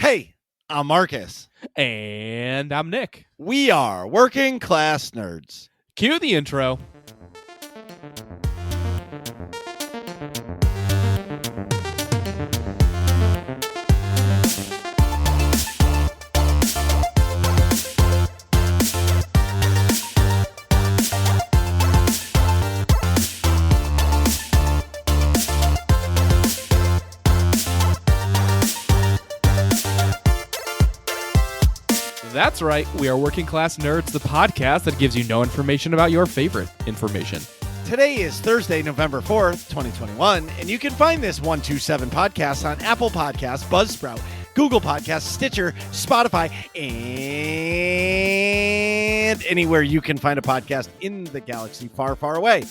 Hey, I'm Marcus. And I'm Nick. We are Working Class Nerds. Cue the intro. That's right. We are Working Class Nerds, the podcast that gives you no information about your favorite information. Today is Thursday, November 4th, 2021, and you can find this 127 podcast on Apple Podcasts, Buzzsprout, Google Podcasts, Stitcher, Spotify, and anywhere you can find a podcast in the galaxy far, far away.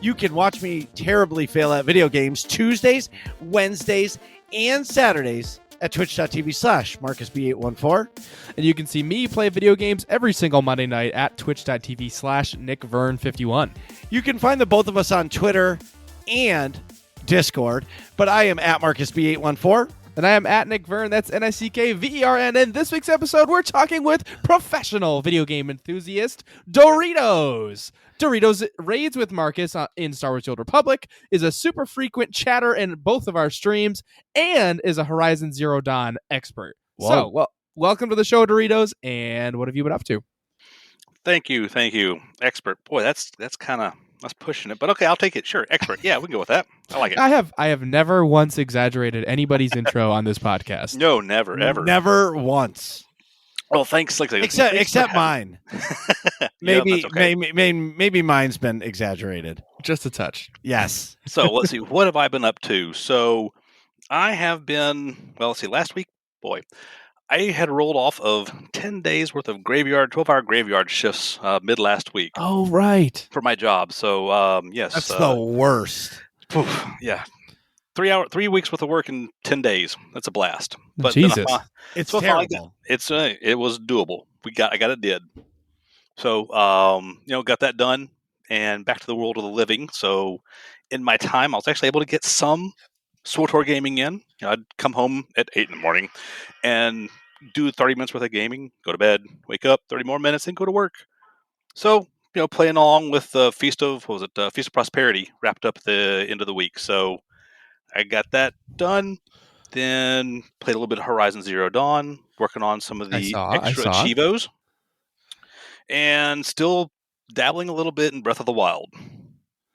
You can watch me terribly fail at video games Tuesdays, Wednesdays, and Saturdays at twitch.tv/MarcusB814. And you can see me play video games every single Monday night at twitch.tv/NickVern51. You can find the both of us on Twitter and Discord, but I am at MarcusB814. And I am at Nick Vern, that's NICKVERN. And this week's episode, we're talking with professional video game enthusiast Doritos. Doritos raids with Marcus in Star Wars: The Old Republic, is a super frequent chatter in both of our streams, and is a Horizon Zero Dawn expert. Whoa. So, welcome to the show, Doritos, and what have you been up to? Thank you. Expert. Boy, that's pushing it, but okay, I'll take it. Sure, expert. Yeah, we can go with that. I like it. I have never once exaggerated anybody's intro on this podcast. No, never, ever. Never once. Well, thanks. Except mine. Maybe, that's okay. maybe mine's been exaggerated. Just a touch. Yes. So let's see. What have I been up to? So I have been. Well, let's see. Last week, boy, I had rolled off of 10 days worth of 12-hour graveyard shifts mid last week. Oh, right. For my job. So yes, That's the worst. Yeah. 3 weeks worth of work in 10 days. That's a blast. But Jesus. It's so terrible. It was doable. I got it did. So got that done and back to the world of the living. So in my time, I was actually able to get some SWTOR gaming in. I'd come home at 8 in the morning and do 30 minutes worth of gaming, go to bed, wake up 30 more minutes, and go to work. So playing along with the Feast of Prosperity wrapped up at the end of the week. So I got that done. Then played a little bit of Horizon Zero Dawn, working on some of the extra achievos, and still dabbling a little bit in Breath of the Wild.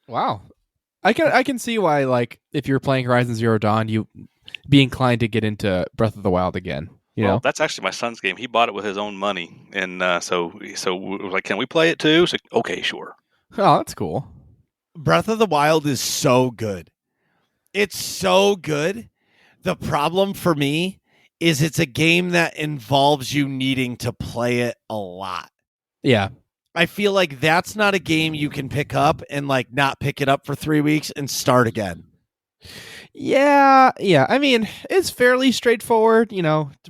Wow, I can see why, like, if you're playing Horizon Zero Dawn, you be inclined to get into Breath of the Wild again. You know, that's actually my son's game. He bought it with his own money, and so we were like, "Can we play it too?" So okay, sure. Oh, that's cool. Breath of the Wild is so good. It's so good. The problem for me is it's a game that involves you needing to play it a lot. Yeah. I feel like that's not a game you can pick up and like not pick it up for 3 weeks and start again. Yeah. I mean, it's fairly straightforward,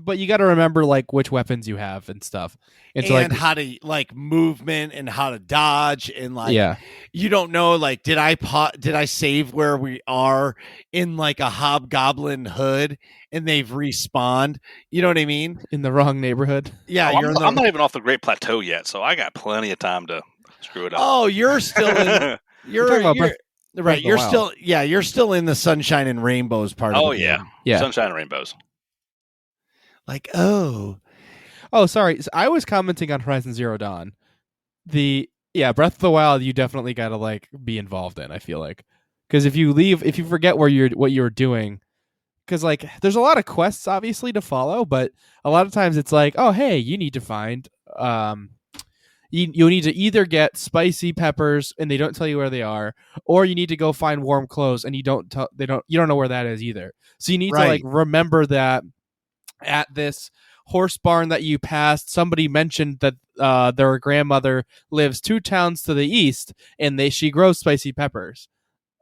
but you got to remember like which weapons you have and stuff. And how to like movement and how to dodge and like, yeah. You don't know, like, did I save where we are in like a hobgoblin hood and they've respawned? You know what I mean? In the wrong neighborhood. Yeah. I'm not even off the Great Plateau yet, so I got plenty of time to screw it up. Oh, you're still in, right. You're still in the sunshine and rainbows part of the game. Yeah. Sunshine and rainbows. Like, Oh, sorry. So I was commenting on Horizon Zero Dawn. Breath of the Wild, you definitely got to like be involved in, I feel like. Because if you forget what you're doing, because like there's a lot of quests obviously to follow, but a lot of times it's like, oh, hey, you need to find you need to either get spicy peppers and they don't tell you where they are, or you need to go find warm clothes and you don't know where that is either. So you need to like remember that at this horse barn that you passed, somebody mentioned that their grandmother lives 2 towns to the east and she grows spicy peppers.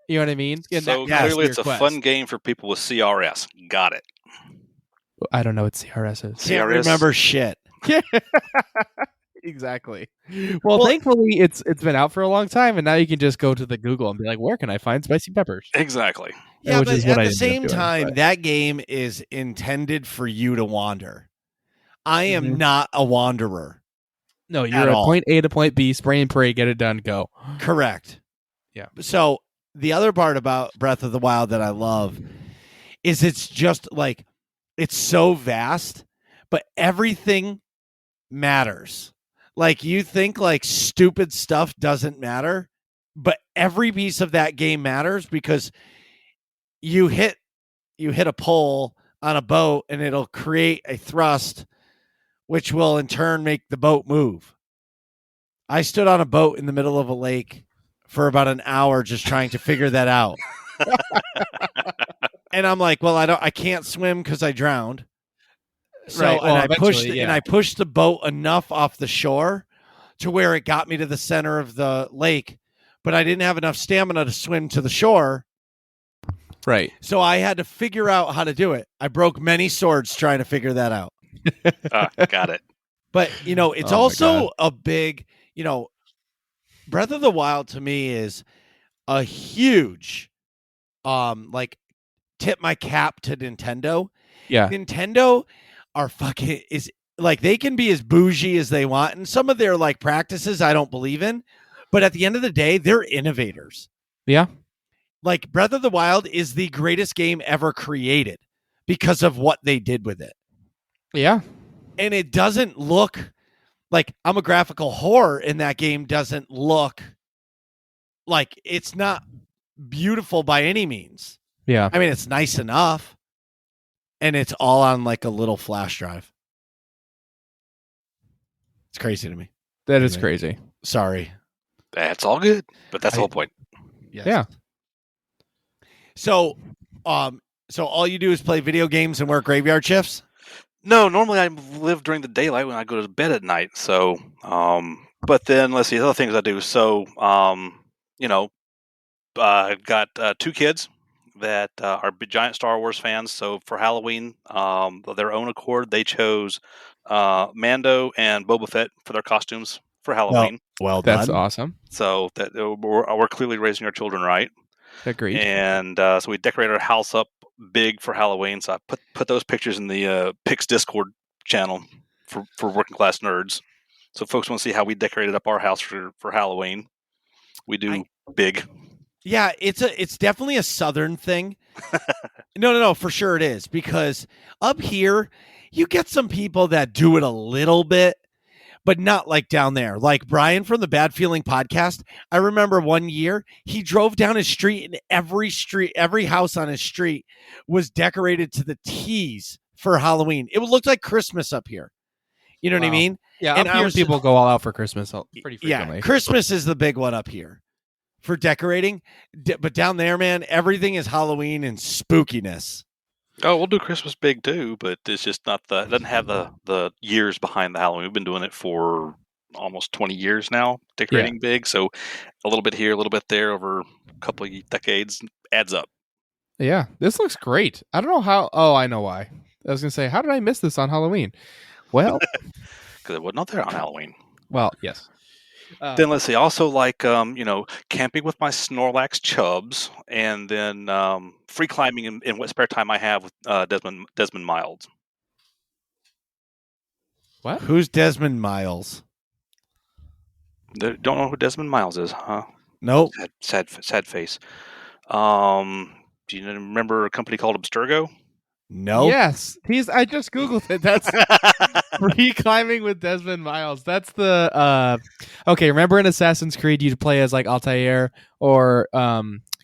You know what I mean? And so clearly it's a fun game for people with CRS. Got it. I don't know what CRS is. Can't remember shit. Exactly. Well, thankfully it's been out for a long time, and now you can just go to the Google and be like, where can I find spicy peppers? Exactly. Yeah, which but is what at I the ended up same doing, time, but- that game is intended for you to wander. I am Mhm. not a wanderer. No, you're at at all. point A to point B, spray and pray, get it done, go. Correct. Yeah. So the other part about Breath of the Wild that I love is it's just like it's so vast, but everything matters. Like you think like stupid stuff doesn't matter, but every piece of that game matters because you hit a pole on a boat and it'll create a thrust which will in turn make the boat move. I stood on a boat in the middle of a lake for about an hour just trying to figure that out. And I'm like, well, I can't swim because I drowned. So Right, well, and eventually, I pushed the boat enough off the shore to where it got me to the center of the lake, but I didn't have enough stamina to swim to the shore. Right. So I had to figure out how to do it. I broke many swords trying to figure that out. Got it. But, it's Oh my also a big, Breath of the Wild to me is a huge like tip my cap to Nintendo. Yeah. Nintendo are fucking is like they can be as bougie as they want and some of their like practices I don't believe in, but at the end of the day they're innovators. Yeah. Like Breath of the Wild is the greatest game ever created because of what they did with it. Yeah. And it doesn't look like I'm a graphical whore in that game doesn't look like it's not beautiful by any means. Yeah. I mean, it's nice enough. And it's all on like a little flash drive. It's crazy to me. That is Anyway. crazy. Sorry. That's all good, but that's the whole point. Yes. Yeah. So all you do is play video games and work graveyard shifts? No, normally I live during the daylight when I go to bed at night. So, but then let's see, other things I do. So, I've got 2 kids that are giant Star Wars fans. So for Halloween, of their own accord, they chose Mando and Boba Fett for their costumes for Halloween. Well That's done. awesome. So that we're clearly raising our children right. Agreed. And so we decorated our house up big for Halloween. So I put those pictures in the Pix Discord channel for working class nerds. So folks want to see how we decorated up our house for Halloween. We do big. Yeah, it's definitely a southern thing. No, for sure it is because up here you get some people that do it a little bit, but not like down there. Like Brian from the Bad Feeling podcast. I remember one year he drove down his street and every house on his street was decorated to the T's for Halloween. It looked like Christmas up here. You know what I Wow. mean? Yeah, And up I here was people go all out for Christmas pretty frequently. Yeah, Christmas is the big one up here for decorating. But down there, man, everything is Halloween and spookiness. Oh, we'll do Christmas big too, but it's just not it doesn't have the years behind the Halloween. We've been doing it for almost 20 years now, decorating big. So a little bit here, a little bit there over a couple of decades adds up. Yeah, this looks great. I don't know how. Oh, I know why. I was going to say, how did I miss this on Halloween? Well, Because it was not there on Halloween. well, yes. Then let's see. Also, like camping with my Snorlax chubs, and then free climbing in what spare time I have with Desmond Miles. What? Who's Desmond Miles? Don't know who Desmond Miles is, huh? Nope. Sad face. Do you remember a company called Abstergo? No. Yes, I just googled it. That's free climbing with Desmond Miles. That's the okay. Remember in Assassin's Creed, you'd play as like Altair or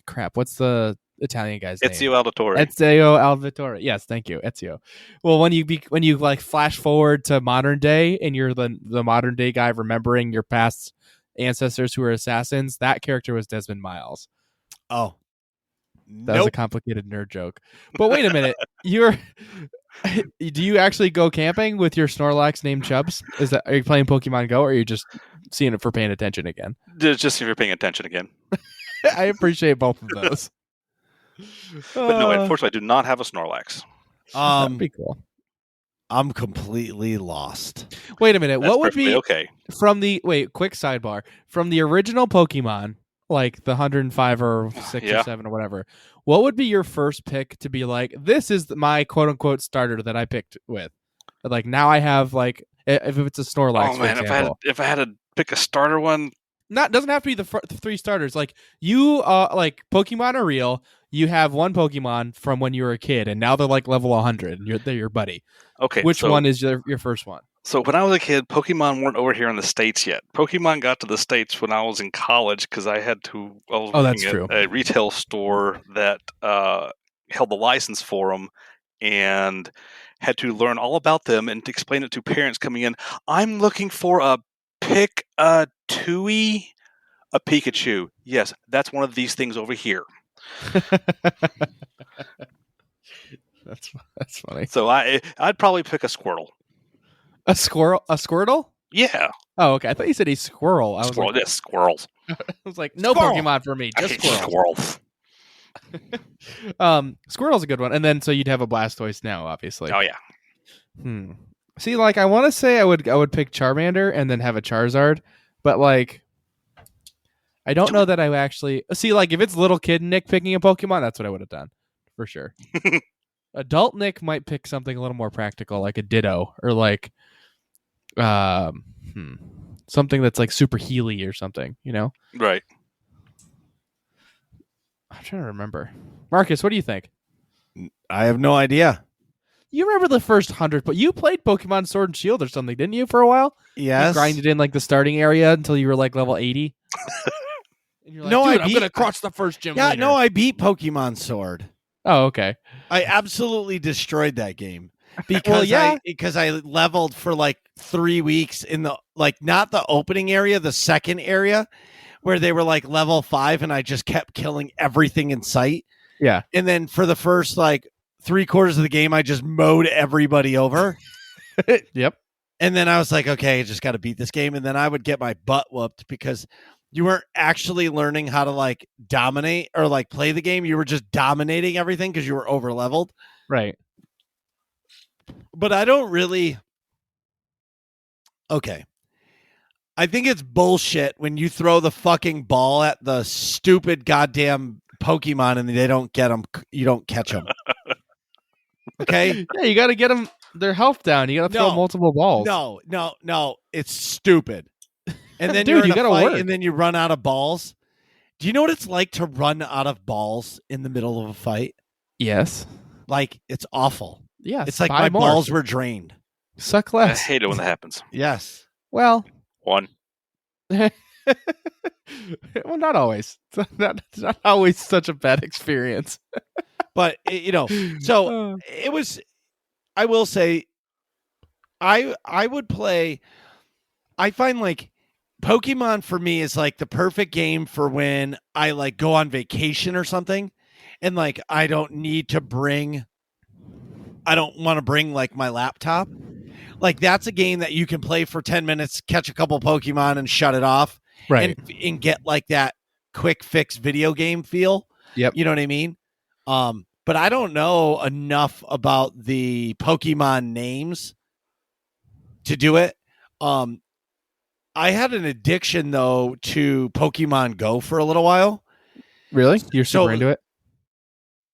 crap. What's the Italian guy's name? Ezio Auditore. Ezio Auditore. Yes, thank you, Ezio. Well, when you like flash forward to modern day and you're the modern day guy remembering your past ancestors who were assassins, that character was Desmond Miles. Oh. That was a complicated nerd joke. But wait a minute. Do you actually go camping with your Snorlax named Chubbs? Are you playing Pokemon Go or are you just seeing it for paying attention again? Just if you're paying attention again. I appreciate both of those. But no, unfortunately, I do not have a Snorlax. That'd be cool. I'm completely lost. Wait a minute. That's what would be okay? quick sidebar. From the original Pokemon, like the 105 or 6 Yeah. or 7 or whatever, what would be your first pick to be like, this is my quote unquote starter that I picked with? Like now I have like, if it's a Snorlax, Oh for man, example. if I had to pick a starter one, Not doesn't have to be the 3 starters. Like you, like Pokemon are real. You have one Pokemon from when you were a kid, and now they're like level 100, and they're your buddy. okay. Which so one is your first one? So when I was a kid, Pokemon weren't over here in the States yet. Pokemon got to the States when I was in college because I was Oh, that's working true. at a retail store that held the license for them and had to learn all about them and to explain it to parents coming in. I'm looking for a Pick-a-Tui, a Pikachu. Yes, that's one of these things over here. That's funny. So I'd probably pick a Squirtle. A Squirtle? Yeah, Oh, okay. I thought you said a squirrel. I was Squirrel. like, Yes, squirrels. no Squirrel. Pokemon for me, I just hate squirrels. squirrels. Squirrel's a good one, and then so you'd have a Blastoise now, obviously. Oh yeah. See, like I want to say I would pick Charmander and then have a Charizard, but like I don't know that I actually see. Like if it's little kid Nick picking a Pokemon, that's what I would have done for sure. Adult Nick might pick something a little more practical, like a Ditto or like something that's like super Healy or something. You know, Right. I'm trying to remember. Marcus, what do you think? I have no idea. You remember the first 100, but you played Pokemon Sword and Shield or something, didn't you, for a while? Yes. You grinded in like the starting area until you were like level 80. And you're like, No, dude, I I'm beat- gonna crush the first gym Yeah, leader. no, I beat Pokemon Sword. Oh, okay. I absolutely destroyed that game because yeah. I leveled for like 3 weeks in the not the opening area, the second area where they were like level 5 and I just kept killing everything in sight. Yeah. And then for the first like 3/4 of the game I just mowed everybody over. Yep. And then I was like, okay, I just got to beat this game. And then I would get my butt whooped because you weren't actually learning how to like dominate or like play the game. You were just dominating everything because you were over leveled. Right. But I don't really. Okay. I think it's bullshit when you throw the fucking ball at the stupid goddamn Pokemon and they don't get them. You don't catch them. Okay. Yeah, you got to get them their health down. You got to throw No. multiple balls. No. It's stupid. And then Dude, you're in you a gotta fight work. and then you run out of balls. Do you know what it's like to run out of balls in the middle of a fight? Yes. Like, it's awful. Yeah. It's like buy my more. balls were drained. Suck I less. hate it when that happens. Yes. Well, One. well, not always. It's not always such a bad experience. But, so it was, I will say, I would play, I find like Pokemon for me is like the perfect game for when I like go on vacation or something. And like, I don't want to bring like my laptop. Like that's a game that you can play for 10 minutes, catch a couple Pokemon and shut it off. Right. And get like that quick fix video game feel. Yep. You know what I mean? But I don't know enough about the Pokemon names to do it. I had an addiction though to Pokemon Go for a little while. Really? You're super into it?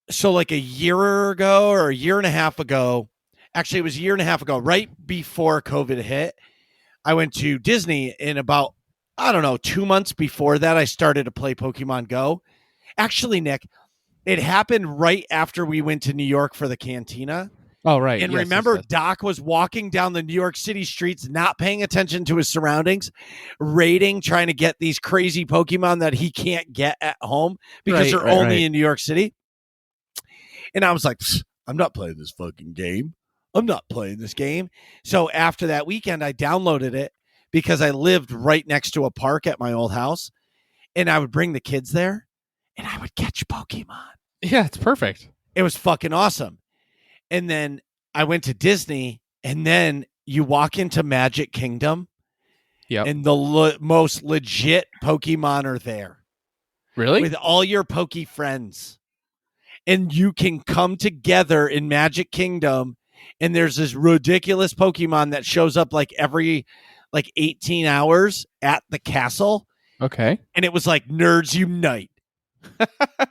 So like a year ago or a year and a half ago, actually it was a year and a half ago, right before COVID hit, I went to Disney and about, 2 months before that, I started to play Pokemon Go. Actually, Nick, it happened right after we went to New York for the Cantina. Oh, right. And Yes, remember, yes. Doc was walking down the New York City streets, not paying attention to his surroundings, raiding, trying to get these crazy Pokemon that he can't get at home because they're only in New York City. And I was like, I'm not playing this fucking game. I'm not playing this game. So after that weekend, I downloaded it because I lived right next to a park at my old house. And I would bring the kids there and I would catch Pokemon. Yeah, it's perfect. It was fucking awesome. And then I went to Disney, and then you walk into Magic Kingdom, and the most legit Pokemon are there. Really? With all your Poke friends. And you can come together in Magic Kingdom, and there's this ridiculous Pokemon that shows up like every 18 hours at the castle, Okay. and it was like Nerds Unite.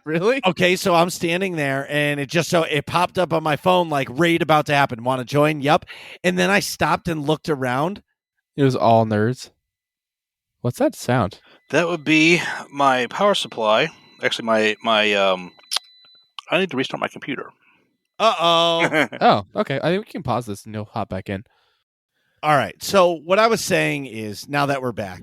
Really? Okay, so I'm standing there, and it popped up on my phone like raid about to happen. Want to join? Yep. And then I stopped and looked around. It was all nerds. What's that sound? That would be my power supply. Actually, I need to restart my computer. Uh-oh. Oh, okay. I think we can pause this and you'll hop back in. All right. So what I was saying is, now that we're back,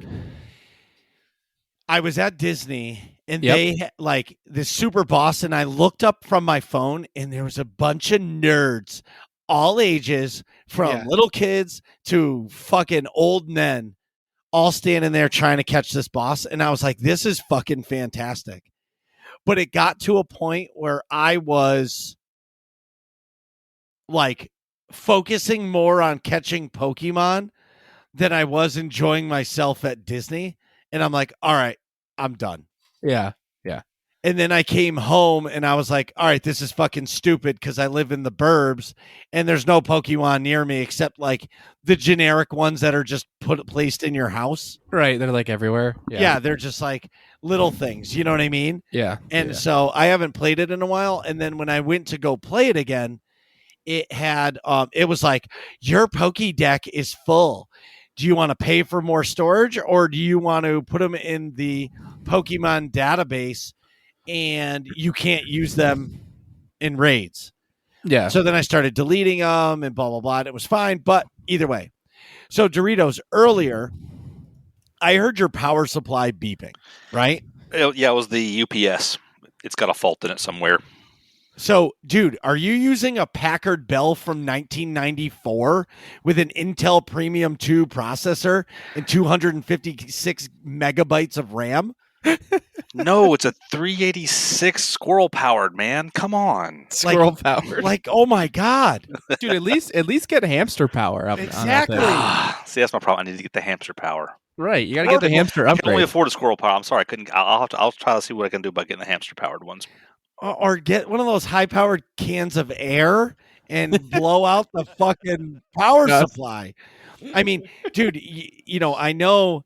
I was at Disney, and Yep. they like this super boss, and I looked up from my phone, and there was a bunch of nerds, all ages, from Yeah. little kids to fucking old men, all standing there trying to catch this boss. And I was like, this is fucking fantastic. But it got to a point where I was like focusing more on catching Pokemon than I was enjoying myself at Disney. And I'm like, all right, I'm done. Yeah. And then I came home and I was like, all right, this is fucking stupid because I live in the burbs and there's no Pokemon near me except like the generic ones that are just placed in your house. Right. They're like everywhere. Yeah, they're just like little things. You know what I mean? Yeah. And so I haven't played it in a while. And then when I went to go play it again, it had it was like, your Pokédex is full. Do you want to pay for more storage, or do you want to put them in the Pokemon database and you can't use them in raids? Yeah. So then I started deleting them and blah, blah, blah. And it was fine. But either way. So Doritos, earlier, I heard your power supply beeping, right? Yeah, it was the UPS. It's got a fault in it somewhere. So, dude, are you using a Packard Bell from 1994 with an Intel Premium 2 processor and 256 megabytes of RAM? No, it's a 386 squirrel powered, man. Come on. Squirrel powered. Like, oh my God. Dude, at least get hamster power up. Exactly. On that thing. See, that's my problem. I need to get the hamster power. Right. You got to get the hamster I can only upgrade. afford a squirrel power. I'm sorry, I couldn't. I'll try to see what I can do by getting the hamster powered ones. Or get one of those high-powered cans of air and blow out the fucking power supply. I mean, dude, I know,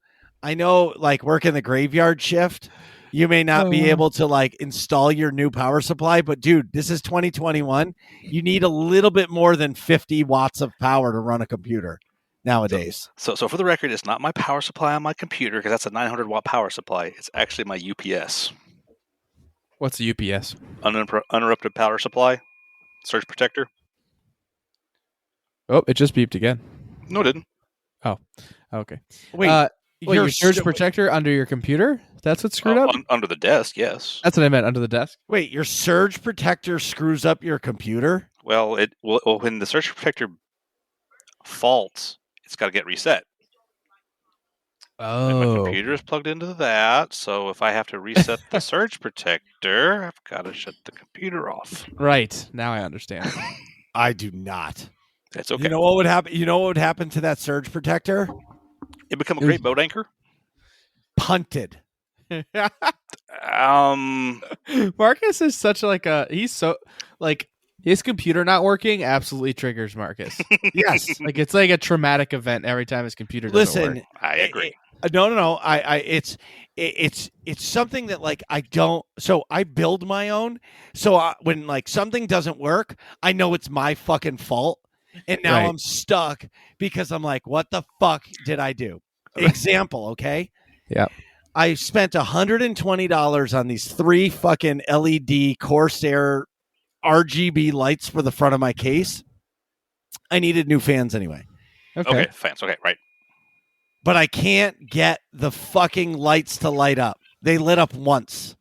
like working the graveyard shift, you may not be able to like install your new power supply, but dude, this is 2021. You need a little bit more than 50 watts of power to run a computer nowadays. So for the record, it's not my power supply on my computer because that's a 900 watt power supply. It's actually my UPS. What's the UPS? Uninterrupted power supply. Surge protector. Oh, it just beeped again. No, it didn't. Oh, okay. Wait, your surge protector under your computer? That's what's screwed up? Under the desk, yes. That's what I meant, under the desk. Wait, your surge protector screws up your computer? Well, when the surge protector faults, it's got to get reset. And my computer is plugged into that, so if I have to reset the surge protector, I've got to shut the computer off. Right. Now I understand. I do not. That's okay. You know what would happen? You know what would happen to that surge protector? It become a great boat anchor. Punted. Marcus is such like he's so like his computer not working absolutely triggers Marcus. Yes. Like it's like a traumatic event every time his computer doesn't work. I agree. No. It's something that like I don't. So I build my own. So when like something doesn't work, I know it's my fucking fault, and now Right. I'm stuck because I'm like, what the fuck did I do? Example, okay? Yeah. I spent $120 on these 3 fucking LED Corsair RGB lights for the front of my case. I needed new fans anyway. Okay, fans. Okay, right. But I can't get the fucking lights to light up. They lit up once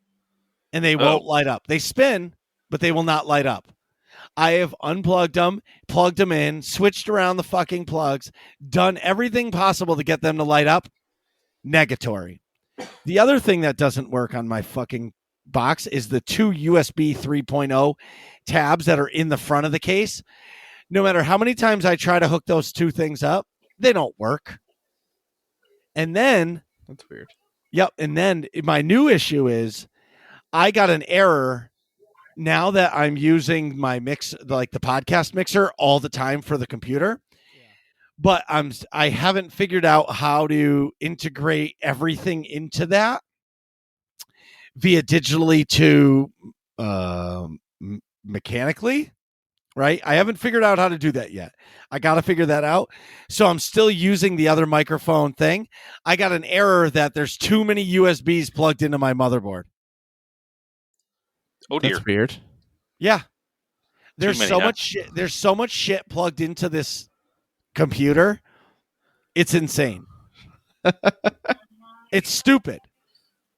and they won't light up. They spin, but they will not light up. I have unplugged them, plugged them in, switched around the fucking plugs, done everything possible to get them to light up. Negatory. The other thing that doesn't work on my fucking box is the 2 USB 3.0 tabs that are in the front of the case. No matter how many times I try to hook those 2 things up, they don't work. And then That's weird. Yep. And then my new issue is I got an error now that I'm using my mix, like the podcast mixer all the time for the computer. but I haven't figured out how to integrate everything into that via digitally to mechanically, right? I haven't figured out how to do that yet. I got to figure that out. So I'm still using the other microphone thing. I got an error that there's too many USBs plugged into my motherboard. Oh dear. That's weird. Yeah. There's many, so huh? much shit. There's so much shit plugged into this computer. It's insane. It's stupid.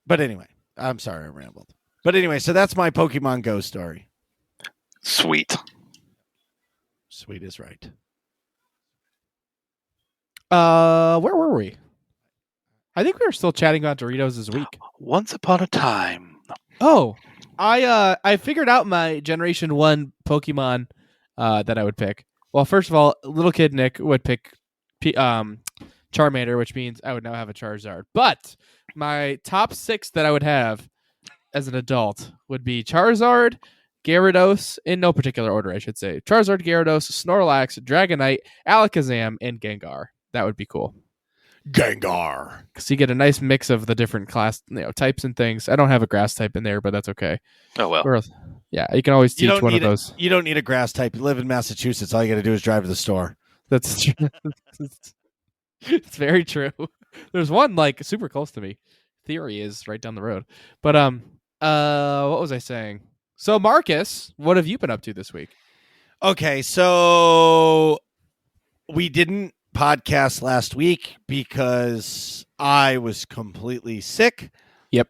But anyway, I'm sorry I rambled. But anyway, so that's my Pokemon Go story. Sweet. Sweet is right. Where were we? I think we were still chatting about Doritos this week. Once upon a time. Oh, I figured out my Generation 1 Pokemon that I would pick. Well, first of all, little kid Nick would pick Charmander, which means I would now have a Charizard. But my top 6 that I would have as an adult would be Charizard, Gyarados, in no particular order, I should say. Charizard, Gyarados, Snorlax, Dragonite, Alakazam, and Gengar. That would be cool. Gengar. Because you get a nice mix of the different class, types and things. I don't have a grass type in there, but that's okay. Oh well. Or, yeah, you can always teach one of those. You don't need a grass type. You live in Massachusetts. All you got to do is drive to the store. That's true. It's very true. There's one like super close to me. Theory is right down the road. But what was I saying? So Marcus, what have you been up to this week? Okay, so we didn't podcast last week because I was completely sick. Yep.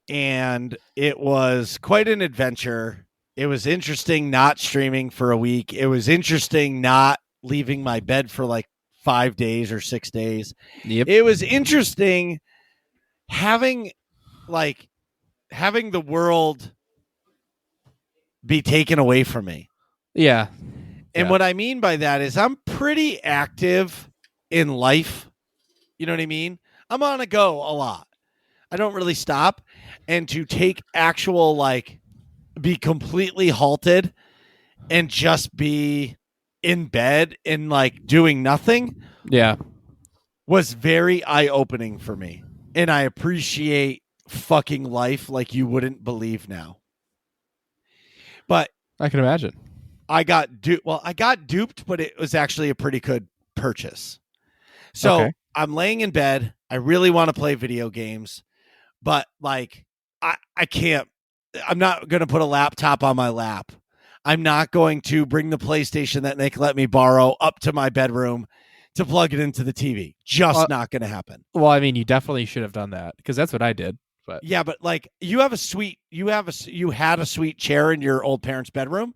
And it was quite an adventure. It was interesting not streaming for a week. It was interesting not leaving my bed for like 5 days or 6 days. Yep. It was interesting having the world be taken away from me. Yeah. And what I mean by that is I'm pretty active in life. You know what I mean? I'm on a go a lot. I don't really stop. And to take actual, be completely halted and just be in bed and, doing nothing. Yeah. Was very eye-opening for me. And I appreciate fucking life like you wouldn't believe now. But I can imagine. I got duped, but it was actually a pretty good purchase. So Okay. I'm laying in bed. I really want to play video games, but I can't. I'm not going to put a laptop on my lap. I'm not going to bring the PlayStation that Nick let me borrow up to my bedroom to plug it into the TV. Just not going to happen. Well, I mean, you definitely should have done that because that's what I did. But yeah, but you had a sweet chair in your old parents' bedroom.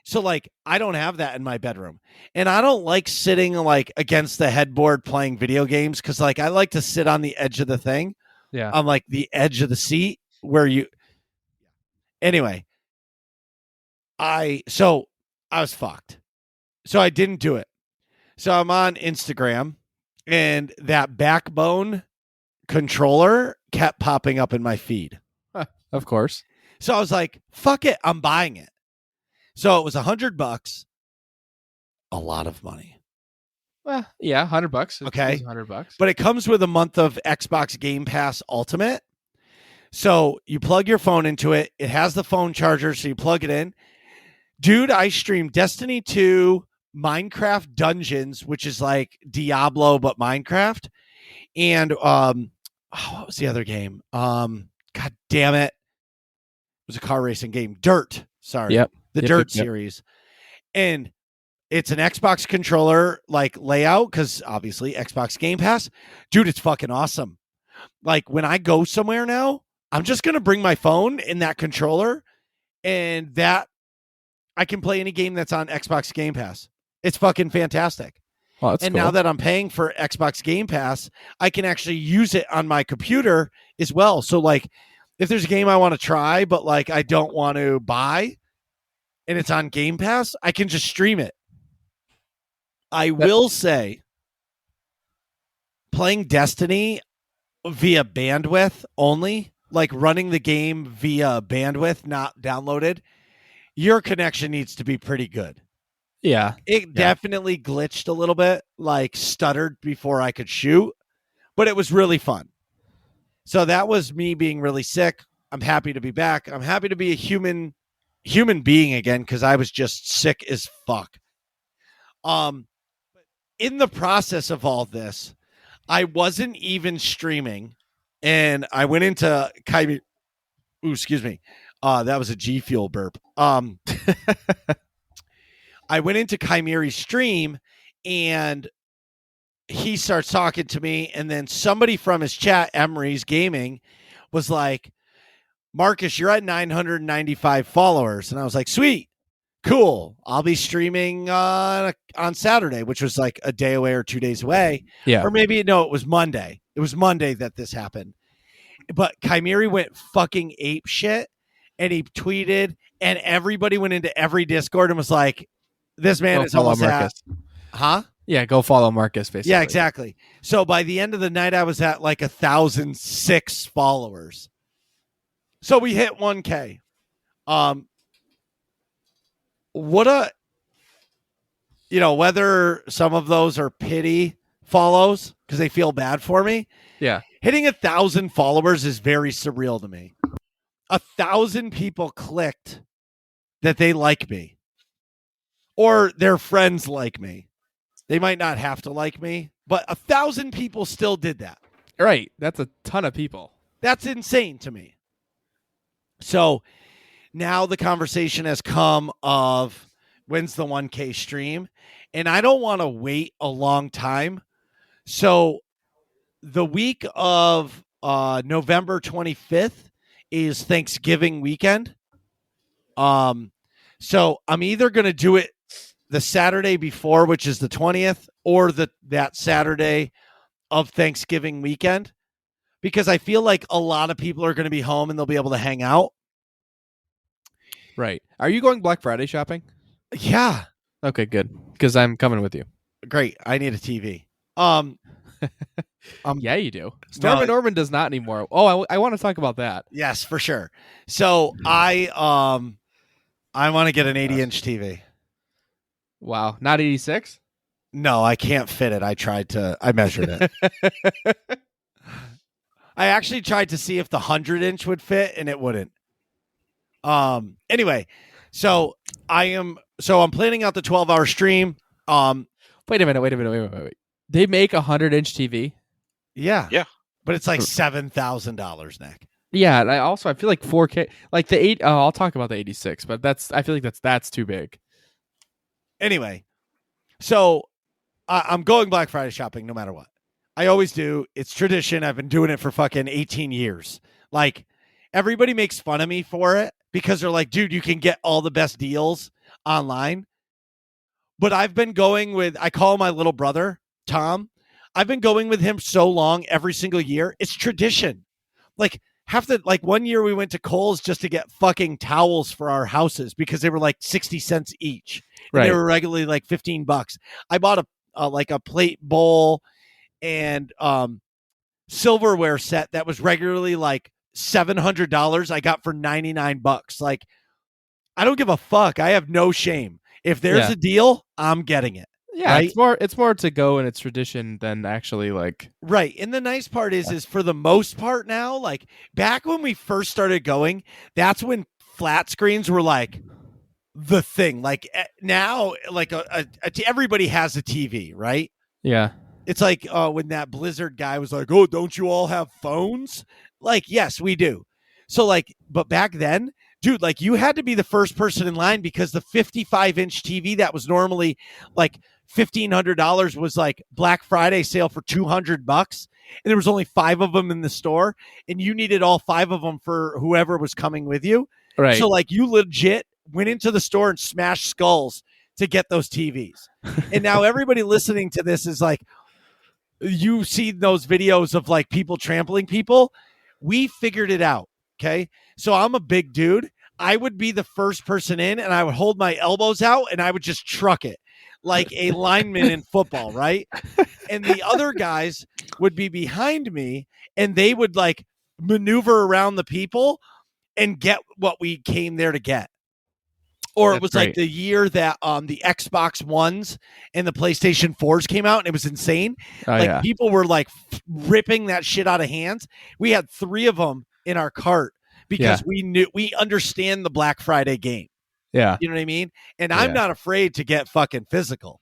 So I don't have that in my bedroom. And I don't like sitting against the headboard playing video games cuz I like to sit on the edge of the thing. Yeah. On the edge of the seat where you Anyway, I was fucked. So I didn't do it. So I'm on Instagram and that Backbone controller kept popping up in my feed. Of course. So I was like, fuck it, I'm buying it. So it was $100. A lot of money. Well, yeah, $100. Okay. $100. But it comes with a month of Xbox Game Pass Ultimate. So you plug your phone into it. It has the phone charger, so you plug it in. Dude, I streamed Destiny 2, Minecraft Dungeons, which is like Diablo but Minecraft. And what was the other game? God damn it. It was a car racing game. Dirt. Sorry. Yep. The Dirt series. And it's an Xbox controller layout because obviously Xbox Game Pass. Dude, it's fucking awesome. When I go somewhere now, I'm just going to bring my phone in that controller and that I can play any game that's on Xbox Game Pass. It's fucking fantastic. Well, that's and cool. now that I'm paying for Xbox Game Pass, I can actually use it on my computer as well. So if there's a game I want to try, but I don't want to buy and it's on Game Pass, I can just stream it. I will say playing Destiny via bandwidth only, running the game via bandwidth, not downloaded, your connection needs to be pretty good. Yeah. It definitely glitched a little bit, like stuttered before I could shoot, but it was really fun. So that was me being really sick. I'm happy to be back. I'm happy to be a human being again because I was just sick as fuck. In the process of all this, I wasn't even streaming, and I went into Kyrie. Ooh, excuse me. That was a G Fuel burp. I went into Chimeri's stream, and he starts talking to me, and then somebody from his chat, Emery's Gaming, was like, Marcus, you're at 995 followers. And I was like, sweet, cool. I'll be streaming on Saturday, which was like a day away or 2 days away. Yeah. Or maybe, no, it was Monday. It was Monday that this happened. But Chimeri went fucking ape shit, and he tweeted, and everybody went into every Discord and was like, this man is almost Marcus. Huh? Yeah, go follow Marcus, basically. Yeah, exactly. So by the end of the night, I was at like 1,006 followers. So we hit 1K. Whether some of those are pity follows because they feel bad for me. Yeah. Hitting 1,000 followers is very surreal to me. 1,000 people clicked that they like me or their friends like me. They might not have to like me, but 1,000 people still did that. Right. That's a ton of people. That's insane to me. So now the conversation has come of when's the 1K stream, and I don't want to wait a long time. So the week of November 25th is Thanksgiving weekend. So I'm either going to do it the Saturday before, which is the 20th, or that Saturday of Thanksgiving weekend, because I feel like a lot of people are going to be home and they'll be able to hang out. Right. Are you going Black Friday shopping? Yeah. Okay, good. Because I'm coming with you. Great. I need a TV. Yeah, you do. Storm Norman does not anymore. Oh, I want to talk about that. Yes, for sure. So I want to get an 80-inch TV. Wow. Not 86? No, I can't fit it. I measured it. I actually tried to see if the 100-inch would fit, and it wouldn't. Anyway, so I'm planning out the 12-hour stream. Wait a minute. They make a 100-inch TV? Yeah. Yeah. But it's like $7,000, Nick. Yeah, and I feel like 4K, like the 8. I'll talk about the 86, but I feel like that's too big. Anyway, so I'm going Black Friday shopping no matter what. I always do. It's tradition. I've been doing it for fucking 18 years. Like, everybody makes fun of me for it because they're like, dude, you can get all the best deals online. But I've been going with, I call my little brother, Tom. I've been going with him so long every single year. It's tradition. Like, 1 year we went to Kohl's just to get fucking towels for our houses because they were like 60 cents each. Right. They were regularly like $15. I bought a plate bowl and silverware set that was regularly like $700. I got for $99. Like, I don't give a fuck. I have no shame. If there's a deal, I'm getting it. Yeah, right? It's more to go in its tradition than actually like right. And the nice part is for the most part now, like back when we first started going, that's when flat screens were like the thing. Like now, like everybody has a TV, right? Yeah. It's like when that Blizzard guy was like, "Oh, don't you all have phones?" Like, yes, we do. So like, but back then, dude, like you had to be the first person in line because the 55-inch TV that was normally like $1,500 was like Black Friday sale for $200, and there was only 5 of them in the store, and you needed all 5 of them for whoever was coming with you. Right. So like you legit went into the store and smashed skulls to get those TVs. And now everybody listening to this is like, you see those videos of like people trampling people. We figured it out. Okay. So I'm a big dude. I would be the first person in and I would hold my elbows out and I would just truck it like a lineman in football. Right. And the other guys would be behind me and they would like maneuver around the people and get what we came there to get. Or it That's was like great. the year that the Xbox Ones and the PlayStation 4s came out, and it was insane. Oh Like yeah. people were like ripping that shit out of hands. We had 3 of them in our cart because we understand the Black Friday game. Yeah. You know what I mean? And I'm Yeah. not afraid to get fucking physical.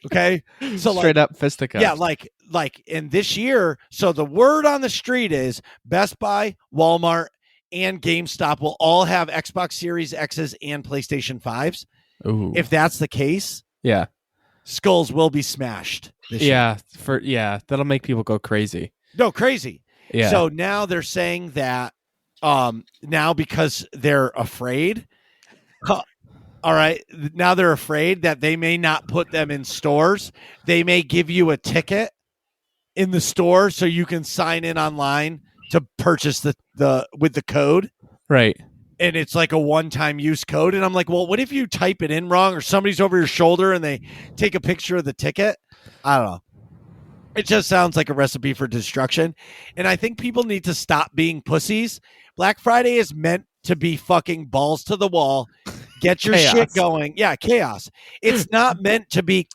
Okay? So Straight up fisticuffs. yeah, like in this year, so the word on the street is Best Buy, Walmart, and GameStop will all have Xbox Series X's and PlayStation 5s. Ooh. If that's the case, yeah. skulls will be smashed this year. That'll make people go crazy. No, crazy. Yeah. So now they're saying that now because they're afraid, all right, now they're afraid that they may not put them in stores. They may give you a ticket in the store so you can sign in online to purchase the with the code. Right. And it's like a one-time use code. And I'm like, well, what if you type it in wrong or somebody's over your shoulder and they take a picture of the ticket? I don't know. It just sounds like a recipe for destruction. And I think people need to stop being pussies. Black Friday is meant to be fucking balls to the wall. Get your Chaos. shit going. Yeah, chaos. It's not meant to be,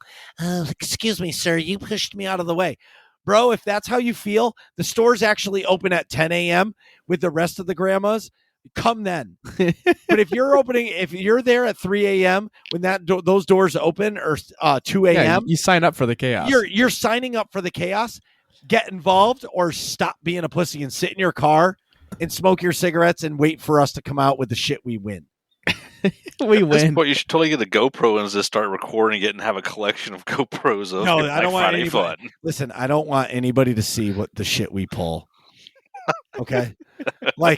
excuse me, sir, you pushed me out of the way. Bro, if that's how you feel, the store's actually open at 10 a.m. with the rest of the grandmas. Come then. But if you're there at 3 a.m. when those doors open or 2 a.m., Yeah, you sign up for the chaos. you're signing up for the chaos. Get involved or stop being a pussy and sit in your car and smoke your cigarettes and wait for us to come out with the shit we win. We At this win. point, you should totally get a GoPro and just start recording it and have a collection of GoPros of No, your I don't Black want Friday anybody. fun. Listen, I don't want anybody to see what the shit we pull. Okay, and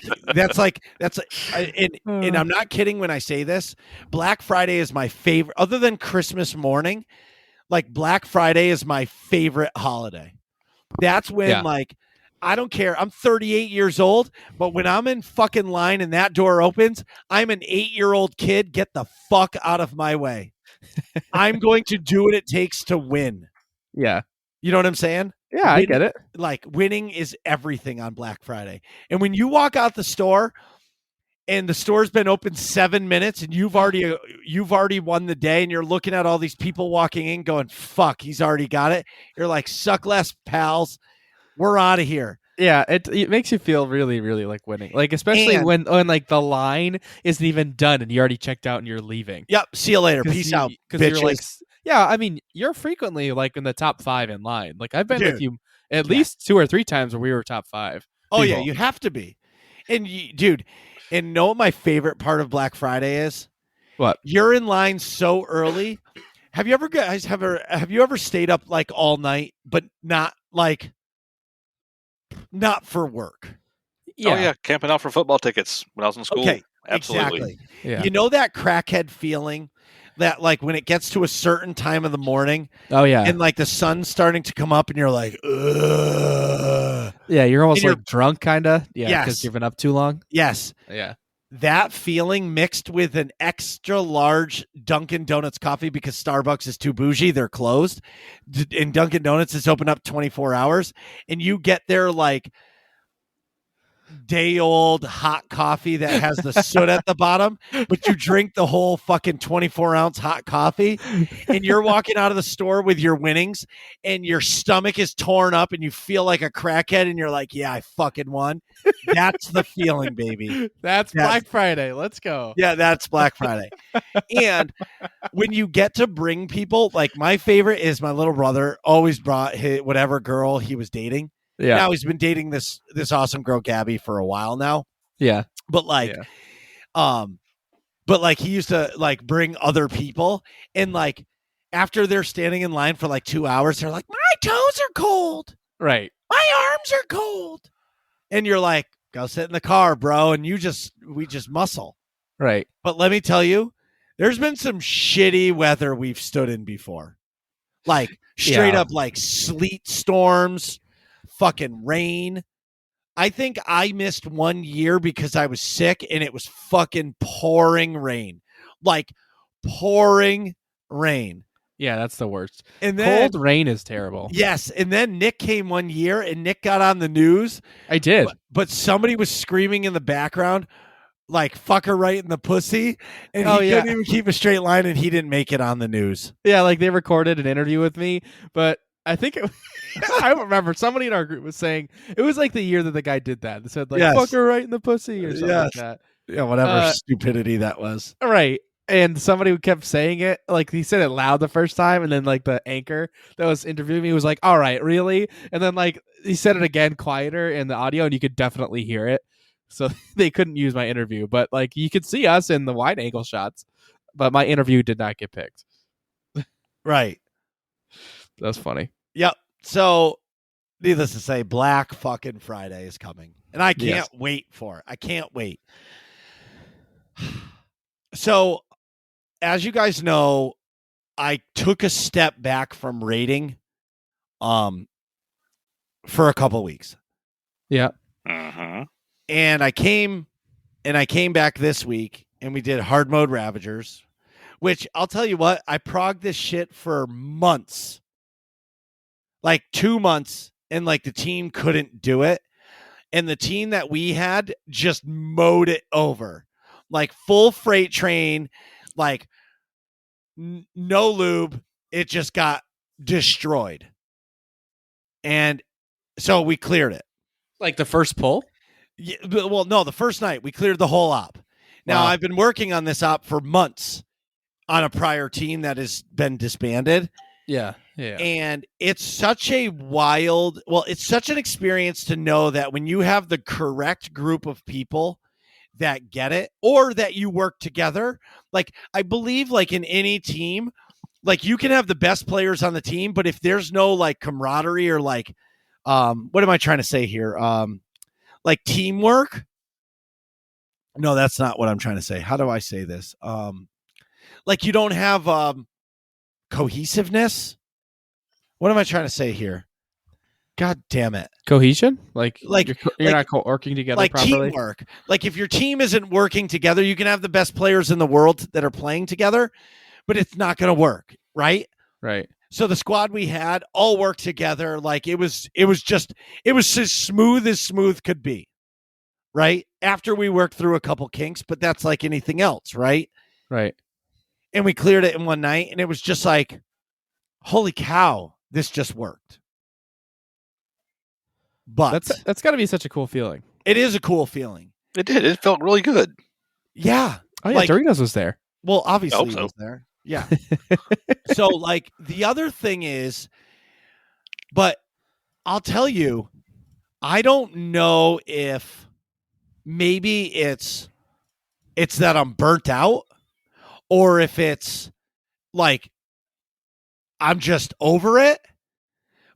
I'm not kidding when I say this. Black Friday is my favorite, other than Christmas morning. Like Black Friday is my favorite holiday. That's when like I don't care. I'm 38 years old, but when I'm in fucking line and that door opens, I'm an 8-year-old kid. Get the fuck out of my way. I'm going to do what it takes to win. Yeah. You know what I'm saying? Yeah, I get it. Like winning is everything on Black Friday. And when you walk out the store and the store's been open 7 minutes and you've already won the day and you're looking at all these people walking in going, fuck, he's already got it. You're like, suck less, pals. We're out of here. Yeah, it makes you feel really, really like winning. Like especially when like the line isn't even done and you already checked out and you're leaving. Yep. See you later. Peace out, bitches. You're like, yeah, I mean, you're frequently like in the top 5 in line. Like I've been with you at least 2 or 3 times where we were top 5. Oh yeah, you have to be. And dude, and know what my favorite part of Black Friday is? What? You're in line so early. Have you ever stayed up like all night, but not for work? Yeah. Oh yeah, camping out for football tickets when I was in school. Okay, Absolutely. exactly. Yeah. You know that crackhead feeling that like when it gets to a certain time of the morning Oh yeah. and like the sun's starting to come up and you're like, ugh. Yeah, you're almost and like drunk kind of. Yeah, Yes. because you've been up too long. Yes. Yeah. That feeling mixed with an extra large Dunkin' Donuts coffee because Starbucks is too bougie. They're closed. And Dunkin' Donuts is open up 24 hours. And you get their like day old hot coffee that has the soot at the bottom, but you drink the whole fucking 24-ounce hot coffee and you're walking out of the store with your winnings and your stomach is torn up and you feel like a crackhead and you're like, yeah, I fucking won. That's the feeling, baby. That's Black Friday. Let's go. Yeah, that's Black Friday. And when you get to bring people, like my favorite is my little brother always brought whatever girl he was dating. Yeah. Now he's been dating this awesome girl Gabby for a while now. Yeah. But he used to like bring other people and like after they're standing in line for like 2 hours, they're like, my toes are cold. Right. My arms are cold. And you're like, go sit in the car, bro. And we just muscle. Right. But let me tell you, there's been some shitty weather we've stood in before. Like straight up like sleet storms, fucking rain. I think I missed 1 year because I was sick and it was fucking pouring rain. Like pouring rain. Yeah, that's the worst. And then cold rain is terrible. Yes, and then Nick came 1 year and Nick got on the news. I did. But somebody was screaming in the background, like fuck her right in the pussy, and Oh, he yeah. couldn't even keep a straight line, and he didn't make it on the news. Yeah, like they recorded an interview with me, but I think I don't remember. Somebody in our group was saying it was like the year that the guy did that. They said like Yes. "fuck her right in the pussy" or something like Yes. that. Yeah, whatever stupidity that was. Right. And somebody kept saying it, like he said it loud the first time, and then like the anchor that was interviewing me was like, "All right, really?" And then like he said it again quieter in the audio, and you could definitely hear it. So they couldn't use my interview, but like you could see us in the wide angle shots. But my interview did not get picked. Right. That's funny. Yep. So, needless to say, Black fucking Friday is coming, and I can't Yes. wait for it. I can't wait. So, as you guys know, I took a step back from raiding for a couple weeks. Yeah. And I came back this week, and we did hard mode Ravagers, which I'll tell you what, I progged this shit for months. Like 2 months, and like the team couldn't do it. And the team that we had just mowed it over. Like full freight train, like no lube. It just got destroyed. And so we cleared it. Like the first pull? Yeah, well, no, the first night we cleared the whole op. Now, Wow. I've been working on this op for months on a prior team that has been disbanded. Yeah. Yeah. And it's such a it's such an experience to know that when you have the correct group of people that get it, or that you work together, like I believe like in any team, like you can have the best players on the team, but if there's no like camaraderie or like, what am I trying to say here? Like teamwork. No, that's not what I'm trying to say. How do I say this? Like you don't have, cohesiveness. What am I trying to say here? God damn it. Cohesion? Like Like- you're like- not working together Like properly? teamwork. Like if your team isn't working together, you can have the best players in the world that are playing together, but it's not going to work, right? Right. So the squad we had all worked together. Like it was as smooth could be, right? After we worked through a couple kinks, but that's like anything else, right? Right. And we cleared it in one night, and it was just like, holy cow, this just worked. But That's got to be such a cool feeling. it is a cool feeling. It did. It felt really good. Yeah. Oh yeah, Like- Doritos was there. Well, obviously hope it so. was there. Yeah. So like the other thing is, but I'll tell you, I don't know if maybe it's that I'm burnt out, or if it's like I'm just over it,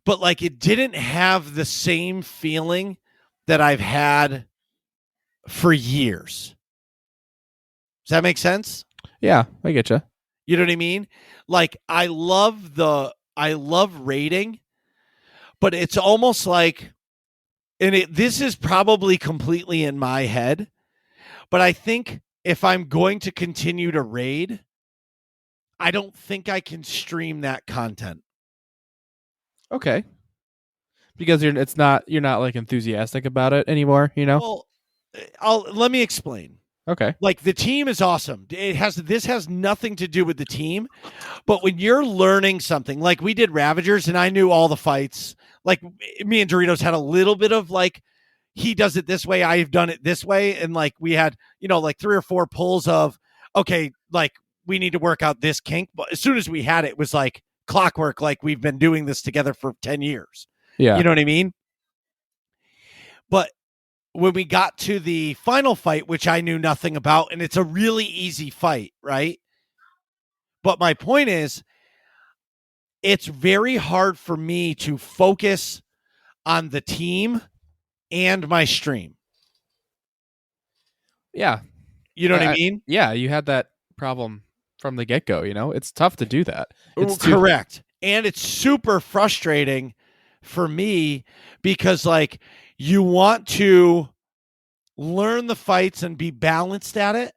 but like it didn't have the same feeling that I've had for years. Does that make sense? Yeah, I get you. You know what I mean? Like I love rating, but it's almost like, and this is probably completely in my head, but I think if I'm going to continue to raid, I don't think I can stream that content. Okay. Because you're not like enthusiastic about it anymore, you know? Well, let me explain. Okay. Like the team is awesome. This has nothing to do with the team, but when you're learning something, like we did Ravagers and I knew all the fights. Like me and Doritos had a little bit of like, he does it this way, I've done it this way, and like we had, like 3 or 4 pulls of, okay, like we need to work out this kink. But as soon as we had it, it was like clockwork, like we've been doing this together for 10 years. Yeah. You know what I mean? But when we got to the final fight, which I knew nothing about, and it's a really easy fight, right? But my point is, it's very hard for me to focus on the team and my stream. Yeah. You know what I mean? Yeah, you had that problem from the get-go, you know? It's tough to do that. It's correct. And it's super frustrating for me because like you want to learn the fights and be balanced at it,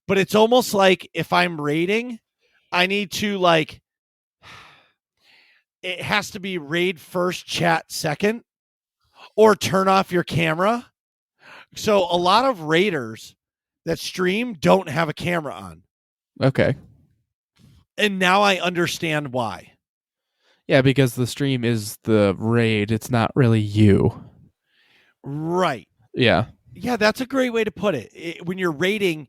but it's almost like if I'm raiding, I need to like, it has to be raid first, chat second, or turn off your camera. So a lot of raiders that stream don't have a camera on. Okay. And now I understand why. Yeah, because the stream is the raid. It's not really you. Right. Yeah. Yeah, that's a great way to put it. When you're raiding,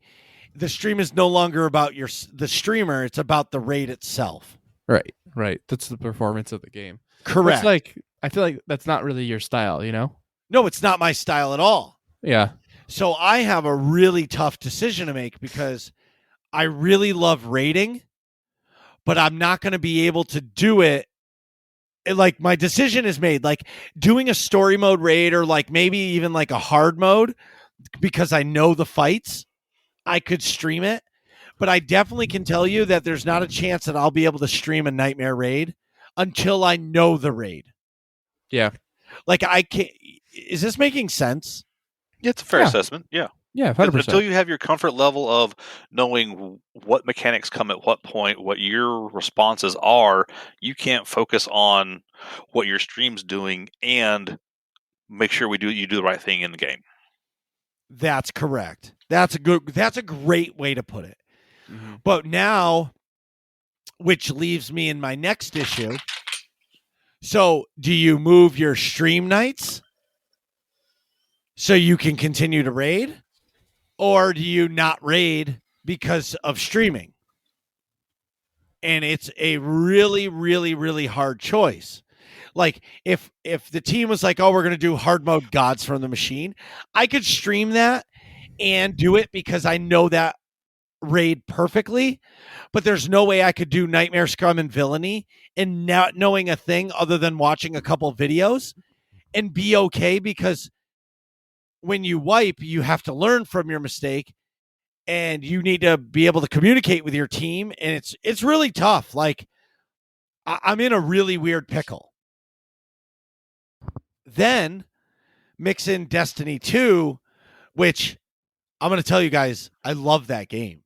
the stream is no longer about the streamer, it's about the raid itself. Right. Right. That's the performance of the game. Correct. Which, like, I feel like that's not really your style, you know? No, it's not my style at all. Yeah. So I have a really tough decision to make because I really love raiding, but I'm not going to be able to do it. Like, my decision is made. Like, doing a story mode raid or like maybe even like a hard mode, because I know the fights, I could stream it. But I definitely can tell you that there's not a chance that I'll be able to stream a Nightmare raid until I know the raid. Yeah. Like, I can't. Is this making sense? Yeah, it's a fair assessment. Yeah. Yeah, 100%. Until you have your comfort level of knowing what mechanics come at what point, what your responses are, you can't focus on what your stream's doing and make sure you do the right thing in the game. That's correct. That's a great way to put it. Mm-hmm. But now, which leaves me in my next issue. So, do you move your stream nights so you can continue to raid? Or do you not raid because of streaming? And it's a really, really, really hard choice. Like, if the team was like, oh, we're going to do hard mode Gods from the Machine, I could stream that and do it because I know that raid perfectly, but there's no way I could do Nightmare, Scum, and Villainy and not knowing a thing other than watching a couple videos and be okay, because when you wipe, you have to learn from your mistake and you need to be able to communicate with your team, and it's really tough. Like, I'm in a really weird pickle. Then mix in Destiny 2, which I'm going to tell you guys, I love that game.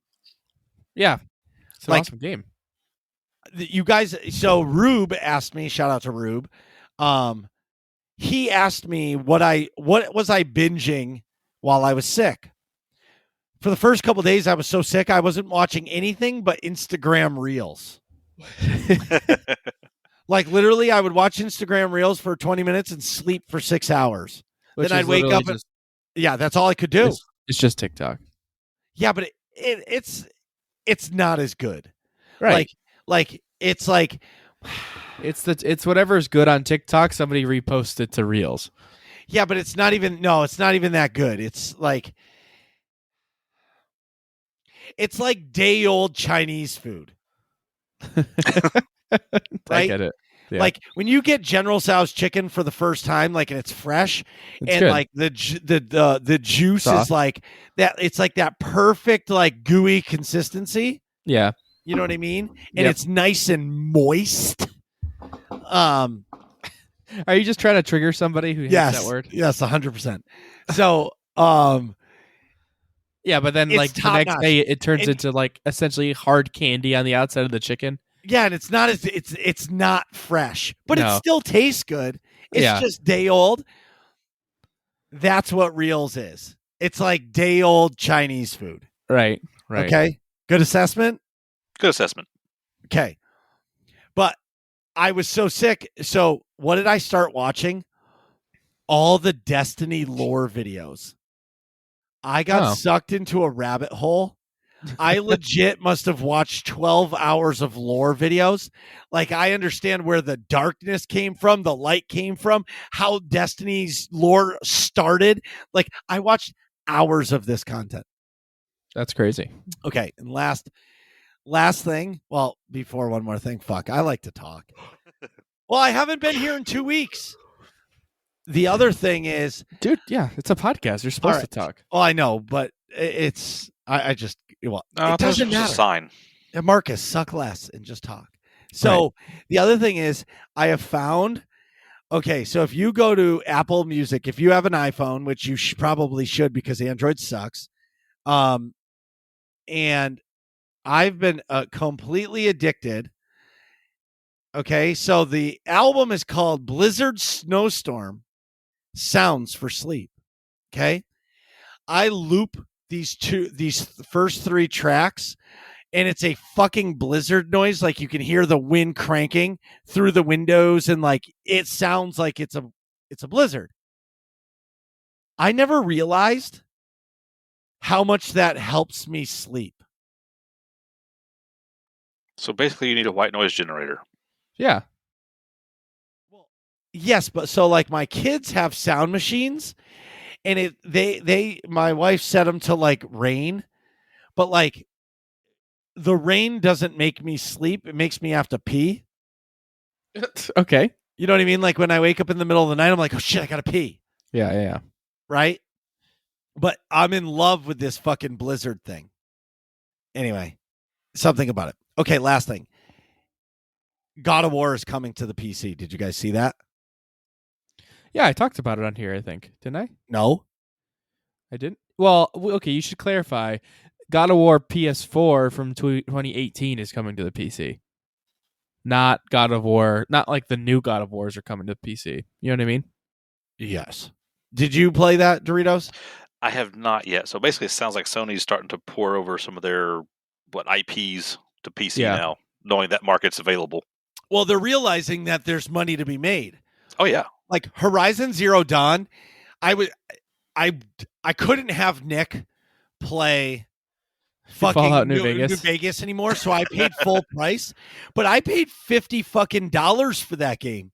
Yeah. It's an Like, awesome game. You guys, so Rube asked me, shout out to Rube. He asked me what was I binging while I was sick. For the first couple of days I was so sick, I wasn't watching anything but Instagram Reels. Like, literally, I would watch Instagram Reels for 20 minutes and sleep for 6 hours. Which then I'd wake up and, yeah, that's all I could do. It's just TikTok. Yeah, but it's not as good. Right. Like it's like it's whatever's good on TikTok, somebody reposts it to Reels. Yeah, but it's not even that good. It's like day old Chinese food. I get it. Yeah. Like, when you get General Tso's chicken for the first time, like, and it's fresh, It's and good. like the juice Soft. is like that. It's like that perfect, like, gooey consistency. Yeah. You know what I mean? And Yep. it's nice and moist. Are you just trying to trigger somebody who hates that word? Yes, 100%. So, yeah, but then it's like the top next notch. day it turns And- into like essentially hard candy on the outside of the chicken. yeah, and it's not fresh, but it No. still tastes good. It's Yeah. just day old. That's what Reels is. It's like day old Chinese food. Right. Okay. Good assessment. Good assessment. Okay. But I was so sick. So what did I start watching? All the Destiny lore videos. I got sucked into a rabbit hole. I legit must have watched 12 hours of lore videos. Like, I understand where the darkness came from, the light came from, how Destiny's lore started. Like, I watched hours of this content. That's crazy. Okay. And last thing. Well, before one more thing. Fuck. I like to talk. Well, I haven't been here in 2 weeks. The other thing is, Dude, yeah, it's a podcast. You're supposed All right. to talk. well, I know, but it's, I just, well, No, it doesn't that's just a matter. sign. Marcus, suck less and just talk. So The other thing is, I have found, okay, so if you go to Apple Music, if you have an iPhone, which you probably should because Android sucks, and I've been completely addicted. Okay, so the album is called Blizzard Snowstorm Sounds for Sleep. Okay, I loop these first 3 tracks, and it's a fucking blizzard noise. Like you can hear the wind cranking through the windows, and like it sounds like it's a blizzard. I never realized how much that helps me sleep. So basically, you need a white noise generator. Yeah. Well, yes, but so like my kids have sound machines, and my wife set them to like rain, but like the rain doesn't make me sleep. It makes me have to pee. Okay. You know what I mean? Like when I wake up in the middle of the night, I'm like, oh shit, I gotta pee. Yeah. Right? But I'm in love with this fucking blizzard thing. Anyway, something about it. Okay, last thing. God of War is coming to the PC. Did you guys see that? Yeah, I talked about it on here, I think. Didn't I? No. I didn't? Well, okay, you should clarify. God of War PS4 from 2018 is coming to the PC. Not God of War, not like the new God of Wars are coming to the PC. You know what I mean? Yes. Did you play that, Doritos? I have not yet. So basically, it sounds like Sony's starting to pour over some of their IPs to PC now, knowing that market's available. Well, they're realizing that there's money to be made. Oh yeah, like Horizon Zero Dawn. I couldn't have Nick play fucking Fallout New Vegas anymore, so I paid full price. But I paid $50 fucking for that game.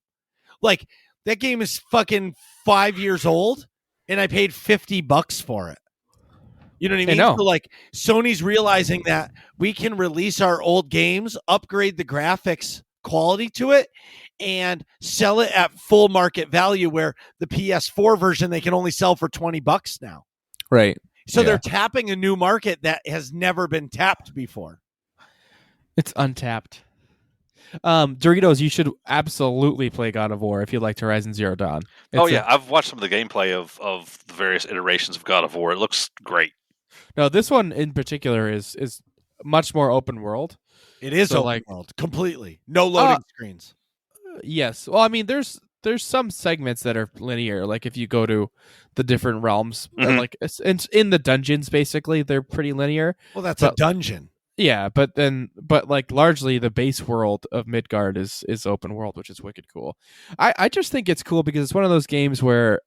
Like that game is fucking 5 years old, and I paid $50 for it. You know what I mean? know. So like Sony's realizing that we can release our old games, upgrade the graphics quality to it, and sell it at full market value, where the PS4 version they can only sell for $20 now. Right. So they're tapping a new market that has never been tapped before. It's untapped. Doritos, you should absolutely play God of War if you liked Horizon Zero Dawn. I've watched some of the gameplay of the various iterations of God of War. It looks great. No, this one in particular is much more open world. It is open world completely. No loading screens. Yes. Well, I mean, there's some segments that are linear. Like if you go to the different realms, like it's in the dungeons, basically they're pretty linear. Well, that's a dungeon. Yeah, but like largely the base world of Midgard is open world, which is wicked cool. I just think it's cool because it's one of those games where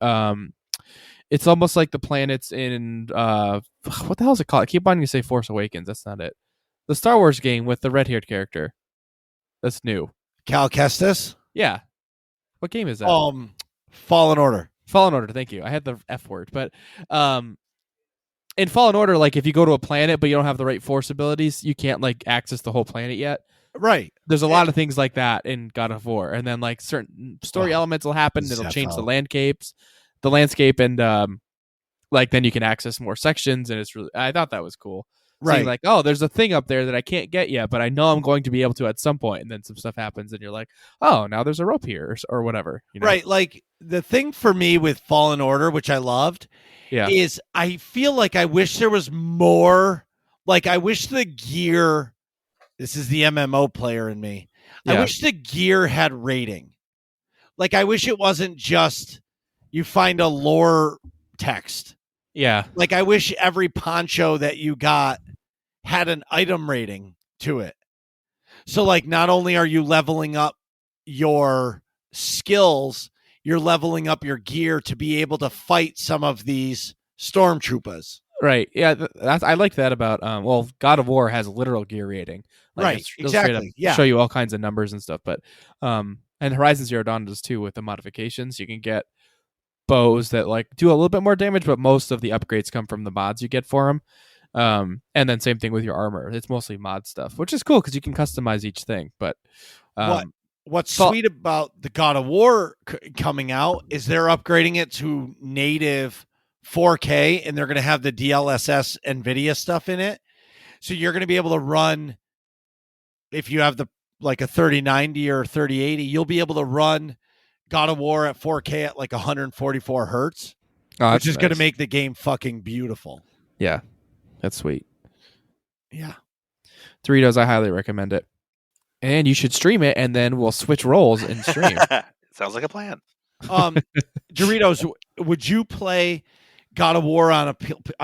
it's almost like the planets in what the hell is it called? I keep wanting to say Force Awakens. That's not it. The Star Wars game with the red-haired character. That's new. Cal Kestis? Yeah. What game is that? Fallen Order. Fallen Order, thank you. I had the F word, but in Fallen Order, like if you go to a planet but you don't have the right force abilities, you can't like access the whole planet yet. Right. There's a lot of things like that in God of War, and then like certain story elements will happen. It'll change the landscape, and like then you can access more sections, and it's really. I thought that was cool. Right. Seeing like, oh, there's a thing up there that I can't get yet, but I know I'm going to be able to at some point, and then some stuff happens, and you're like, oh, now there's a rope here, or whatever. You know? Right. Like the thing for me with Fallen Order, which I loved, is I feel like I wish there was more. Like I wish the gear. This is the MMO player in me. I wish the gear had rating. Like I wish it wasn't just you find a lore text. Yeah. Like I wish every poncho that you got had an item rating to it. So like not only are you leveling up your skills, you're leveling up your gear to be able to fight some of these stormtroopers. Right. Yeah, I like that about God of War has literal gear rating. Like, right. Exactly. Yeah. Show you all kinds of numbers and stuff, but and Horizon Zero Dawn does too with the modifications. You can get bows that like do a little bit more damage, but most of the upgrades come from the mods you get for them. And then same thing with your armor. It's mostly mod stuff, which is cool because you can customize each thing. But what's sweet about the God of War coming out is they're upgrading it to native 4K, and they're going to have the DLSS NVIDIA stuff in it. So you're going to be able to run, if you have the like a 3090 or 3080, you'll be able to run God of War at 4K at like 144 hertz, which is going to make the game fucking beautiful. Yeah, that's sweet. Yeah. Doritos, I highly recommend it. And you should stream it, and then we'll switch roles and stream. Sounds like a plan. Doritos, would you play God of War on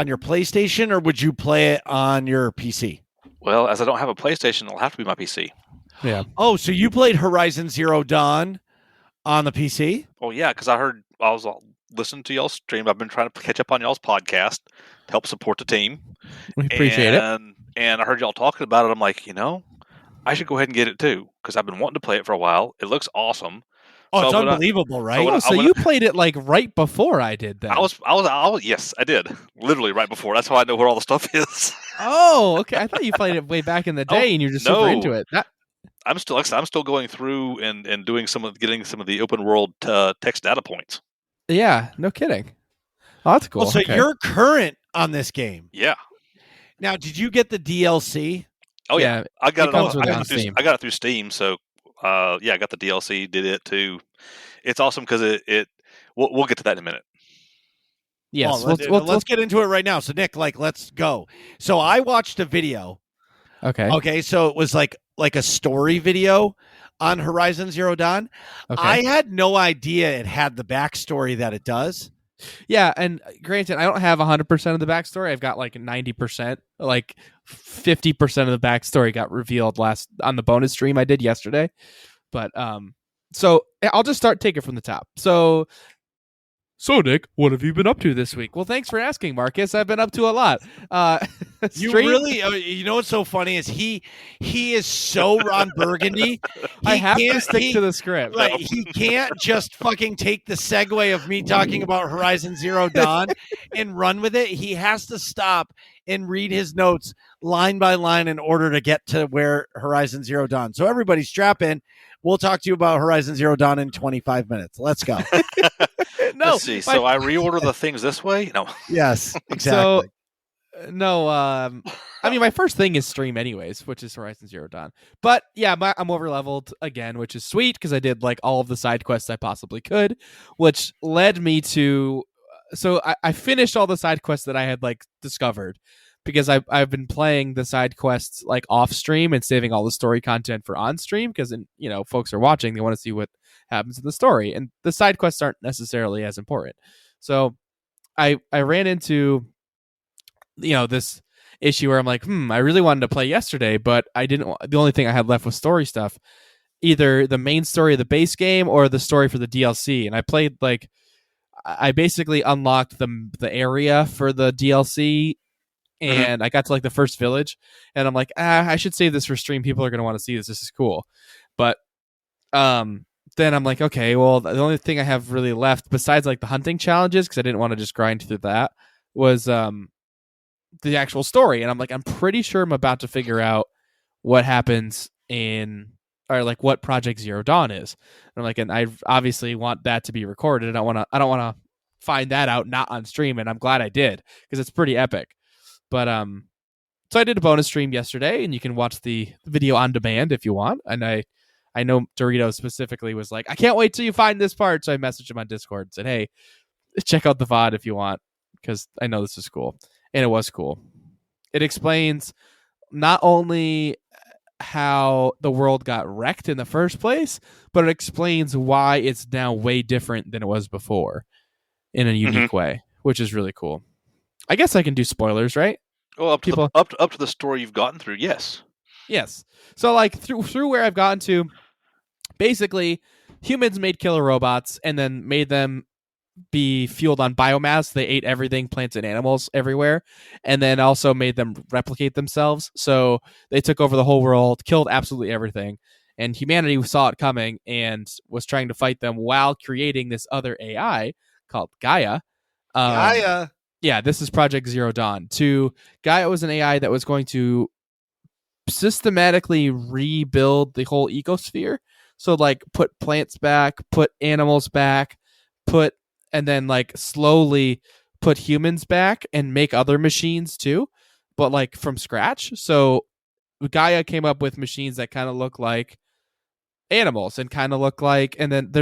your PlayStation, or would you play it on your PC? Well, as I don't have a PlayStation, it'll have to be my PC. Yeah. Oh, so you played Horizon Zero Dawn on the PC? Oh yeah, because I was listening to y'all's stream. I've been trying to catch up on y'all's podcast to help support the team. We appreciate it. And I heard y'all talking about it. I'm like, I should go ahead and get it too because I've been wanting to play it for a while. It looks awesome. Oh, it's So unbelievable, right? So you played it like right before I did that. Yes, I did. Literally right before. That's how I know where all the stuff is. Oh, okay. I thought you played it way back in the day, and you're just super into it. I'm still going through and doing getting some of the open world text data points. Yeah, no kidding. Oh, that's cool. Well, so you're current on this game. Yeah. Now, did you get the DLC? Oh yeah, I got it. I got it through Steam. So I got the DLC. Did it too. It's awesome because we'll get to that in a minute. Yes, let's get into it right now. So Nick, let's go. So I watched a video. Okay. So it was like a story video on Horizon Zero Dawn. Okay. I had no idea it had the backstory that it does. Yeah, and granted, I don't have 100% of the backstory. I've got like 90%, like 50% of the backstory got revealed on the bonus stream I did yesterday. But so I'll just take it from the top. So Nick, what have you been up to this week? Well, thanks for asking, Marcus. I've been up to a lot. You really, you know what's so funny is he is so Ron Burgundy. I have to stick to the script. Like he can't just fucking take the segue of me talking about Horizon Zero Dawn and run with it. He has to stop and read his notes line by line in order to get to where Horizon Zero Dawn. So everybody strap in. We'll talk to you about Horizon Zero Dawn in 25 minutes. Let's go. No, let's see. So I reorder the things this way? No. Yes, exactly. So, no, I mean, my first thing is stream anyways, which is Horizon Zero Dawn. But yeah, I'm over leveled again, which is sweet because I did like all of the side quests I possibly could, which led me to. So I finished all the side quests that I had like discovered because I've been playing the side quests like off stream and saving all the story content for on stream because folks are watching, they want to see what happens in the story, and the side quests aren't necessarily as important. So I ran into this issue where I'm like, I really wanted to play yesterday, but I didn't. The only thing I had left was story stuff, either the main story of the base game or the story for the DLC, and I played like. I basically unlocked the area for the DLC, and I got to like the first village, and I'm like, I should save this for stream. People are going to want to see this. This is cool. But then I'm like, okay, well, the only thing I have really left besides like the hunting challenges, because I didn't want to just grind through that, was the actual story. And I'm like, I'm pretty sure I'm about to figure out what happens or like what Project Zero Dawn is. And I'm like, and I obviously want that to be recorded. I don't want to find that out not on stream, and I'm glad I did because it's pretty epic. But so I did a bonus stream yesterday, and you can watch the video on demand if you want. And I know Doritos specifically was like, I can't wait till you find this part. So I messaged him on Discord and said, hey, check out the VOD if you want, because I know this is cool. And it was cool. It explains not only how the world got wrecked in the first place, but it explains why it's now way different than it was before in a unique way, which is really cool. I guess I can do spoilers, right? Well, up to the story you've gotten through, yes. Yes. So like through where I've gotten to, basically humans made killer robots and then made them be fueled on biomass. They ate everything, plants and animals everywhere, and then also made them replicate themselves. So they took over the whole world, killed absolutely everything, and humanity saw it coming and was trying to fight them while creating this other AI called Gaia. Gaia. Yeah, this is Project Zero Dawn. Gaia was an AI that was going to systematically rebuild the whole ecosphere. So like put plants back, put animals back, and then like slowly put humans back and make other machines too, but like from scratch. So Gaia came up with machines that kind of look like animals and kind of look like, and then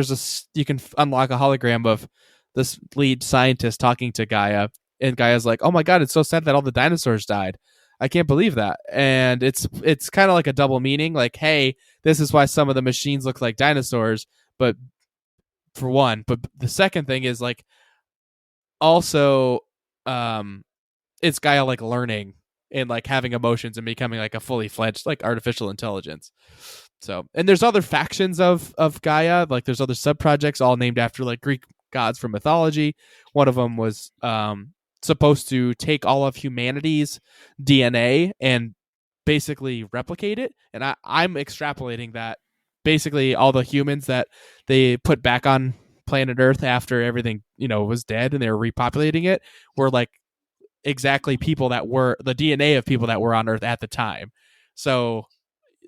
you can unlock a hologram of this lead scientist talking to Gaia, and Gaia's like, oh my God, it's so sad that all the dinosaurs died. I can't believe that. And it's kind of like a double meaning, like, hey, this is why some of the machines look like dinosaurs, but for one. But the second thing is like, also it's Gaia like learning and like having emotions and becoming like a fully fledged like artificial intelligence. So, and there's other factions of Gaia, like there's other sub projects all named after like Greek gods from mythology. One of them was supposed to take all of humanity's DNA and basically replicate it. And I'm extrapolating that basically all the humans that they put back on planet Earth after everything, was dead and they were repopulating it were like exactly people that were the DNA of people that were on Earth at the time. So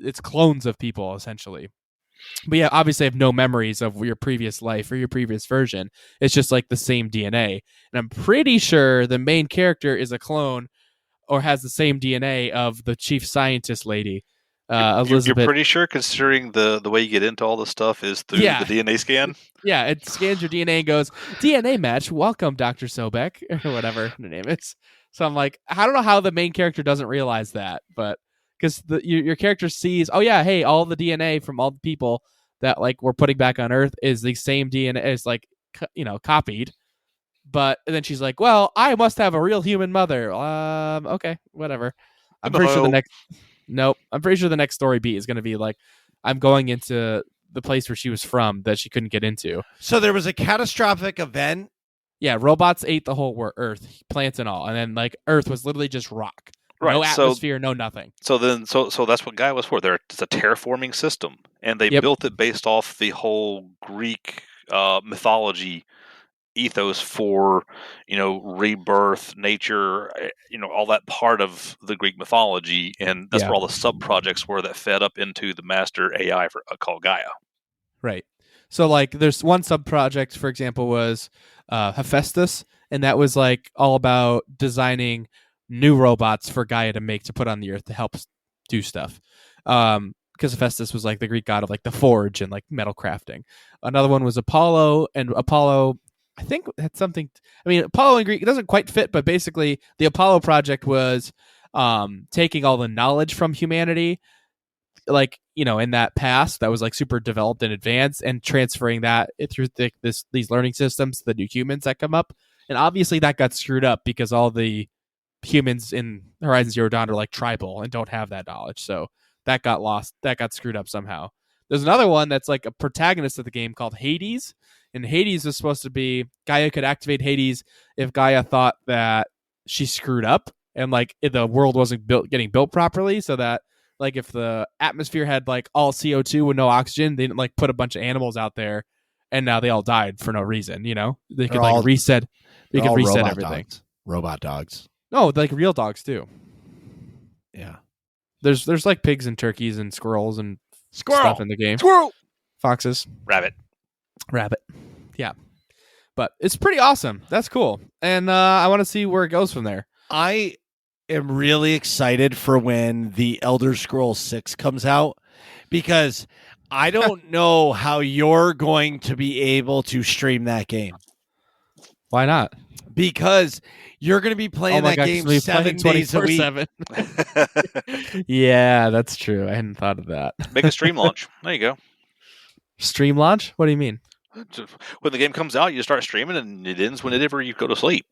it's clones of people essentially. But yeah, obviously I have no memories of your previous life or your previous version. It's just like the same DNA. And I'm pretty sure the main character is a clone or has the same DNA of the chief scientist lady, Elizabeth. You're pretty sure, considering the way you get into all this stuff is through the DNA scan? Yeah, it scans your DNA and goes, DNA match, welcome, Dr. Sobek, or whatever the name is. So I'm like, I don't know how the main character doesn't realize that, but because your character sees, oh yeah, hey, all the DNA from all the people that like we're putting back on Earth is the same DNA, is like, copied. But then she's like, well, I must have a real human mother. Okay, whatever. I'm pretty sure the next story beat is going to be like, I'm going into the place where she was from that she couldn't get into. So there was a catastrophic event. Yeah, robots ate the whole Earth, plants and all, and then like Earth was literally just rock, right, no atmosphere, no nothing. So that's what Gaia was for. It's a terraforming system, and they built it based off the whole Greek mythology ethos for rebirth, nature, all that part of the Greek mythology, and that's where all the sub projects were that fed up into the master AI called Gaia. Right. So like there's one sub project, for example, was Hephaestus, and that was like all about designing new robots for Gaia to make to put on the Earth to help do stuff. Because Hephaestus was like the Greek god of like the forge and like metal crafting. Another one was Apollo, and Apollo, I think, had something. Apollo in Greek, it doesn't quite fit, but basically the Apollo project was taking all the knowledge from humanity, like, in that past that was like super developed and advanced, and transferring that through these learning systems to the new humans that come up. And obviously that got screwed up because all the humans in Horizon Zero Dawn are like tribal and don't have that knowledge. So that got lost. That got screwed up somehow. There's another one that's like a protagonist of the game called Hades. And Hades is supposed to be, Gaia could activate Hades if Gaia thought that she screwed up and like the world wasn't getting built properly, so that like if the atmosphere had like all CO2 with no oxygen, they didn't like put a bunch of animals out there and now they all died for no reason, They could like reset. They could reset everything. Robot dogs. No, like real dogs too. Yeah. There's like pigs and turkeys and squirrels and stuff in the game. Squirrel. Foxes. Rabbit. Yeah. But it's pretty awesome. That's cool. And I want to see where it goes from there. I am really excited for when the Elder Scrolls 6 comes out, because I don't know how you're going to be able to stream that game. Why not? Because you're going to be playing that game 7 days a week. Yeah, that's true. I hadn't thought of that. Make a stream launch. There you go. Stream launch? What do you mean? When the game comes out, you start streaming, and it ends whenever you go to sleep.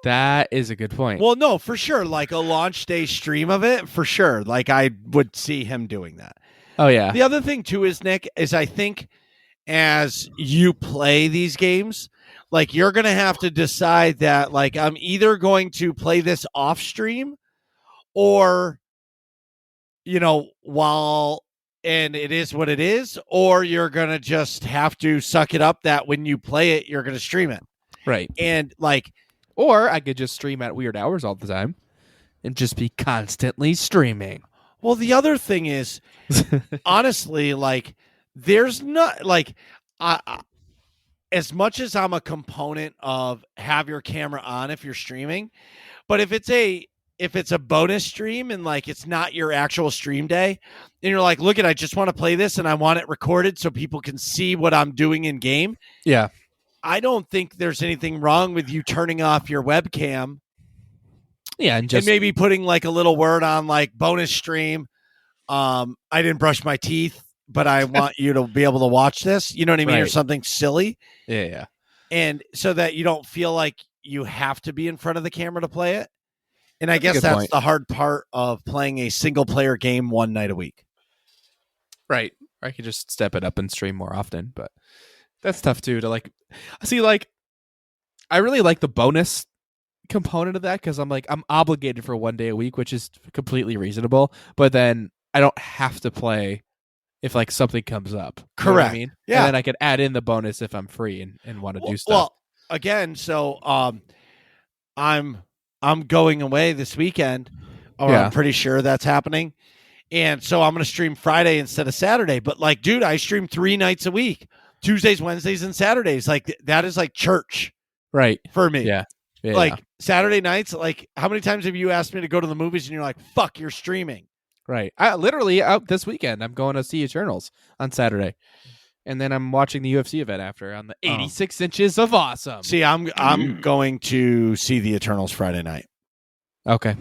That is a good point. Well, no, for sure. Like a launch day stream of it, for sure. Like I would see him doing that. Oh, yeah. The other thing, too, is, Nick, is I think as you play these games, like you're going to have to decide that, like, I'm either going to play this off stream or, and it is what it is, or you're going to just have to suck it up that when you play it, you're going to stream it. Right. And like, or I could just stream at weird hours all the time and just be constantly streaming. Well, the other thing is, honestly, like, there's not, like, as much as I'm a component of have your camera on if you're streaming, but if it's a bonus stream and like it's not your actual stream day, and you're like, look, I just want to play this and I want it recorded so people can see what I'm doing in game. Yeah. I don't think there's anything wrong with you turning off your webcam. Yeah, and maybe putting like a little word on like bonus stream. I didn't brush my teeth, but I want you to be able to watch this. You know what I mean? Right. Or something silly. Yeah. And so that you don't feel like you have to be in front of the camera to play it. And I That's a guess good that's point. the hard part of playing a single player game one night a week. Right. I could just step it up and stream more often, but that's tough too. To like, see, like, I really like the bonus component of that because I'm obligated for 1 day a week, which is completely reasonable. But then I don't have to play if like something comes up. You know what Correct. I mean, Yeah. And then I could add in the bonus if I'm free and want to do stuff. Well, again, so I'm going away this weekend. Or Yeah. I'm pretty sure that's happening. And so I'm going to stream Friday instead of Saturday. But like, dude, I stream 3 nights a week, Tuesdays, Wednesdays, and Saturdays. Like that is like church Right. for me. Yeah. Like Saturday nights, like how many times have you asked me to go to the movies and you're like, fuck, you're streaming? Right. I literally out this weekend. I'm going to see Eternals on Saturday. And then I'm watching the UFC event after on the 86 inches of awesome. See, I'm going to see the Eternals Friday night. Okay.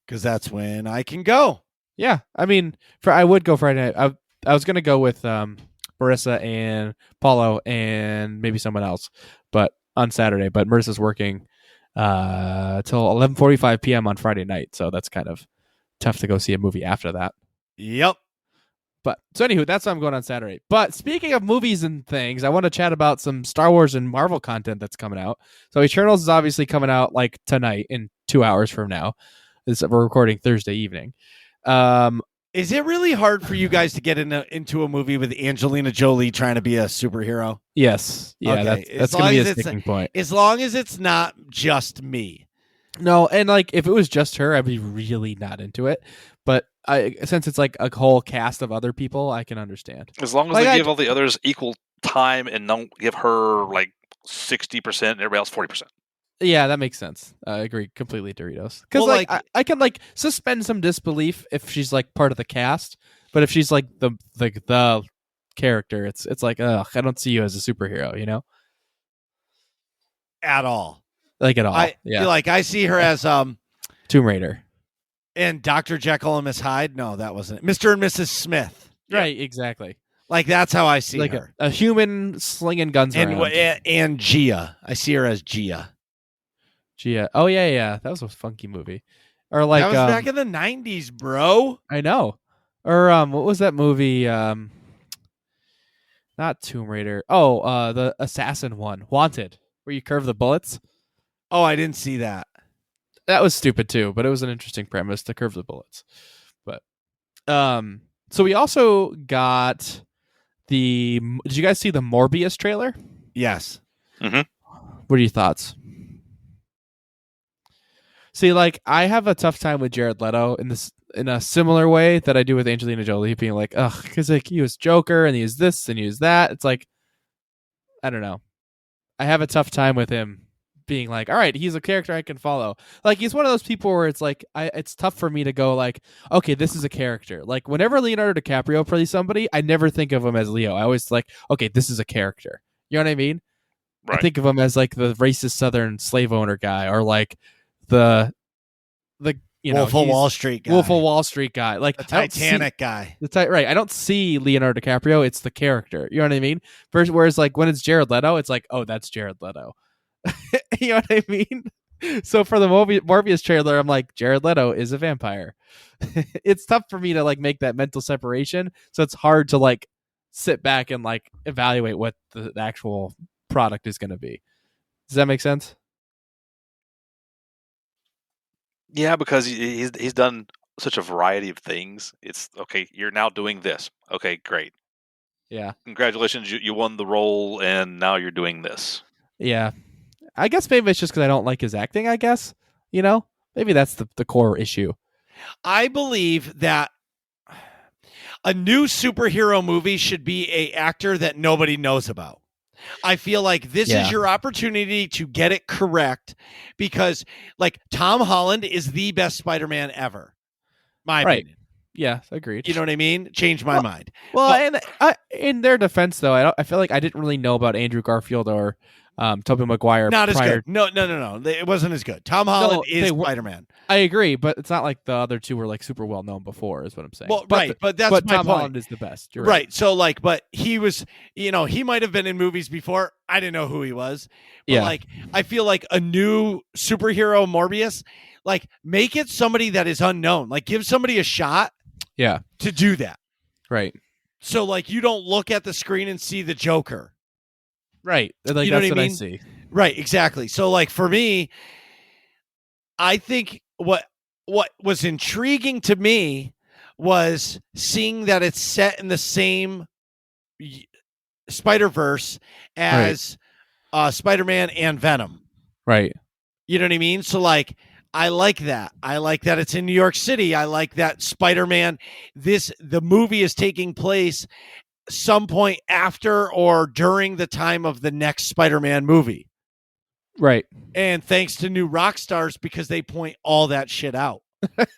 Because that's when I can go. Yeah. I mean, I would go Friday night. I was going to go with Marissa and Paulo and maybe someone else, but on Saturday. But Marissa's working till 11:45 p.m. on Friday night. So that's kind of tough to go see a movie after that. Yep. But so anywho, that's why I'm going on Saturday. But speaking of movies and things, I want to chat about some Star Wars and Marvel content that's coming out. So Eternals is obviously coming out like tonight in 2 hours from now. We're recording Thursday evening. Is it really hard for you guys to get into a movie with Angelina Jolie trying to be a superhero? Yes. Yeah, Okay. that's going to be a sticking point. As long as it's not just me. No, and like if it was just her, I'd be really not into it. But since it's like a whole cast of other people, I can understand. As long as Like, they give all the others equal time and don't give her like 60% and everybody else 40%. Yeah, that makes sense. I agree completely, Doritos. Because Well, I can like suspend some disbelief if she's like part of the cast, but if she's like the character, it's like, ugh, I don't see you as a superhero, you know? At all. Like at all. Yeah. Like I see her as Tomb Raider. and Dr. Jekyll and Miss Hyde. No, that wasn't it. Mr. and Mrs. Smith. Right, exactly. Like that's how I see Like her. a human slinging guns around. And Gia. I see her as Gia. Gia. Oh yeah. That was a funky movie. Or like that was back in the 90s, bro. I know. Or what was that movie? Not Tomb Raider. Oh, the assassin one, Wanted, where you curve the bullets. Oh, I didn't see that. That was stupid too, but it was an interesting premise to curve the bullets. But so we also got did you guys see the Morbius trailer? Yes. What are your thoughts? See, like I have a tough time with Jared Leto in a similar way that I do with Angelina Jolie, being like, ugh, because like he was Joker and he was this and he was that. It's like, I don't know. I have a tough time with him being like, all right, he's a character I can follow. Like he's one of those people where it's like, it's tough for me to go like, okay, this is a character. Like whenever Leonardo DiCaprio plays somebody, I never think of him as Leo. I always like, okay, this is a character. You know what I mean? Right. I think of him as like the racist Southern slave owner guy, or like the Wolf of Wall Street guy. Wolf of Wall Street guy, like the Titanic guy. Right. I don't see Leonardo DiCaprio. It's the character. You know what I mean? Whereas like when it's Jared Leto, it's like, oh, that's Jared Leto. You know what I mean? So for the Morbius trailer, I'm like, Jared Leto is a vampire. It's tough for me to like make that mental separation. So it's hard to like sit back and like evaluate what the actual product is going to be. Does that make sense? Yeah, because he's done such a variety of things. It's okay. You're now doing this. Okay, great. Yeah. Congratulations, you won the role, and now you're doing this. Yeah. I guess maybe it's just because I don't like his acting. I guess maybe that's the core issue. I believe that a new superhero movie should be a actor that nobody knows about. I feel like this is your opportunity to get it correct, because like Tom Holland is the best Spider-Man ever. My opinion. Yeah, agreed. You know what I mean? Changed my mind. Well, and in their defense, though, I feel like I didn't really know about Andrew Garfield or Tobey Maguire. Not as good. No. It wasn't as good. Tom Holland is Spider-Man. I agree, but it's not like the other two were like super well known before, is what I'm saying. Well, but that's my Tom point. Holland is the best. You're right. So like, but he was, he might have been in movies before. I didn't know who he was. But like, I feel like a new superhero Morbius, like make it somebody that is unknown. Like give somebody a shot. Yeah. To do that. Right. So like you don't look at the screen and see the Joker. Right. Like, you know that's what I mean? I see. Right, exactly. So like for me, I think what was intriguing to me was seeing that it's set in the same Spider-Verse as Spider-Man and Venom. Right. You know what I mean? So like I like that. I like that it's in New York City. I like that Spider-Man the movie is taking place some point after or during the time of the next Spider-Man movie. Right. And thanks to new rock stars because they point all that shit out.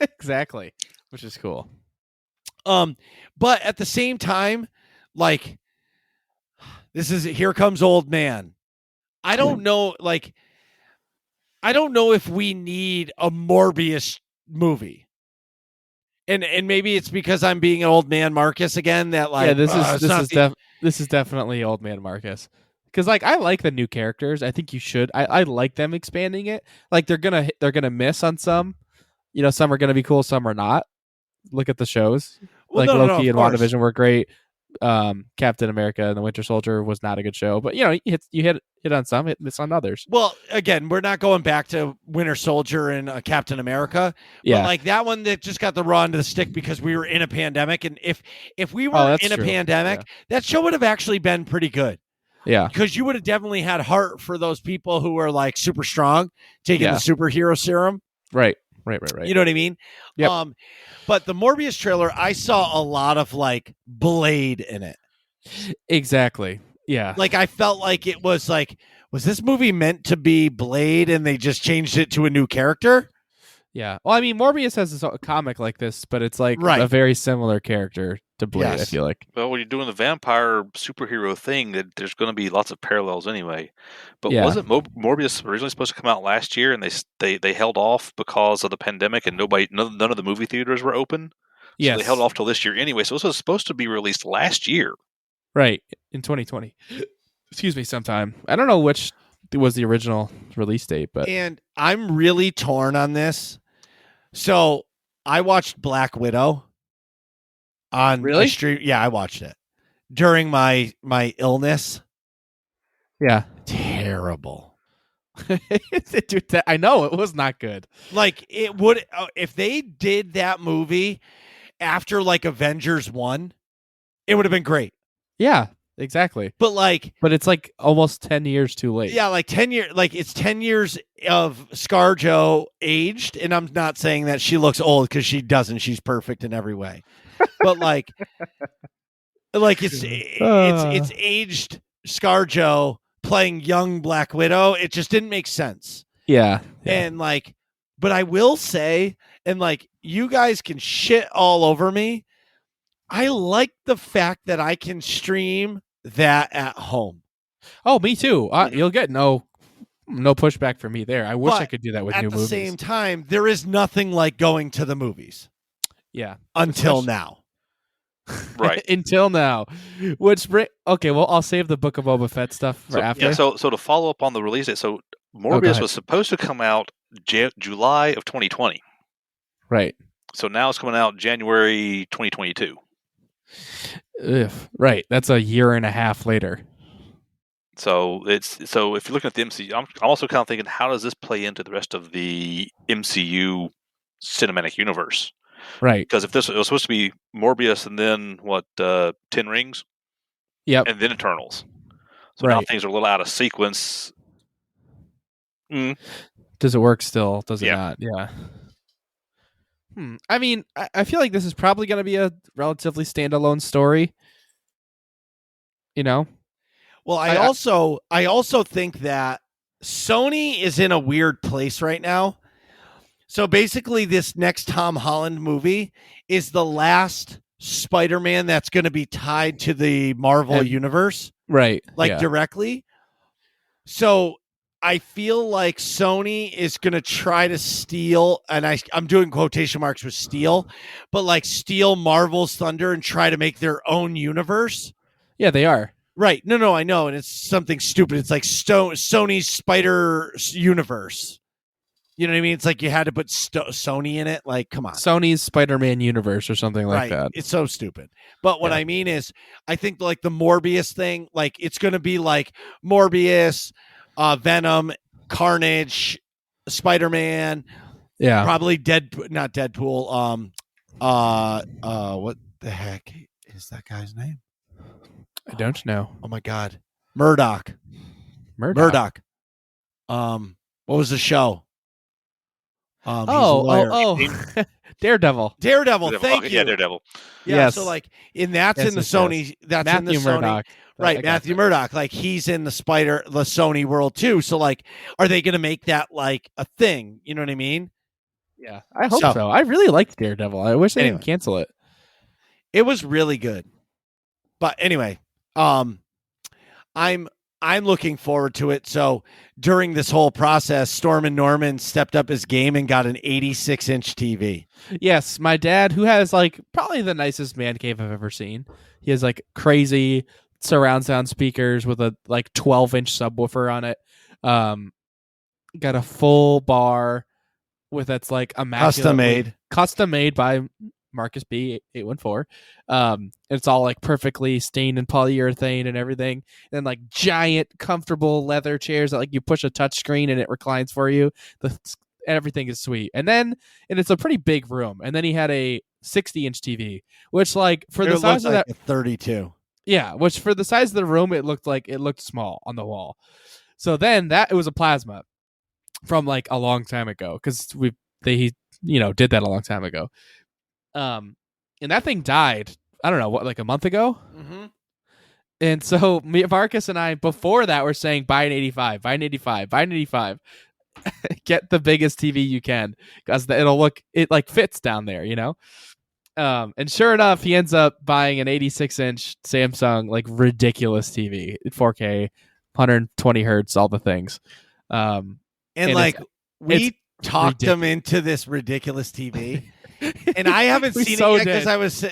Exactly. Which is cool. But at the same time, like Here Comes Old Man. I don't know, I don't know if we need a Morbius movie. And maybe it's because I'm being an old man Marcus again that like this is definitely old man Marcus. Because like I like the new characters. I think you should. I like them expanding it. Like they're gonna miss on some. Some are gonna be cool, some are not. Look at the shows. Well, Loki and WandaVision were great. Captain America and the Winter Soldier was not a good show, but you hit on some, miss on others. Well, again, we're not going back to Winter Soldier and Captain America. Yeah, but like that one that just got the raw end of the stick because we were in a pandemic, and if we were in a pandemic, that show would have actually been pretty good. Yeah, because you would have definitely had heart for those people who were like super strong, taking the superhero serum. Right. You know what I mean? Yep. But the Morbius trailer, I saw a lot of like Blade in it. Exactly. Yeah. Like I felt like it was like, was this movie meant to be Blade and they just changed it to a new character? Yeah. Well, I mean, Morbius has a comic like this, but it's like a very similar character to Blade, I feel like. Well, when you're doing the vampire superhero thing, there's going to be lots of parallels anyway. But wasn't Morbius originally supposed to come out last year, and they held off because of the pandemic, and none of the movie theaters were open? So they held off till this year anyway. So this was supposed to be released last year. Right, in 2020. Excuse me, sometime. I don't know which was the original release date, but... And I'm really torn on this. So I watched Black Widow on a stream. Yeah, I watched it during my illness. Yeah, terrible. Dude, I know it was not good. Like it would if they did that movie after like Avengers 1, it would have been great. Yeah, exactly. But it's like almost 10 years too late. Yeah, like 10 years, like it's 10 years of ScarJo aged, and I'm not saying that she looks old because she doesn't. She's perfect in every way. But like it's aged ScarJo playing young Black Widow. It just didn't make sense. Yeah. And like, but I will say, and like you guys can shit all over me, I like the fact that I can stream that at home. Oh, me too. You'll get no pushback from me there. I wish I could do that with new movies. At the same time, there is nothing like going to the movies. Yeah. Until now. Right. Until now. Okay, well, I'll save the Book of Boba Fett stuff for after. Yeah, so to follow up on the release date, so Morbius was supposed to come out July of 2020. Right. So now it's coming out January 2022. Right. That's a year and a half later. So if you're looking at the MCU, I'm also kind of thinking, how does this play into the rest of the MCU cinematic universe? Right. Because if it was supposed to be Morbius and then 10 Rings? Yep. And then Eternals. So now things are a little out of sequence. Does it work still? Does it not? Yeah. I mean, I feel like this is probably going to be a relatively standalone story. Well, I also think that Sony is in a weird place right now. So basically, this next Tom Holland movie is the last Spider-Man that's going to be tied to the Marvel universe, right? Directly. So I feel like Sony is going to try to steal, and I'm doing quotation marks with steal, but like steal Marvel's thunder and try to make their own universe. Yeah, they are. Right. No, I know. And it's something stupid. It's like Sony's Spider Universe. You know what I mean? It's like you had to put Sony in it. Like, come on. Sony's Spider-Man universe or something like that. It's so stupid. But what I mean is, I think like the Morbius thing, like it's going to be like Morbius, Venom, Carnage, Spider-Man. Yeah. Probably not Deadpool. What the heck is that guy's name? I don't know. Oh my God. Murdoch. What was the show? Daredevil. Thank you. Yeah, Daredevil. Yeah, yes. so like that's in the Sony. That's Matthew in the Sony. Murdoch. Right, Matthew Murdoch. Like he's in the Sony world too. So like, are they going to make that like a thing? You know what I mean? Yeah, I hope so. I really liked Daredevil. I wish they didn't cancel it. It was really good. But anyway, I'm looking forward to it. So during this whole process, Storm and Norman stepped up his game and got an 86-inch TV. Yes, my dad, who has like probably the nicest man cave I've ever seen. He has like crazy surround sound speakers with a like 12-inch subwoofer on it. Got a full bar with that's like custom made by Marcus B 814. It's all like perfectly stained in polyurethane and everything. And then like giant comfortable leather chairs that like you push a touch screen and it reclines for you. Everything is sweet. And it's a pretty big room. And then he had a 60-inch TV, which like for the size of that 32. Yeah, which for the size of the room it looked small on the wall. So then it was a plasma from like a long time ago because he did that a long time ago. And that thing died, I don't know, like a month ago? Mm-hmm. And so Marcus and I, before that, were saying, buy an 85, buy an 85, buy an 85. Get the biggest TV you can, because it like fits down there, you know? And sure enough, he ends up buying an 86-inch Samsung, like ridiculous TV, 4K, 120 hertz, all the things. And like, we talked him into this ridiculous TV. And I haven't seen it yet because I was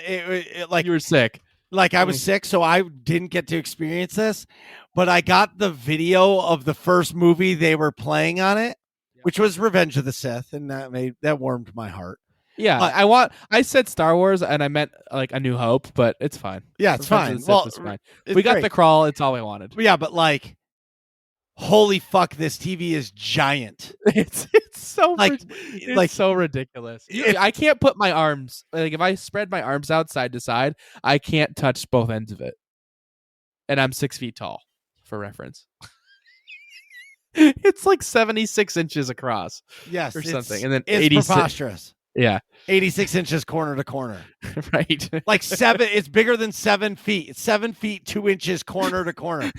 like, you were sick. Like I was sick, so I didn't get to experience this. But I got the video of the first movie they were playing on it, which was Revenge of the Sith, and that warmed my heart. Yeah, I said Star Wars and I meant like A New Hope, but it's fine. Yeah, it's fine. Well, it's fine. We got the crawl. It's all we wanted. Yeah, but like, holy fuck, this TV is giant. It's so so ridiculous. I can't put my arms, like if I spread my arms out side to side, I can't touch both ends of it. And I'm 6 feet tall, for reference. It's like 76 inches across. Yes, or something. And then it's 86, preposterous. Yeah. 86 inches corner to corner. Right. Like it's bigger than 7 feet. It's 7 feet, 2 inches corner to corner.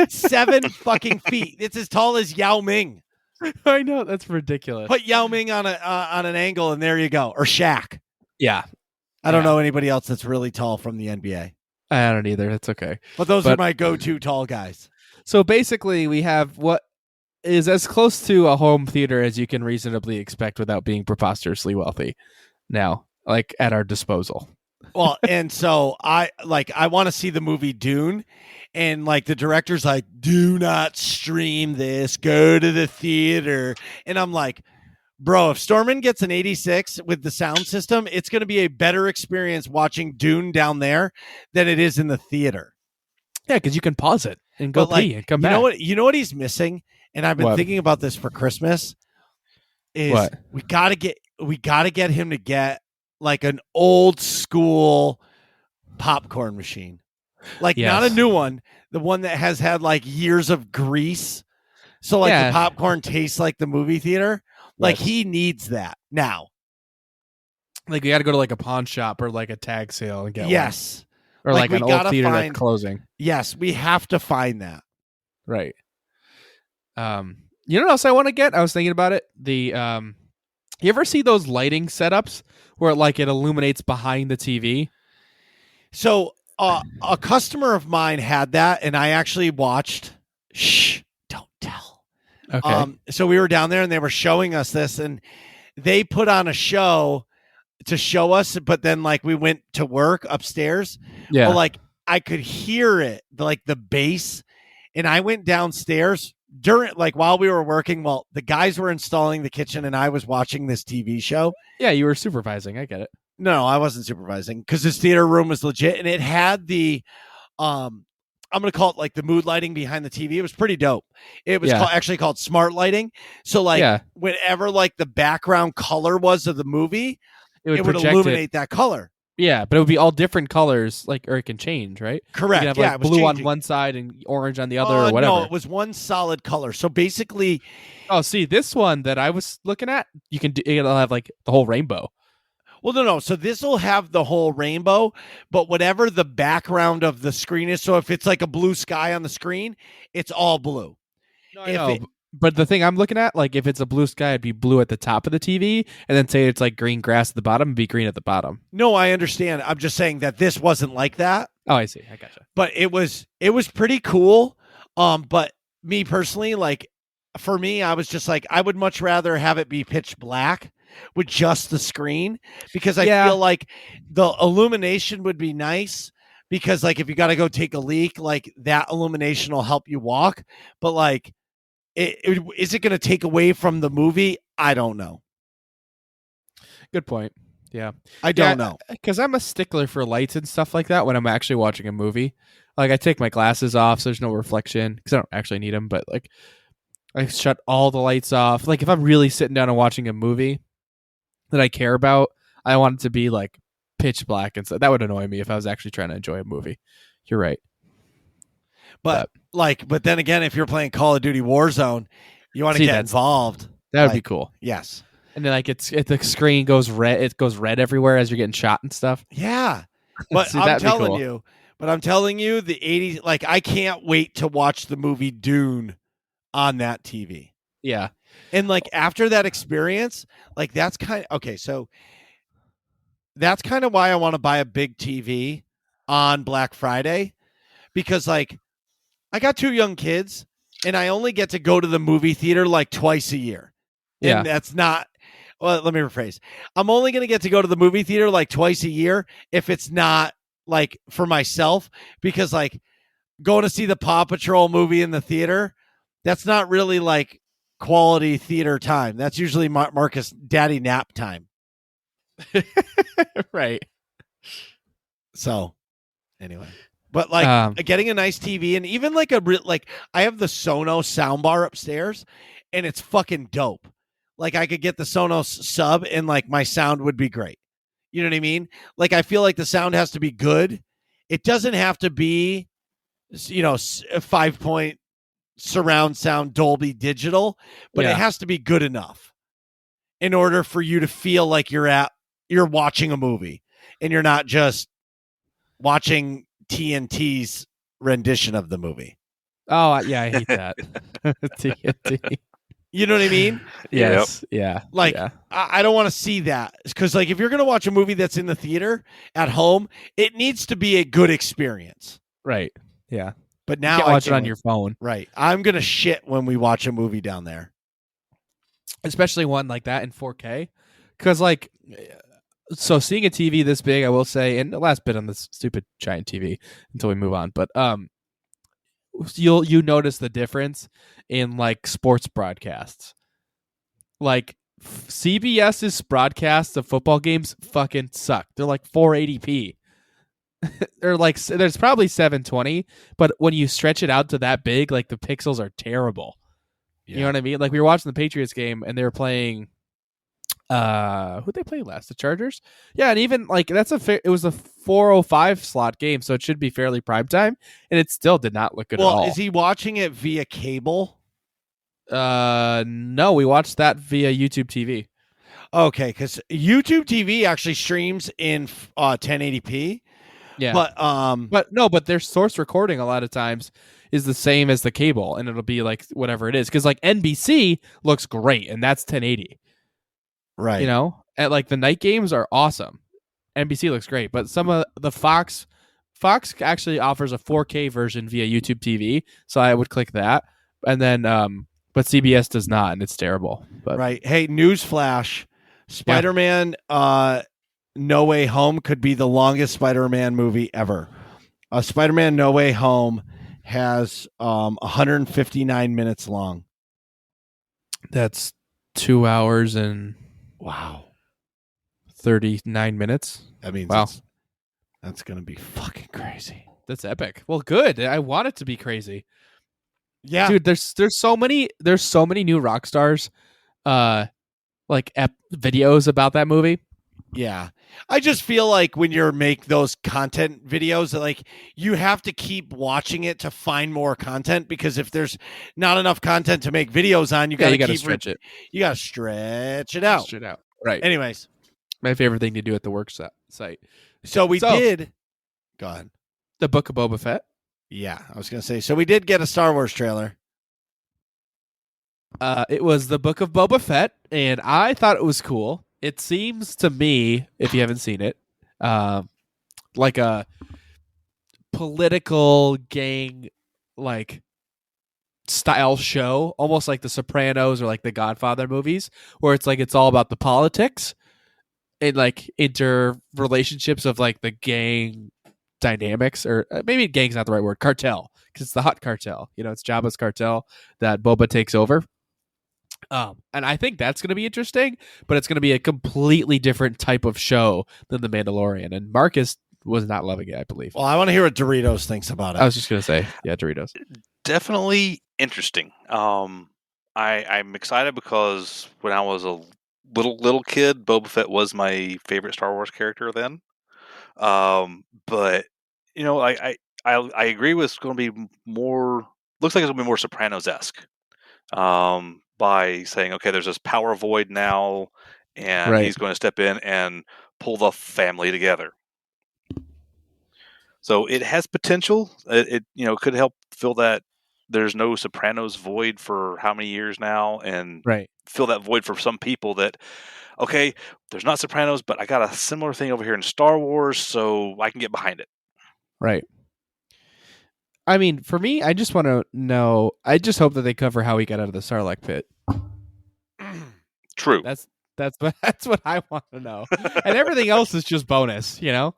7 fucking feet. It's as tall as Yao Ming. I know, that's ridiculous. Put Yao Ming on an angle and there you go. Or Shaq. Yeah. I don't know anybody else that's really tall from the NBA. I don't either. That's okay. But those are my go-to tall guys. So basically we have what is as close to a home theater as you can reasonably expect without being preposterously wealthy now, like at our disposal. Well, and so I want to see the movie Dune, and like the director's like, do not stream this, go to the theater. And I'm like, bro, if Stormin gets an 86 with the sound system, it's going to be a better experience watching Dune down there than it is in the theater. Yeah, because you can pause it and go pee and come back. You know what he's missing? And I've been thinking about this for Christmas. Is we gotta get him to get like an old school popcorn machine, like not a new one, the one that has had like years of grease, so like the popcorn tastes like the movie theater. Like he needs that now. Like you got to go to like a pawn shop or like a tag sale and get one. Or like an old theater that's closing. Yes, we have to find that. Right. You know what else I want to get? I was thinking about it. You ever see those lighting setups where like it illuminates behind the TV? So a customer of mine had that, and I actually watched. Shh! Don't tell. Okay. So we were down there and they were showing us this, and they put on a show to show us, but then like we went to work upstairs. Yeah. But like I could hear it, like the bass, and I went downstairs during like while we were working. Well, the guys were installing the kitchen, and I was watching this TV show. Yeah, you were supervising. I get it. No, I wasn't supervising because this theater room was legit, and it had the I'm gonna call it like the mood lighting behind the TV. It was pretty dope. It was actually called smart lighting. So like whenever like the background color was of the movie, it would illuminate that color. Yeah, but it would be all different colors, like, or it can change, right? Correct. You can have, like, blue on one side and orange on the other, or whatever. No, it was one solid color. So basically, see, this one that I was looking at, you can do. It'll have like the whole rainbow. Well, no. So this will have the whole rainbow, but whatever the background of the screen is. So if it's like a blue sky on the screen, it's all blue. No, I know. But the thing I'm looking at, like if it's a blue sky, it'd be blue at the top of the TV, and then say it's like green grass at the bottom, it'd be green at the bottom. No, I understand. I'm just saying that this wasn't like that. Oh, I see. I gotcha. But it was pretty cool. But me personally, like for me, I was just like, I would much rather have it be pitch black with just the screen, because I feel like the illumination would be nice, because like if you got to go take a leak, like that illumination will help you walk. But like, is it going to take away from the movie? I don't know. Good point. Yeah. I don't know. Because I'm a stickler for lights and stuff like that when I'm actually watching a movie. Like I take my glasses off so there's no reflection, because I don't actually need them, but like I shut all the lights off. Like if I'm really sitting down and watching a movie that I care about, I want it to be like pitch black and stuff. That would annoy me if I was actually trying to enjoy a movie. You're right. But then again, if you're playing Call of Duty Warzone, you want to get involved. That would be cool. Yes. And then like the screen goes red. It goes red everywhere as you're getting shot and stuff. Yeah. But I'm telling you, the 80s, like I can't wait to watch the movie Dune on that TV. Yeah. And like after that experience, like that's kind of okay. So that's kind of why I want to buy a big TV on Black Friday, because like I got 2 young kids and I only get to go to the movie theater like twice a year. Yeah. And that's not, well, let me rephrase. I'm only going to get to go to the movie theater like twice a year if it's not like for myself, because like going to see the Paw Patrol movie in the theater, that's not really like quality theater time. That's usually Marcus daddy nap time. Right. So anyway, but like getting a nice TV, and even like I have the Sonos soundbar upstairs and it's fucking dope. Like I could get the Sonos sub and like my sound would be great. You know what I mean? Like I feel like the sound has to be good. It doesn't have to be, a 5-point surround sound Dolby Digital, but it has to be good enough in order for you to feel like you're watching a movie and you're not just watching TNT's rendition of the movie. Oh yeah, I hate that. TNT. You know what I mean? Yes. Yeah. Like I don't want to see that, because like if you're gonna watch a movie that's in the theater at home, it needs to be a good experience. Right. Yeah. But now you can't watch it on your phone. Right. I'm gonna shit when we watch a movie down there, especially one like that in 4K, because like. So seeing a TV this big, I will say, and the last bit on this stupid giant TV until we move on, but you notice the difference in like sports broadcasts. Like CBS's broadcasts of football games fucking suck. They're like 480p. They're like there's probably 720, but when you stretch it out to that big, like the pixels are terrible. Yeah. You know what I mean? Like we were watching the Patriots game and they were playing. Who'd they play last? The Chargers? Yeah, and even like it was a 4:05 slot game, so it should be fairly prime time, and it still did not look good at all. Well, is he watching it via cable? No, we watched that via YouTube TV. Okay, because YouTube TV actually streams in 1080p. Yeah, but their source recording a lot of times is the same as the cable, and it'll be like whatever it is, because like NBC looks great, and that's 1080. Right. At like the night games are awesome. NBC looks great, but some of the Fox actually offers a 4K version via YouTube TV, so I would click that. And then but CBS does not, and it's terrible. But Right. Hey, newsflash. Spider-Man No Way Home could be the longest Spider-Man movie ever. Spider-Man No Way Home has 159 minutes long. that's 2 hours and Wow. 39 minutes. That means Wow. that's going to be fucking crazy. That's epic. Well, good. I want it to be crazy. Yeah. Dude, there's so many new rock stars like videos about that movie. Yeah. I just feel like when you make those content videos, like you have to keep watching it to find more content, because if there's not enough content to make videos on, you got to stretch it. You got to stretch it out. Stretch it out. Right. Anyways, My favorite thing to do at the work site. so we did. Go ahead. The Book of Boba Fett. Yeah, I was going to say. So we did get a Star Wars trailer. It was the Book of Boba Fett, and I thought it was cool. It seems to me, if you haven't seen it, like a political gang like style show, almost like The Sopranos or like the Godfather movies, where it's like it's all about the politics and like interrelationships of like the gang dynamics, or maybe gang's not the right word, cartel, because it's the Hut cartel. It's Jabba's cartel that Boba takes over. And I think that's going to be interesting, but it's going to be a completely different type of show than The Mandalorian. And Marcus was not loving it, I believe. Well, I want to hear what Doritos thinks about it. I was just going to say, yeah, Doritos. Definitely interesting. I'm excited because when I was a little kid, Boba Fett was my favorite Star Wars character then. But I agree with it's going to be more. Looks like it's going to be more Sopranos-esque. By saying, okay, there's this power void now, and he's going to step in and pull the family together. So it has potential. It could help fill that. There's no Sopranos void for how many years now, and fill that void for some people that, okay, there's not Sopranos, but I got a similar thing over here in Star Wars, so I can get behind it. Right. I mean, for me, I just want to know. I just hope that they cover how he got out of the Sarlacc pit. True. That's what I want to know, and everything else is just bonus. I'm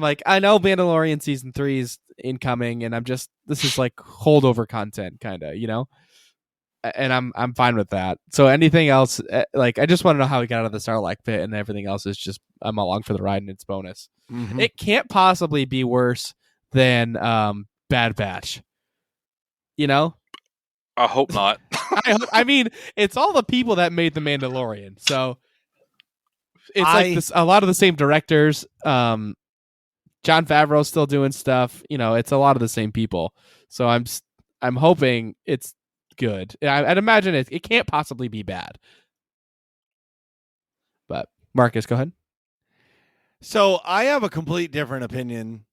like, I know Mandalorian season 3 is incoming, and this is like holdover content, kind of, and I'm fine with that. So anything else, like, I just want to know how he got out of the Sarlacc pit, and everything else is just I'm along for the ride, and it's bonus. Mm-hmm. It can't possibly be worse than Bad Batch. I hope not. I mean, it's all the people that made The Mandalorian, so it's like this. A lot of the same directors. Jon Favreau's still doing stuff. It's a lot of the same people. So I'm hoping it's good. I'd imagine it can't possibly be bad. But Marcus, go ahead. So I have a complete different opinion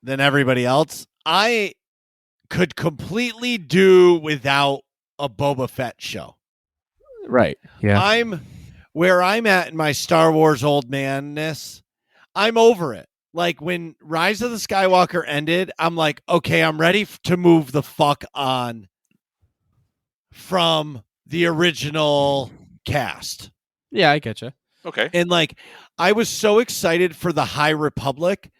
than everybody else. I could completely do without a Boba Fett show. Right. Yeah. I'm where I'm at in my Star Wars old manness. I'm over it. Like when Rise of the Skywalker ended, I'm like, okay, I'm ready to move the fuck on from the original cast. Yeah, I get you. Okay. And like, I was so excited for the High Republic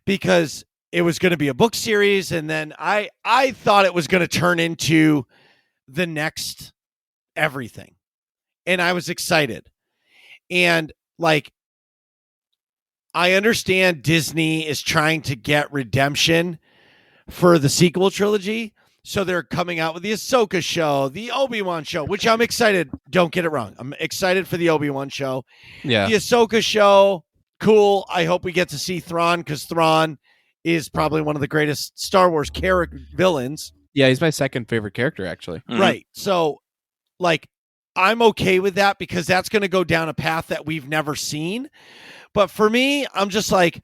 because it was going to be a book series, and then I thought it was going to turn into the next everything, and I was excited. And like, I understand Disney is trying to get redemption for the sequel trilogy, so they're coming out with the Ahsoka show, the Obi-Wan show, which I'm excited. Don't get it wrong, I'm excited for the Obi-Wan show. Yeah, the Ahsoka show, cool. I hope we get to see Thrawn, because Thrawn is probably one of the greatest Star Wars villains. Yeah, he's my second favorite character, actually. Mm-hmm. Right. So, like, I'm okay with that because that's going to go down a path that we've never seen. But for me, I'm just like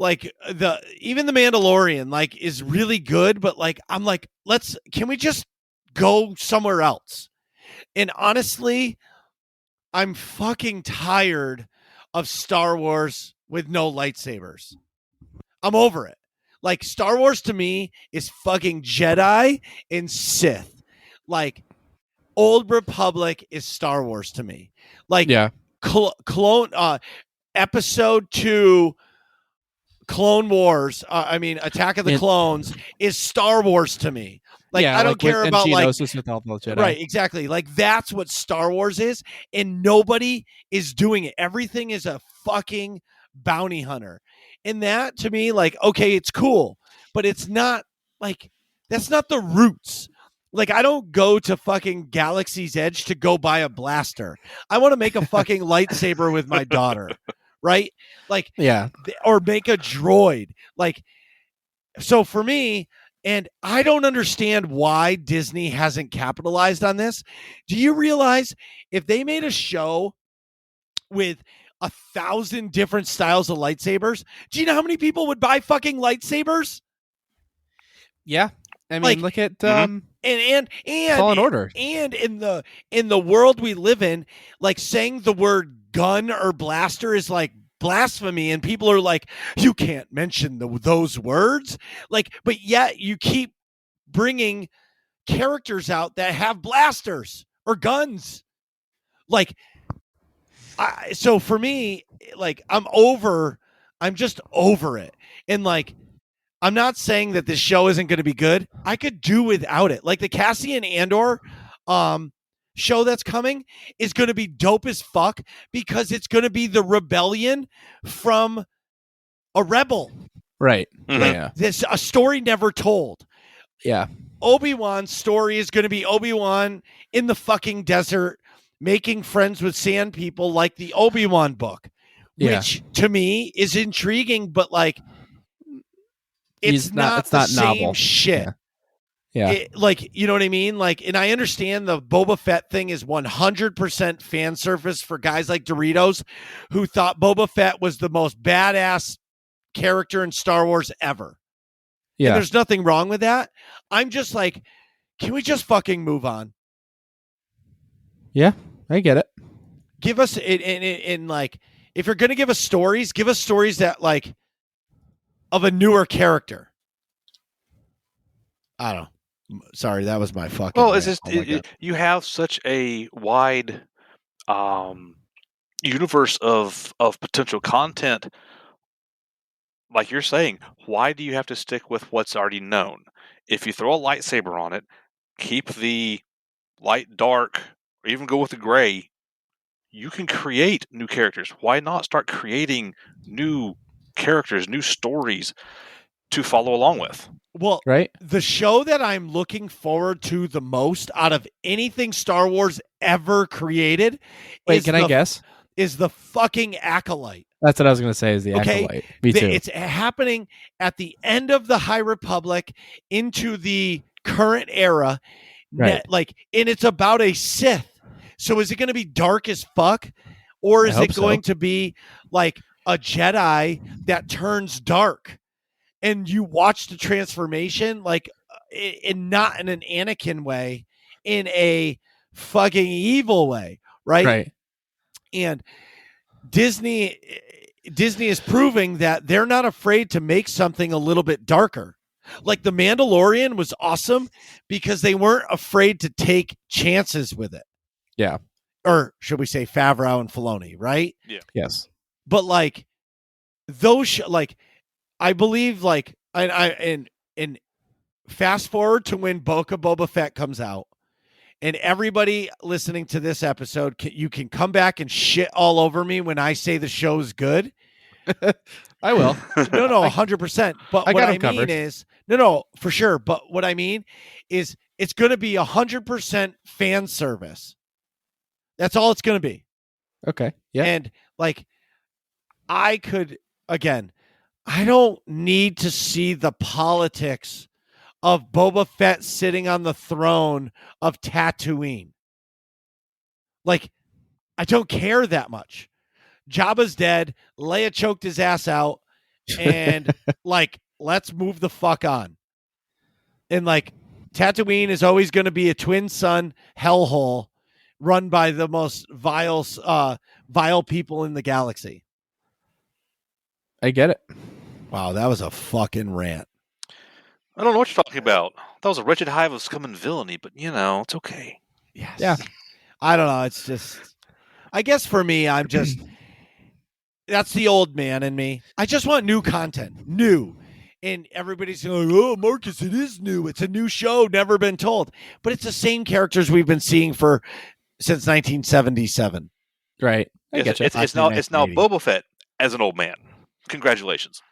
even the Mandalorian, like, is really good, but like, I'm like, can we just go somewhere else? And honestly, I'm fucking tired of Star Wars with no lightsabers. I'm over it. Like Star Wars to me is fucking Jedi and Sith. Like Old Republic is Star Wars to me. Like Yeah. Clone Episode 2 Clone Wars, Attack of the Clones is Star Wars to me. Like I don't care about like with all the Jedi. right, exactly. Like that's what Star Wars is, and nobody is doing it. Everything is a fucking bounty hunter. And that to me, like, okay, it's cool, but it's not like that's not the roots. Like I don't go to fucking Galaxy's Edge to go buy a blaster. I want to make a fucking lightsaber with my daughter, right? Like Yeah. or make a droid. Like so for me, and I don't understand why Disney hasn't capitalized on this. Do you realize if they made a show with 1,000 different styles of lightsabers, do you know how many people would buy fucking lightsabers? Yeah. I mean, Like, look at And Fallen Order. And in the world we live in, like saying the word gun or blaster is like blasphemy, and people are like, you can't mention those words. Like, but yet you keep bringing characters out that have blasters or guns. Like, so for me, like I'm just over it, and like. I'm not saying that this show isn't going to be good. I could do without it. Like the Cassian Andor show that's coming is going to be dope as fuck because it's going to be the rebellion from a rebel. Right. Like, Yeah. This a story never told. Yeah. Obi-Wan's story is going to be Obi-Wan in the fucking desert making friends with sand people like the Obi-Wan book, which to me is intriguing, but like it's not the same novel shit. Yeah. Like, you know what I mean? Like, and I understand the Boba Fett thing is 100% fan service for guys like Doritos who thought Boba Fett was the most badass character in Star Wars ever. Yeah. And there's nothing wrong with that. I'm just like, can we just fucking move on? Yeah, I get it. Give us in like, if you're going to give us stories that like, of a newer character. I don't know. Sorry, that was my fucking. Well, it's just you have such a wide universe of potential content. Like you're saying, why do you have to stick with what's already known? If you throw a lightsaber on it, keep the light dark, or even go with the gray, you can create new characters. Why not start creating new characters, new stories to follow along with? Well, right. The show that I'm looking forward to the most out of anything Star Wars ever created I guess? Is the fucking Acolyte. That's what I was going to say is the Acolyte. Me too. It's happening at the end of the High Republic into the current era. Right. And it's about a Sith. So is it going to be dark as fuck? Or is it going to be like a Jedi that turns dark? And you watch the transformation, like, not in an Anakin way, in a fucking evil way, right? Right. And Disney is proving that they're not afraid to make something a little bit darker. Like The Mandalorian was awesome because they weren't afraid to take chances with it. Yeah. Or should we say Favreau and Filoni, right? Yeah. Yes. But like those, like I believe, like and fast forward to when Boba Fett comes out, and everybody listening to this episode, you can come back and shit all over me when I say the show's good. I will. No, 100%. But what I mean is, no, for sure. But what I mean is, it's going to be 100% fan service. That's all it's going to be. Okay. Yeah. And like, I don't need to see the politics of Boba Fett sitting on the throne of Tatooine. Like, I don't care that much. Jabba's dead. Leia choked his ass out. And like, let's move the fuck on. And like, Tatooine is always going to be a twin sun hellhole run by the most vile people in the galaxy. I get it. Wow, that was a fucking rant. I don't know what you're talking about. That was a wretched hive of scum and villainy, but it's okay. Yes. Yeah. I don't know. It's just, I guess for me, I'm just, that's the old man in me. I just want new content, new. And everybody's like, oh, Marcus, it is new. It's a new show, never been told. But it's the same characters we've been seeing since 1977. Right. I Yes, get you. it's now 1980. Boba Fett as an old man. Congratulations.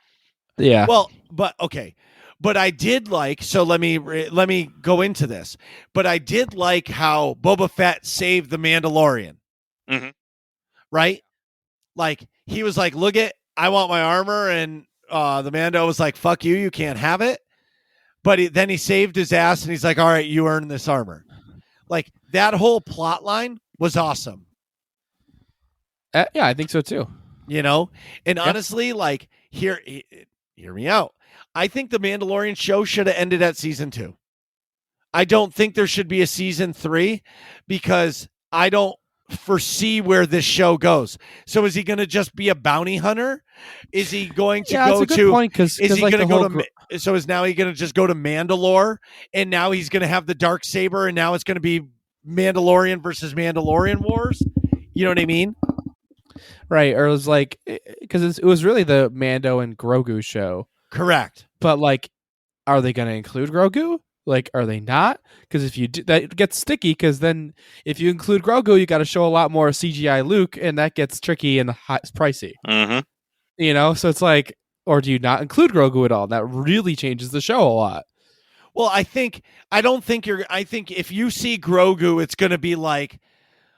Yeah. Well, but okay. But I did like, so let me go into this. But I did like how Boba Fett saved the Mandalorian. Mhm. Right? Like he was like, look it, I want my armor, and the Mando was like, fuck you, you can't have it. But then he saved his ass and he's like, all right, you earn this armor. Like that whole plot line was awesome. Yeah, I think so too. And honestly, like hear me out. I think the Mandalorian show should have ended at season 2. I don't think there should be a season 3 because I don't foresee where this show goes. So is he going to just be a bounty hunter? Is he going to go that's a good to point, is he like going to the go whole to so is now he going to just go to Mandalore and now he's going to have the dark saber and now it's going to be Mandalorian versus Mandalorian wars? You know what I mean? right? Or it was like because it was really the Mando and Grogu show. Correct. But like, are they going to include Grogu? Like, are they not? Because if you do, that gets sticky. Because then, if you include Grogu, you got to show a lot more CGI Luke, and that gets tricky and pricey. Mm-hmm. So it's like, or do you not include Grogu at all? That really changes the show a lot. Well, I think if you see Grogu, it's going to be like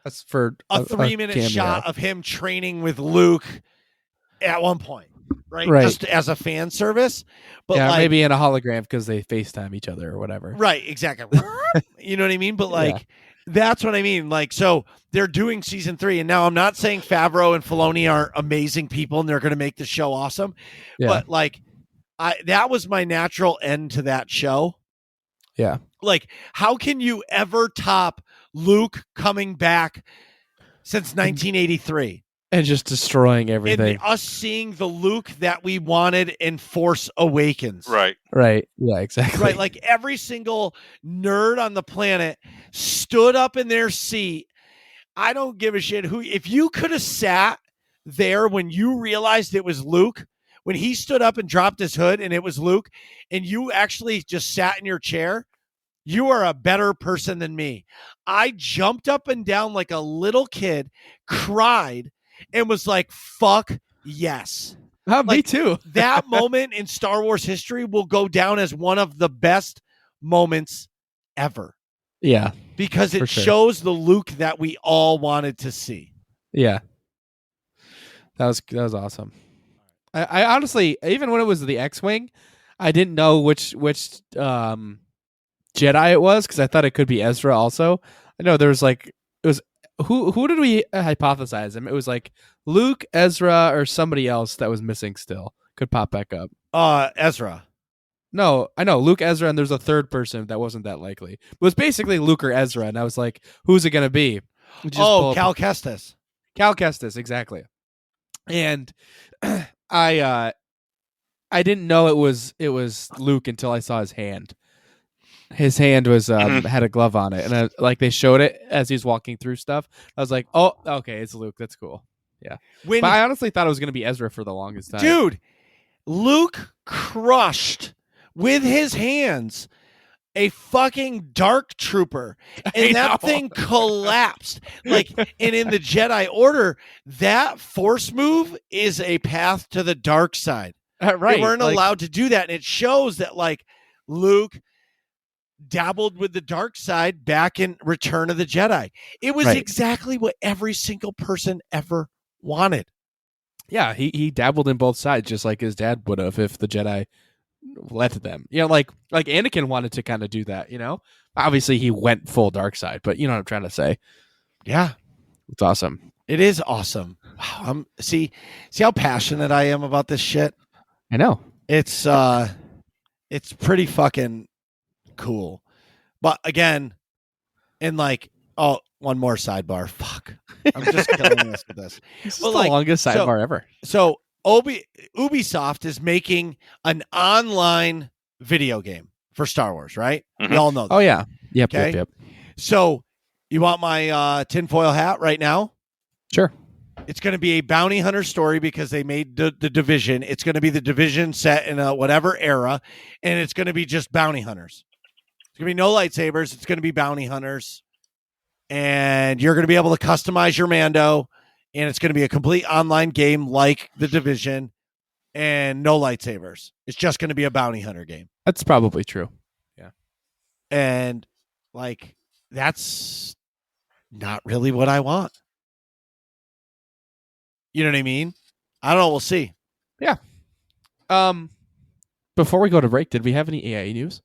That's for a 3-minute shot of him training with Luke at one point, right? Just as a fan service. But yeah, like, maybe in a hologram because they FaceTime each other or whatever. Right, exactly. You know what I mean? But like, that's what I mean. Like, so they're doing season 3, and now I'm not saying Favreau and Filoni are amazing people and they're going to make the show awesome. Yeah. But like, that was my natural end to that show. Yeah. Like, how can you ever top Luke coming back since 1983? And just destroying everything. And us seeing the Luke that we wanted in Force Awakens. Right. Right. Yeah, exactly. Right. Like every single nerd on the planet stood up in their seat. I don't give a shit if you could have sat there when you realized it was Luke, when he stood up and dropped his hood and it was Luke, and you actually just sat in your chair, you are a better person than me. I jumped up and down like a little kid, cried, and was like, fuck yes. Me too. That moment in Star Wars history will go down as one of the best moments ever. Yeah. Because it shows the Luke that we all wanted to see. Yeah. That was awesome. I honestly, even when it was the X-Wing, I didn't know which Jedi it was because I thought it could be Ezra also. I know there was like, it was, who did we hypothesize him? It was like Luke, Ezra, or somebody else that was missing still. Could pop back up. Ezra. No, I know Luke, Ezra, and there's a third person that wasn't that likely. It was basically Luke or Ezra, and I was like, who's it going to be? Cal Kestis. Cal Kestis, exactly. And I didn't know it was Luke until I saw his hand. His hand was had a glove on it, and they showed it as he was walking through stuff. I was like, "Oh, okay, it's Luke. That's cool." Yeah, but I honestly thought it was going to be Ezra for the longest time. Dude, Luke crushed with his hands a fucking dark trooper, and that thing collapsed. And in the Jedi Order, that Force move is a path to the dark side. Right, they weren't allowed to do that, and it shows that Luke dabbled with the dark side back in Return of the Jedi. It was exactly what every single person ever wanted. Yeah, he dabbled in both sides just like his dad would have if the Jedi let them. Like Anakin wanted to kind of do that, Obviously he went full dark side, but you know what I'm trying to say. Yeah. It's awesome. It is awesome. Wow. See how passionate I am about this shit? I know. It's pretty fucking cool. But again, and one more sidebar. Fuck. I'm just killing us with this. This is the longest sidebar ever. So Ubisoft is making an online video game. for Star Wars, right? Mhm. We all know that. Oh yeah. Yep. Okay. Yep. So you want my tinfoil hat right now? Sure. It's going to be a bounty hunter story because they made the Division. It's going to be the Division set in a whatever era, and it's going to be just bounty hunters. It's going to be no lightsabers. It's going to be bounty hunters, and you're going to be able to customize your Mando, and it's going to be a complete online game like the Division, and no lightsabers. It's just going to be a bounty hunter game. That's probably true. And like that's not really what I want. You know what I mean? I don't know. We'll see. Before we go to break, did we have any AIE news?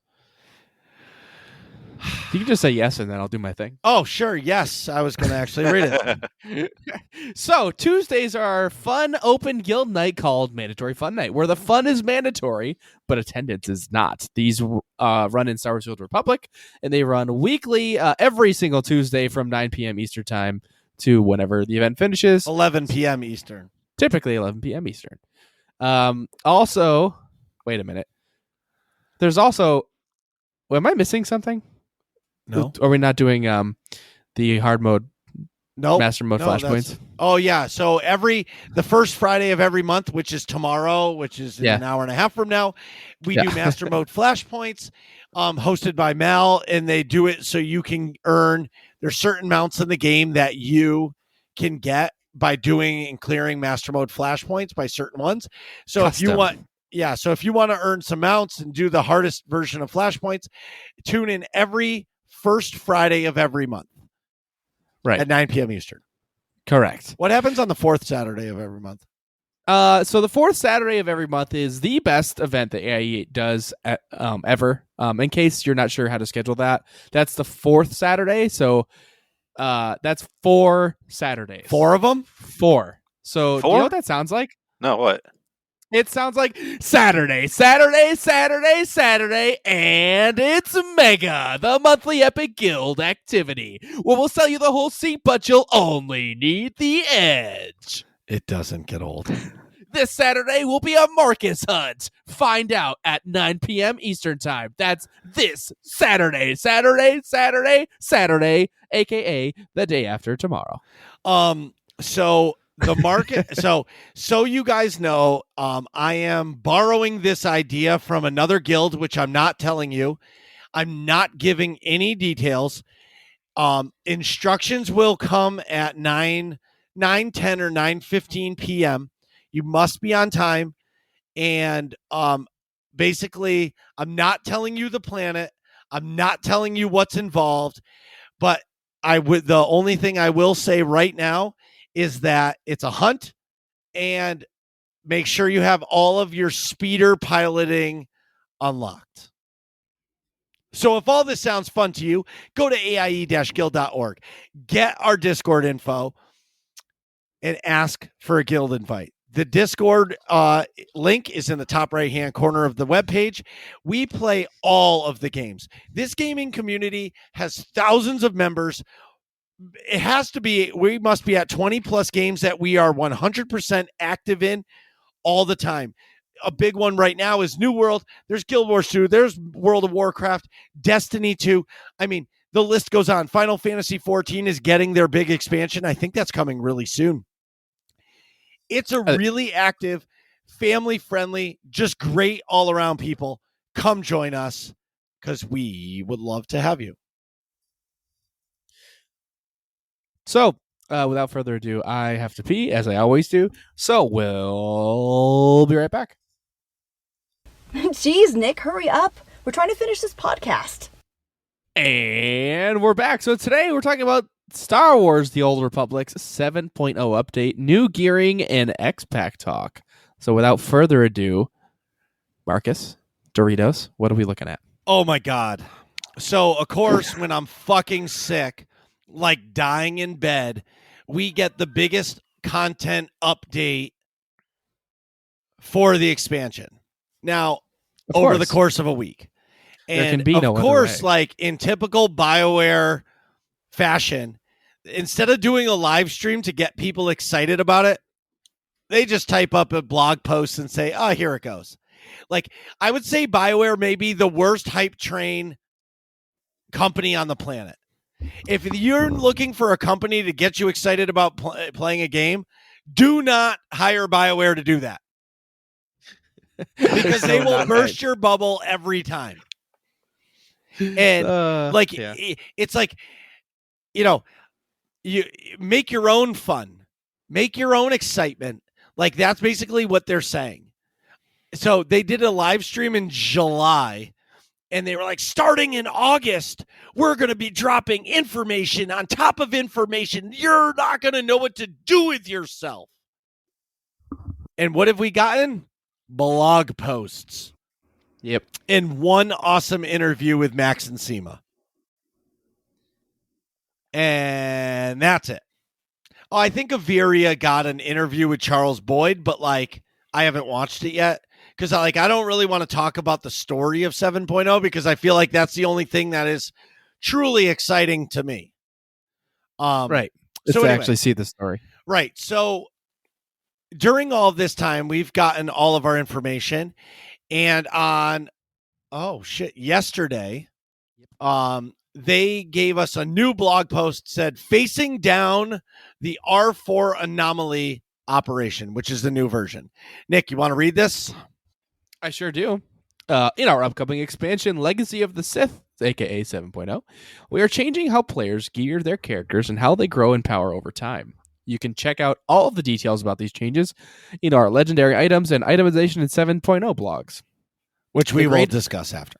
You can just say yes, and then I'll do my thing. Oh, sure. Yes. I was going to actually read it. So Tuesdays are fun open guild night called Mandatory Fun Night, where the fun is mandatory, but attendance is not. These run in Star Wars: The Old Republic, and they run weekly, every single Tuesday from 9 p.m. Eastern time to whenever the event finishes. 11 p.m. Eastern. Typically 11 p.m. Eastern. Also, wait a minute. There's also, am I missing something? No. Are we not doing the hard mode, Nope. master mode flashpoints? Oh, yeah. So the first Friday of every month, which is tomorrow, which is in an hour and a half from now, we do master mode flashpoints hosted by Mal, and they do it so you can earn, there's certain mounts in the game that you can get by doing and clearing master mode flashpoints by certain ones. So if you want to earn some mounts and do the hardest version of flashpoints, tune in every first Friday of every month. Right. At 9 p.m. Eastern. Correct. What happens on the fourth Saturday of every month? So the fourth Saturday of every month is the best event that AIE does ever. In case you're not sure how to schedule that, that's the fourth Saturday. So that's 4 Saturdays. 4 of them? 4. So 4? Do you know what that sounds like? No, what? It sounds like Saturday, Saturday, Saturday, Saturday, and it's Mega, the monthly Epic Guild activity, where we'll sell you the whole seat, but you'll only need the edge. It doesn't get old. This Saturday will be a Marcus hunt. Find out at 9 p.m. Eastern Time. That's this Saturday, Saturday, Saturday, Saturday, a.k.a. the day after tomorrow. So the market, so you guys know, I am borrowing this idea from another guild, which I'm not telling you. I'm not giving any details. Instructions will come at 9:10 or 9:15 p.m. You must be on time. And basically, I'm not telling you the planet. I'm not telling you what's involved. But the only thing I will say right now is that it's a hunt, and make sure you have all of your speeder piloting unlocked. So if all this sounds fun to you, go to aie-guild.org, get our Discord info, and ask for a guild invite. The Discord link is in the top right-hand corner of the webpage. We play all of the games. This gaming community has thousands of members. It has to be, we must be at 20 plus games that we are 100% active in all the time. A big one right now is New World. There's Guild Wars 2. There's World of Warcraft, Destiny 2. I mean, the list goes on. Final Fantasy 14 is getting their big expansion. I think that's coming really soon. It's a really active, family-friendly, just great all-around people. Come join us because we would love to have you. So, without further ado, I have to pee, as I always do. So, we'll be right back. Jeez, Nick, hurry up. We're trying to finish this podcast. And we're back. So, today we're talking about Star Wars: The Old Republic's 7.0 update, new gearing, and X-Pack talk. So, without further ado, Marcus, Doritos, what are we looking at? Oh, my God. So, of course, when I'm fucking sick, like dying in bed, we get the biggest content update for the expansion. Now, over the course of a week. And there can be no of course, other way. like in typical BioWare fashion, instead of doing a live stream to get people excited about it, they just type up a blog post and say, oh, here it goes. like I would say BioWare may be the worst hype train company on the planet. If you're looking for a company to get you excited about playing a game, do not hire BioWare to do that. Because they will burst your bubble every time. And it's like, you make your own fun, make your own excitement. Like that's basically what they're saying. So they did a live stream in July and they were like, starting in August, we're going to be dropping information on top of information. You're not going to know what to do with yourself. And what have we gotten? Blog posts. Yep. And one awesome interview with Max and Sema. And that's it. Oh, I think Averia got an interview with Charles Boyd, but like I haven't watched it yet because I don't really want to talk about the story of 7.0 because I feel like that's the only thing that is truly exciting to me. Right. So anyway, actually see the story. Right. So during all of this time, we've gotten all of our information, and on yesterday, they gave us a new blog post said facing down the R4 anomaly operation, which is the new version. Nick, you want to read this? I sure do. In our upcoming expansion, Legacy of the Sith, aka 7.0, we are changing how players gear their characters and how they grow in power over time. You can check out all of the details about these changes in our legendary items and itemization in 7.0 blogs, which we will discuss after.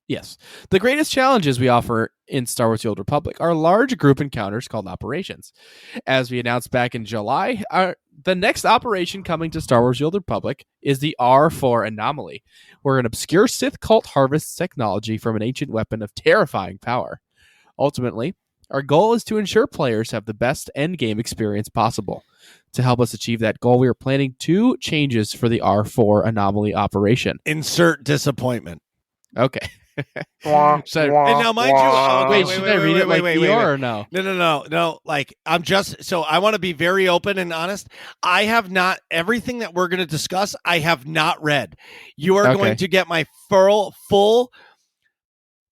Yes. The greatest challenges we offer in Star Wars: The Old Republic are large group encounters called operations. As we announced back in July, the next operation coming to Star Wars: The Old Republic is the R4 Anomaly, where an obscure Sith cult harvests technology from an ancient weapon of terrifying power. Ultimately, our goal is to ensure players have the best endgame experience possible. To help us achieve that goal, we are planning 2 changes for the R4 Anomaly operation. Insert disappointment. Okay. And now, mind you, should I read it like Eeyore or no? No. Like, I want to be very open and honest. I have not, everything that we're going to discuss, I have not read. You are going to get my full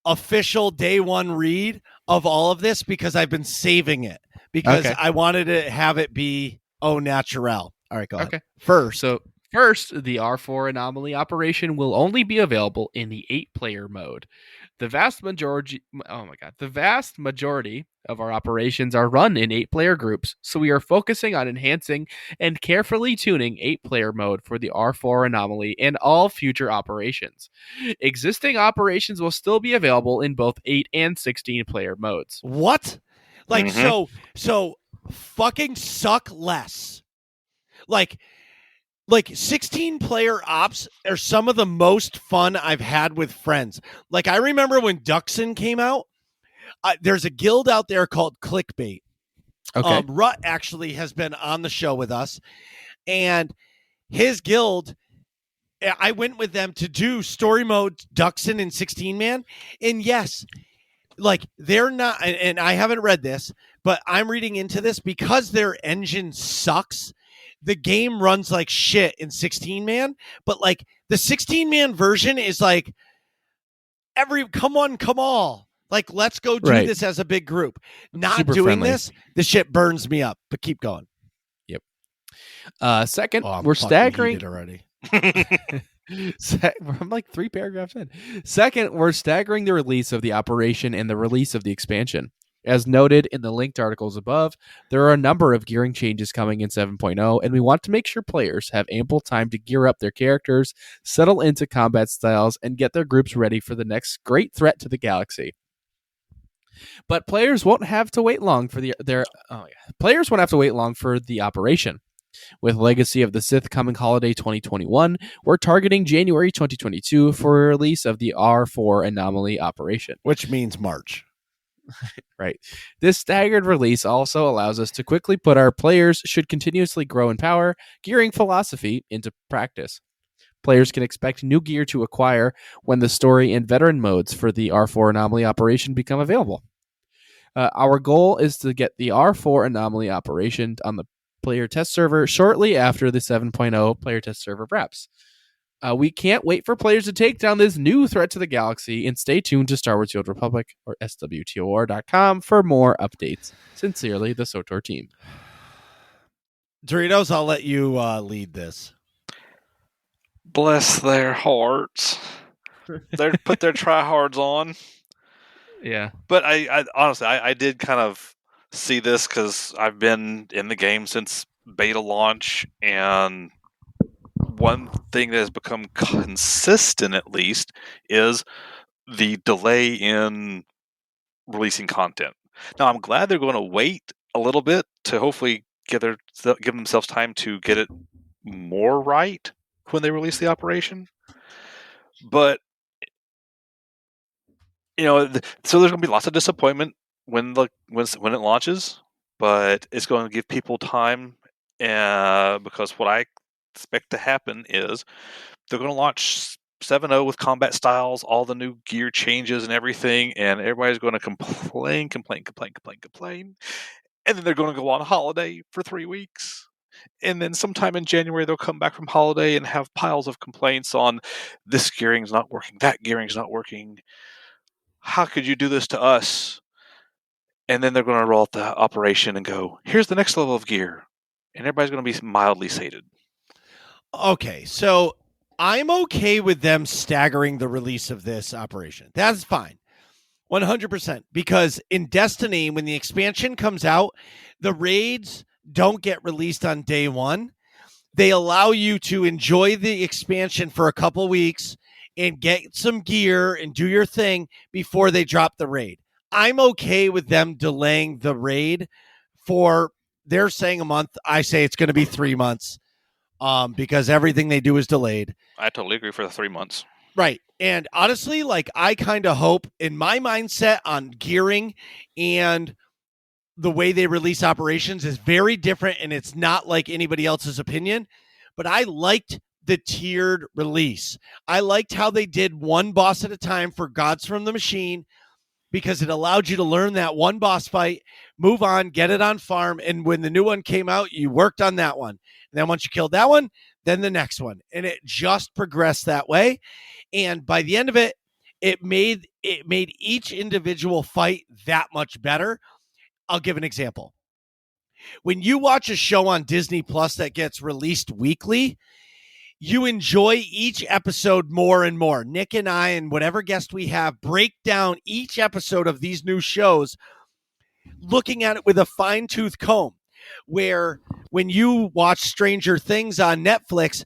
official day one read of all of this because I've been saving it because I wanted to have it be au naturel. All right, go ahead. First, the R4 Anomaly operation will only be available in the 8-player mode. The vast majority of our operations are run in 8-player groups, so we are focusing on enhancing and carefully tuning 8-player mode for the R4 Anomaly and all future operations. Existing operations will still be available in both 8 and 16-player modes. What? Like, so fucking suck less. Like 16-player ops are some of the most fun I've had with friends. Like, I remember when Duxon came out, there's a guild out there called Clickbait. Okay. Rut actually has been on the show with us, and his guild, I went with them to do story mode Duxon and 16-man, and yes, like, they're not, and I haven't read this, but I'm reading into this because their engine sucks. The game runs like shit in 16-man, but like the 16-man version is like come all. Like, let's go do this as a big group. Not super doing friendly. The shit burns me up, but keep going. Yep. Second, I'm we're staggering heated already. I'm like 3 paragraphs in. Second, we're staggering the release of the operation and the release of the expansion. As noted in the linked articles above, there are a number of gearing changes coming in 7.0, and we want to make sure players have ample time to gear up their characters, settle into combat styles, and get their groups ready for the next great threat to the galaxy. But players won't have to wait long for the operation. With Legacy of the Sith coming holiday 2021, we're targeting January 2022 for a release of the R4 Anomaly operation, which means March. Right. This staggered release also allows us to quickly put our players should continuously grow in power, gearing philosophy into practice. Players can expect new gear to acquire when the story and veteran modes for the R4 Anomaly operation become available. Our goal is to get the R4 Anomaly operation on the player test server shortly after the 7.0 player test server wraps. We can't wait for players to take down this new threat to the galaxy, and stay tuned to Star Wars: The Old Republic or SWTOR.com for more updates. Sincerely, the SWTOR team. Doritos, I'll let you lead this. Bless their hearts. They put their tryhards on. Yeah. But I honestly, I did kind of see this because I've been in the game since beta launch, and one thing that has become consistent, at least, is the delay in releasing content. Now, I'm glad they're going to wait a little bit to hopefully give themselves time to get it more right when they release the operation. But so there's going to be lots of disappointment when it launches, but it's going to give people time, because what I expect to happen is they're going to launch 7.0 with combat styles, all the new gear changes and everything, and everybody's going to complain, and then they're going to go on holiday for 3 weeks. And then sometime in January, they'll come back from holiday and have piles of complaints on this gearing's not working, that gearing's not working. How could you do this to us? And then they're going to roll out the operation and go, here's the next level of gear. And everybody's going to be mildly sated. Okay, so I'm okay with them staggering the release of this operation. That's fine. 100%. Because in Destiny, when the expansion comes out, the raids don't get released on day one. They allow you to enjoy the expansion for a couple weeks and get some gear and do your thing before they drop the raid. I'm okay with them delaying the raid for, they're saying a month. I say it's going to be 3 months because everything they do is delayed. I totally agree for the 3 months. Right. And honestly, I kind of hope, in my mindset on gearing and the way they release operations is very different, and it's not like anybody else's opinion, but I liked the tiered release. I liked how they did one boss at a time for Gods from the Machine, because it allowed you to learn that one boss fight, move on, get it on farm, and when the new one came out, you worked on that one. And then once you killed that one, then the next one. And it just progressed that way. And by the end of it, it made each individual fight that much better. I'll give an example. When you watch a show on Disney Plus that gets released weekly, you enjoy each episode more and more. Nick and I and whatever guest we have break down each episode of these new shows, looking at it with a fine-tooth comb, where when you watch Stranger Things on Netflix,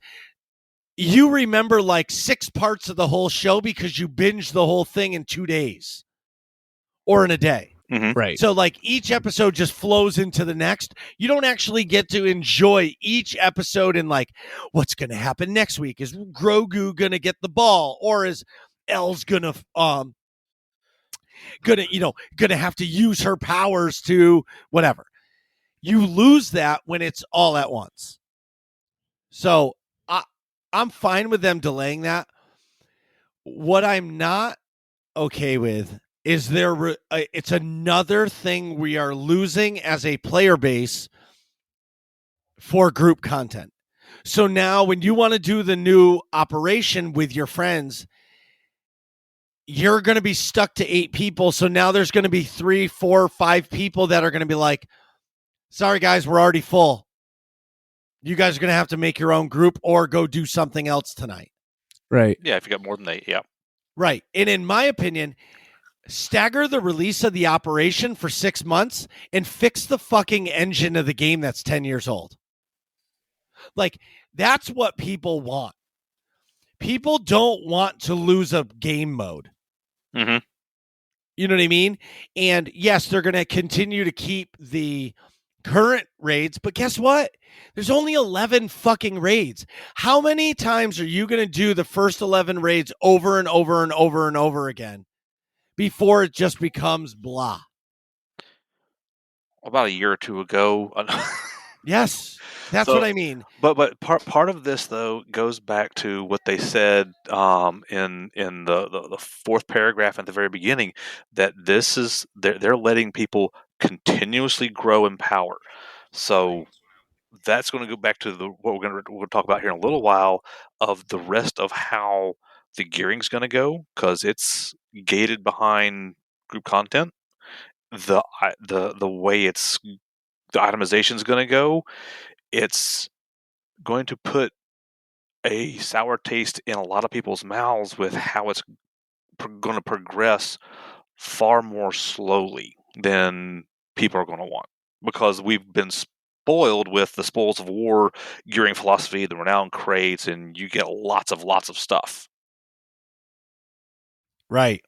you remember 6 parts of the whole show because you binged the whole thing in 2 days or in a day. Mm-hmm. Right. So each episode just flows into the next. You don't actually get to enjoy each episode and what's going to happen next week. Is Grogu going to get the ball, or is Elle's going to have to use her powers to whatever. You lose that when it's all at once. So I'm fine with them delaying that. What I'm not okay with is it's another thing we are losing as a player base for group content. So now when you want to do the new operation with your friends, you're going to be stuck to 8 people. So now there's going to be 3, 4, 5 people that are going to be like, sorry guys, we're already full. You guys are going to have to make your own group or go do something else tonight. Right. Yeah, if you got more than 8, yeah. Right. And in my opinion, stagger the release of the operation for 6 months and fix the fucking engine of the game that's 10 years old. That's what people want. People don't want to lose a game mode. Mm-hmm. You know what I mean? And yes, they're going to continue to keep the current raids, but guess what? There's only 11 fucking raids. How many times are you going to do the first 11 raids over and over and over and over again before it just becomes blah? About a year or two ago. Yes, that's what I mean. But part of this though goes back to what they said in the 4th paragraph at the very beginning, that this is they're letting people continuously grow in power. So that's going to go back to what we're going to talk about here in a little while of the rest of how the gearing's going to go, because it's gated behind group content. The way the itemization is going to go, it's going to put a sour taste in a lot of people's mouths with how it's going to progress far more slowly than people are going to want, because we've been spoiled with the spoils of war gearing philosophy, the renowned crates, and you get lots of stuff. Right.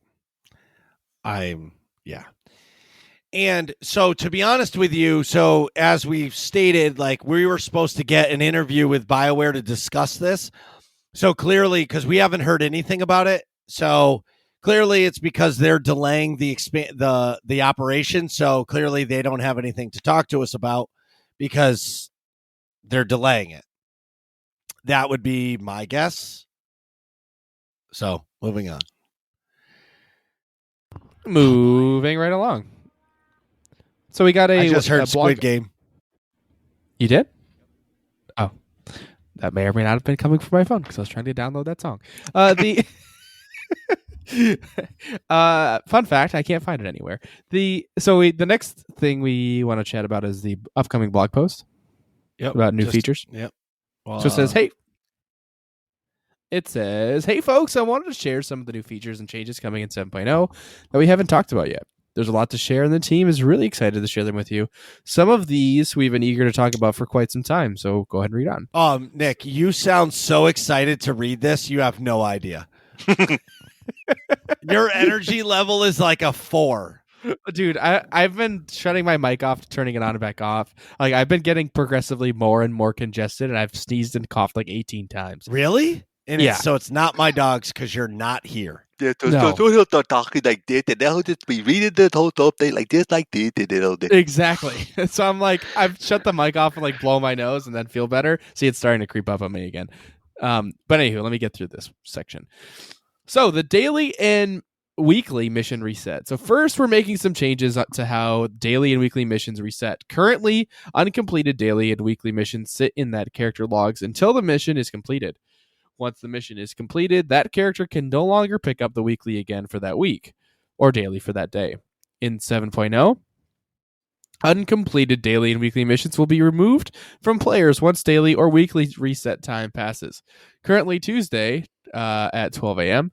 Yeah. And so, to be honest with you, so as we've stated, like, we were supposed to get an interview with BioWare to discuss this. So clearly, because we haven't heard anything about it, so clearly it's because they're delaying the operation. So clearly they don't have anything to talk to us about because they're delaying it. That would be my guess. So moving on. Moving right along. So we got I just heard a blog. Squid Game. You did? Oh, that may or may not have been coming from my phone because I was trying to download that song. The fun fact, I can't find it anywhere. The next thing we want to chat about is the upcoming blog post. Yep. About new features. Yep. So it says, hey folks, I wanted to share some of the new features and changes coming in 7.0 that we haven't talked about yet. There's a lot to share, and the team is really excited to share them with you. Some of these we've been eager to talk about for quite some time, so go ahead and read on. Nick, you sound so excited to read this. You have no idea. Your energy level is like a 4. Dude, I've been shutting my mic off, turning it on and back off. Like, I've been getting progressively more and more congested, and I've sneezed and coughed like 18 times. Really? And yeah. So it's not my dogs because you're not here. Yeah, so he'll start talking like this, and then he'll just be reading this whole update like this, and then Exactly. So I'm like, I've shut the mic off and like blow my nose and then feel better. See, it's starting to creep up on me again. But anywho, let me get through this section. So the daily and weekly mission reset. So first, we're making some changes to how daily and weekly missions reset. Currently, uncompleted daily and weekly missions sit in that character logs until the mission is completed. Once the mission is completed, that character can no longer pick up the weekly again for that week or daily for that day. In 7.0, uncompleted daily and weekly missions will be removed from players once daily or weekly reset time passes. Currently Tuesday at 12 a.m.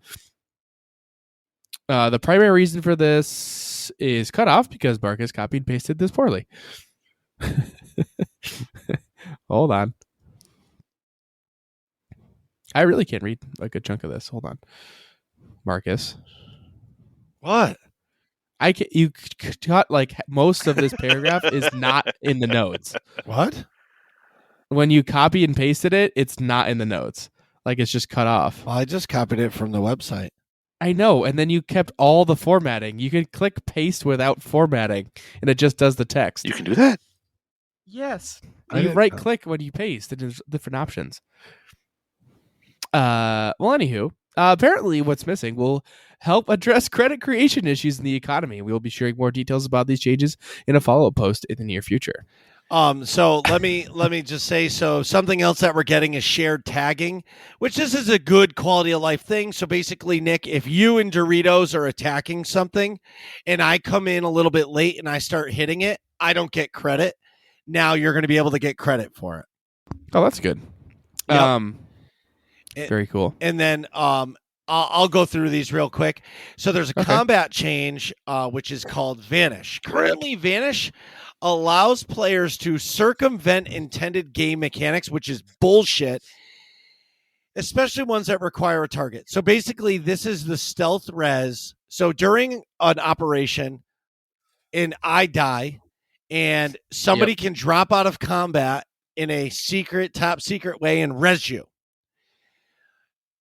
The primary reason for this is cut off because Marcus copied and pasted this poorly. Hold on. I really can't read a good chunk of this. Hold on. Marcus. What? You cut like most of this paragraph is not in the notes. What? When you copy and pasted it, it's not in the notes. Like, it's just cut off. Well, I just copied it from the website. I know, and then you kept all the formatting. You can click paste without formatting, and it just does the text. You can do that? Yes. You right-click when you paste, and there's different options. Well, anywho, apparently what's missing will help address credit creation issues in the economy. We will be sharing more details about these changes in a follow-up post in the near future. So let me just say, so something else that we're getting is shared tagging, which this is a good quality of life thing. So basically, Nick, if you and Doritos are attacking something and I come in a little bit late and I start hitting it, I don't get credit. Now you're going to be able to get credit for it. Oh, that's good. Yep. Very cool. And then I'll go through these real quick. So there's a combat change, which is called Vanish. Currently, Vanish allows players to circumvent intended game mechanics, which is bullshit, especially ones that require a target. So basically, this is the stealth res. So during an operation and I die and somebody can drop out of combat in a top secret way and res you.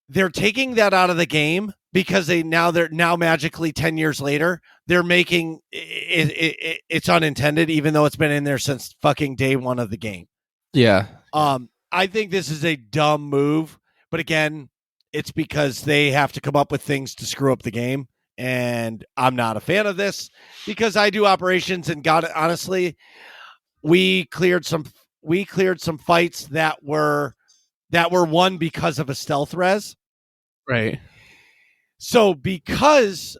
They're taking that out of the game because they're now magically 10 years later, they're making it's unintended, even though it's been in there since fucking day one of the game. Yeah. I think this is a dumb move, but again, it's because they have to come up with things to screw up the game. And I'm not a fan of this because I do operations, and God, honestly, we cleared some we cleared some fights that were won because of a stealth res. Right. So because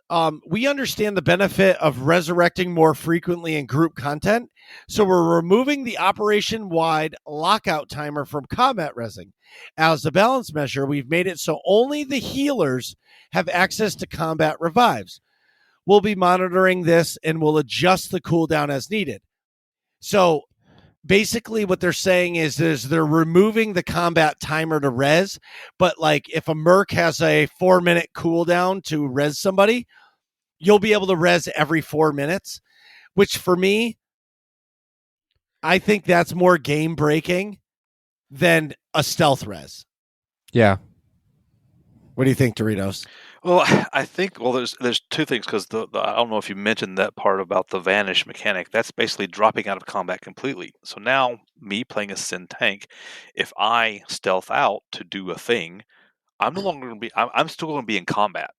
we understand the benefit of resurrecting more frequently in group content, so we're removing the operation-wide lockout timer from combat resing. As a balance measure, we've made it so only the healers have access to combat revives. We'll be monitoring this and we'll adjust the cooldown as needed. So basically what they're saying is they're removing the combat timer to res, but like if a merc has a 4-minute cooldown to res somebody, you'll be able to res every 4 minutes, which for me, I think that's more game breaking than a stealth res. Yeah. What do you think, Doritos? Well, I think there's two things, because I don't know if you mentioned that part about the vanish mechanic. That's basically dropping out of combat completely. So now, me playing a Sin tank, if I stealth out to do a thing, I'm no longer going to be. I'm still going to be in combat.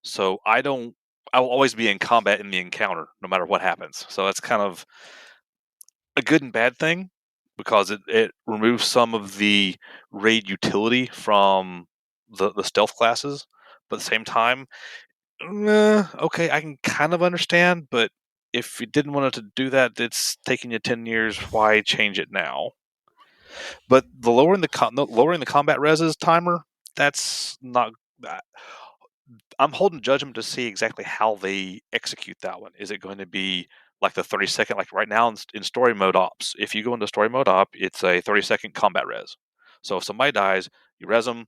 So I will always be in combat in the encounter, no matter what happens. So that's kind of a good and bad thing, because it removes some of the raid utility from the stealth classes. But at the same time, okay, I can kind of understand, but if you didn't want it to do that, it's taking you 10 years. Why change it now? But the lowering the combat reses timer, that's not. I'm holding judgment to see exactly how they execute that one. Is it going to be like the 30-second, like right now in story mode ops? If you go into story mode op, it's a 30-second combat res. So if somebody dies, you res them.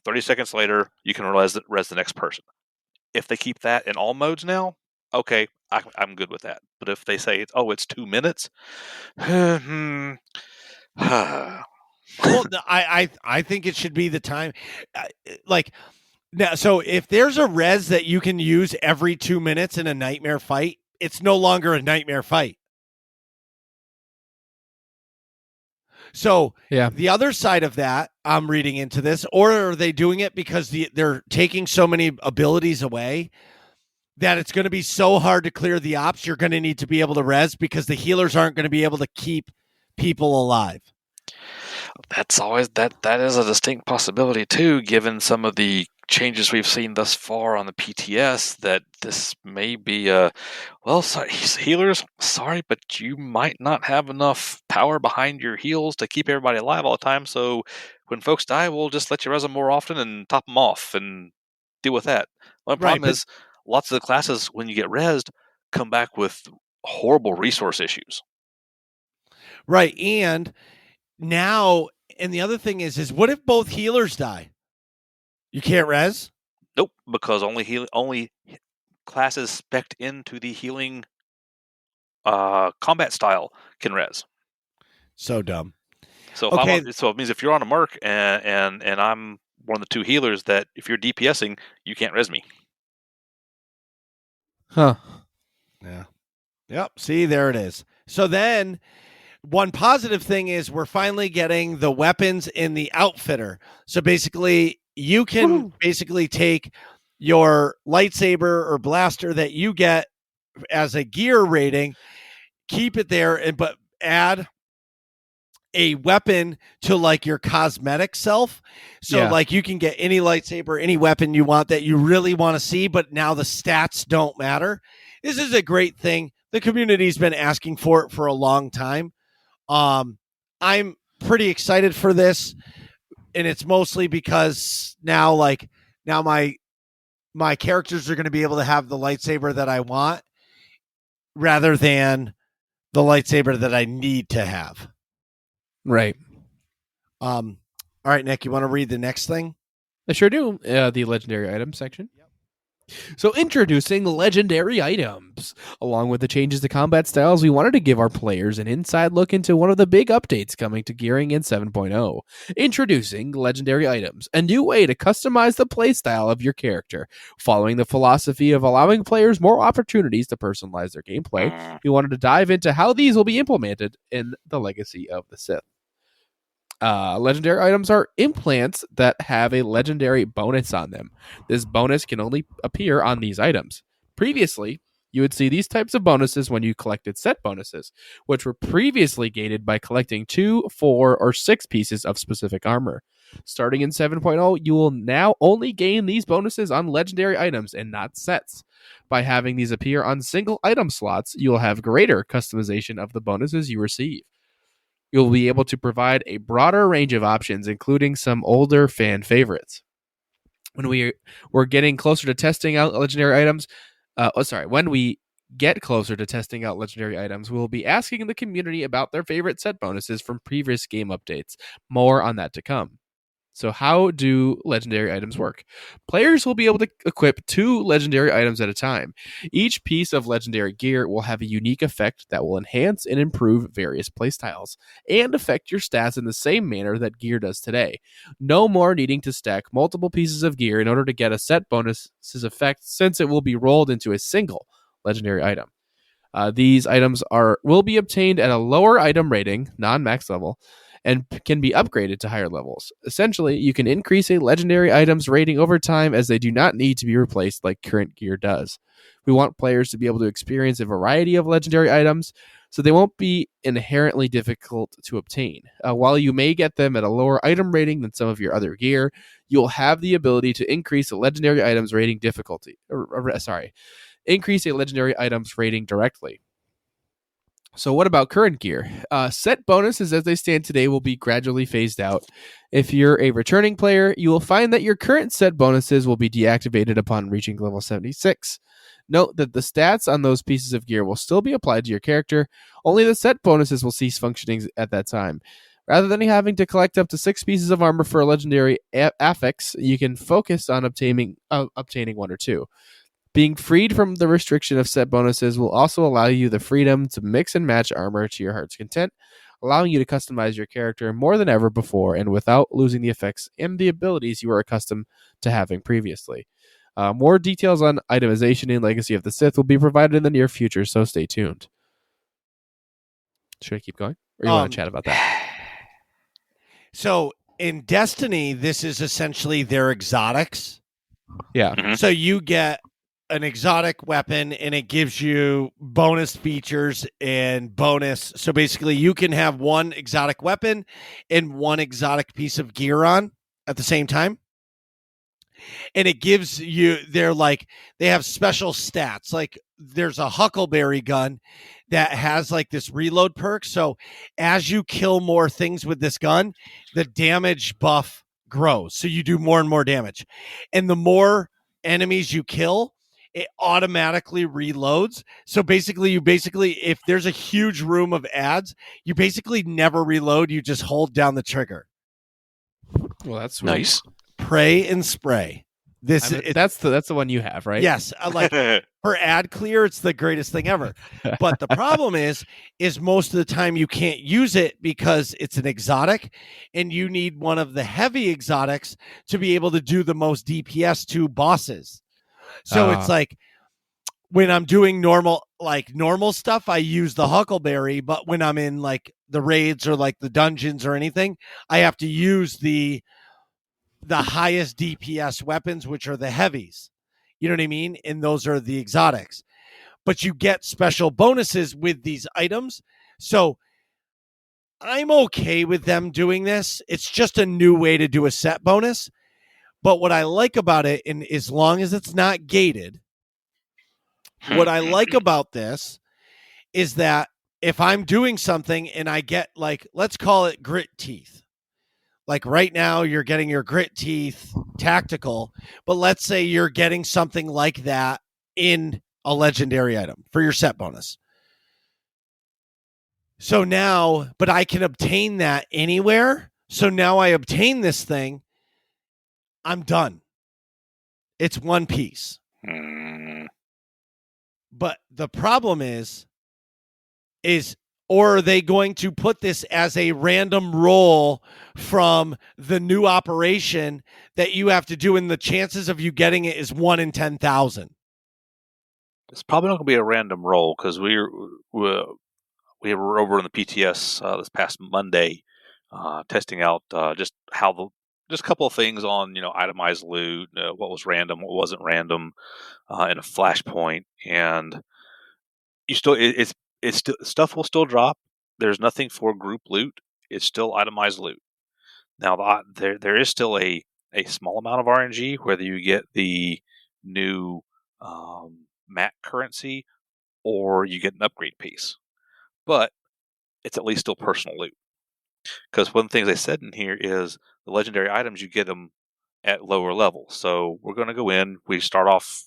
30 seconds later, you can res the next person. If they keep that in all modes now, okay, I'm good with that. But if they say, it's 2 minutes, Well, I think it should be the time. Like now, so if there's a res that you can use every 2 minutes in a nightmare fight, it's no longer a nightmare fight. So Yeah. the other side of that, I'm reading into this, or are they doing it because they're taking so many abilities away that it's going to be so hard to clear the ops? You're going to need to be able to res because the healers aren't going to be able to keep people alive. That's always that is a distinct possibility too, given some of the changes we've seen thus far on the PTS, that this may be sorry, healers, sorry, but you might not have enough power behind your heals to keep everybody alive all the time. So when folks die, we'll just let you res them more often and top them off and deal with that. One problem is lots of the classes, when you get resed, come back with horrible resource issues. Right. And now, and the other thing is what if both healers die? You can't res? Nope, because only classes spec'd into the healing combat style can res. So dumb. So Okay. So it means if you're on a merc and I'm one of the two healers, that if you're DPSing, you can't res me. Huh. Yeah. Yep. See, there it is. So then one positive thing is we're finally getting the weapons in the outfitter. So basically you can basically take your lightsaber or blaster that you get as a gear rating, keep it there, but add a weapon to like your cosmetic self. So like you can get any lightsaber, any weapon you want that you really want to see, but now the stats don't matter. This is a great thing. The community's been asking for it for a long time. I'm pretty excited for this, and it's mostly because now my characters are going to be able to have the lightsaber that I want rather than the lightsaber that I need to have. Right. All right, Nick, you want to read the next thing? I sure do. The legendary items section. So introducing legendary items. Along with the changes to combat styles, we wanted to give our players an inside look into one of the big updates coming to gearing in 7.0. Introducing legendary items, a new way to customize the playstyle of your character. Following the philosophy of allowing players more opportunities to personalize their gameplay, we wanted to dive into how these will be implemented in the Legacy of the Sith. Legendary items are implants that have a legendary bonus on them. This bonus can only appear on these items. Previously, You would see these types of bonuses when you collected set bonuses, which were previously gated by collecting 2, 4, or 6 pieces of specific armor. Starting in 7.0, you will now only gain these bonuses on legendary items and not sets. By having these appear on single item slots, you will have greater customization of the bonuses you receive. You'll be able to provide a broader range of options, including some older fan favorites. When we're getting closer to testing out legendary items, when we get closer to testing out legendary items, we'll be asking the community about their favorite set bonuses from previous game updates. More on that to come. So how do legendary items work? Players will be able to equip 2 legendary items at a time. Each piece of legendary gear will have a unique effect that will enhance and improve various playstyles and affect your stats in the same manner that gear does today. No more needing to stack multiple pieces of gear in order to get a set bonus's effect, since it will be rolled into a single legendary item. These items will be obtained at a lower item rating, non-max level, and can be upgraded to higher levels. Essentially, you can increase a legendary item's rating over time, as they do not need to be replaced like current gear does. We want players to be able to experience a variety of legendary items, so they won't be inherently difficult to obtain. While you may get them at a lower item rating than some of your other gear, you'll have the ability to increase a legendary item's rating increase a legendary item's rating directly. So what about current gear? Set bonuses as they stand today will be gradually phased out. If you're a returning player, you will find that your current set bonuses will be deactivated upon reaching level 76. Note that the stats on those pieces of gear will still be applied to your character, only the set bonuses will cease functioning at that time. Rather than having to collect up to 6 pieces of armor for a legendary affix, you can focus on obtaining 1 or 2. Being freed from the restriction of set bonuses will also allow you the freedom to mix and match armor to your heart's content, allowing you to customize your character more than ever before and without losing the effects and the abilities you were accustomed to having previously. More details on itemization in Legacy of the Sith will be provided in the near future, so stay tuned. Should I keep going? Or you want to chat about that? So in Destiny, this is essentially their exotics. Yeah. Mhm. So you get an exotic weapon and it gives you bonus features and bonus. So basically you can have 1 exotic weapon and 1 exotic piece of gear on at the same time. And it gives you, they have special stats. Like there's a Huckleberry gun that has like this reload perk. So as you kill more things with this gun, the damage buff grows. So you do more and more damage. And the more enemies you kill, it automatically reloads. So basically, if there's a huge room of ads, you basically never reload. You just hold down the trigger. Well, that's sweet. Nice. Pray and spray. That's the one you have, right? Yes, like for ad clear, it's the greatest thing ever. But the problem is most of the time you can't use it because it's an exotic, and you need one of the heavy exotics to be able to do the most DPS to bosses. So it's like when I'm doing normal stuff, I use the Huckleberry, but when I'm in like the raids or like the dungeons or anything, I have to use the highest DPS weapons, which are the heavies. You know what I mean? And those are the exotics. But you get special bonuses with these items. So I'm okay with them doing this. It's just a new way to do a set bonus. But what I like about it, and as long as it's not gated, what I like about this is that if I'm doing something and I get like, let's call it grit teeth. Like right now you're getting your grit teeth tactical, but let's say you're getting something like that in a legendary item for your set bonus. So now, but I can obtain that anywhere. So now I obtain this thing. I'm done. It's one piece. But the problem is, or are they going to put this as a random roll from the new operation that you have to do, and the chances of you getting it is 1 in 10,000? It's probably not going to be a random roll, because we were over in the PTS this past Monday testing out just a couple of things on itemized loot, what was random, what wasn't random in a flashpoint, and you still it's still stuff will still drop. There's nothing for group loot. It's still itemized loot. Now there is still a small amount of RNG, whether you get the new mat currency or you get an upgrade piece, but it's at least still personal loot. Because one of the things they said in here is the legendary items, you get them at lower levels. So we're going to go in. We start off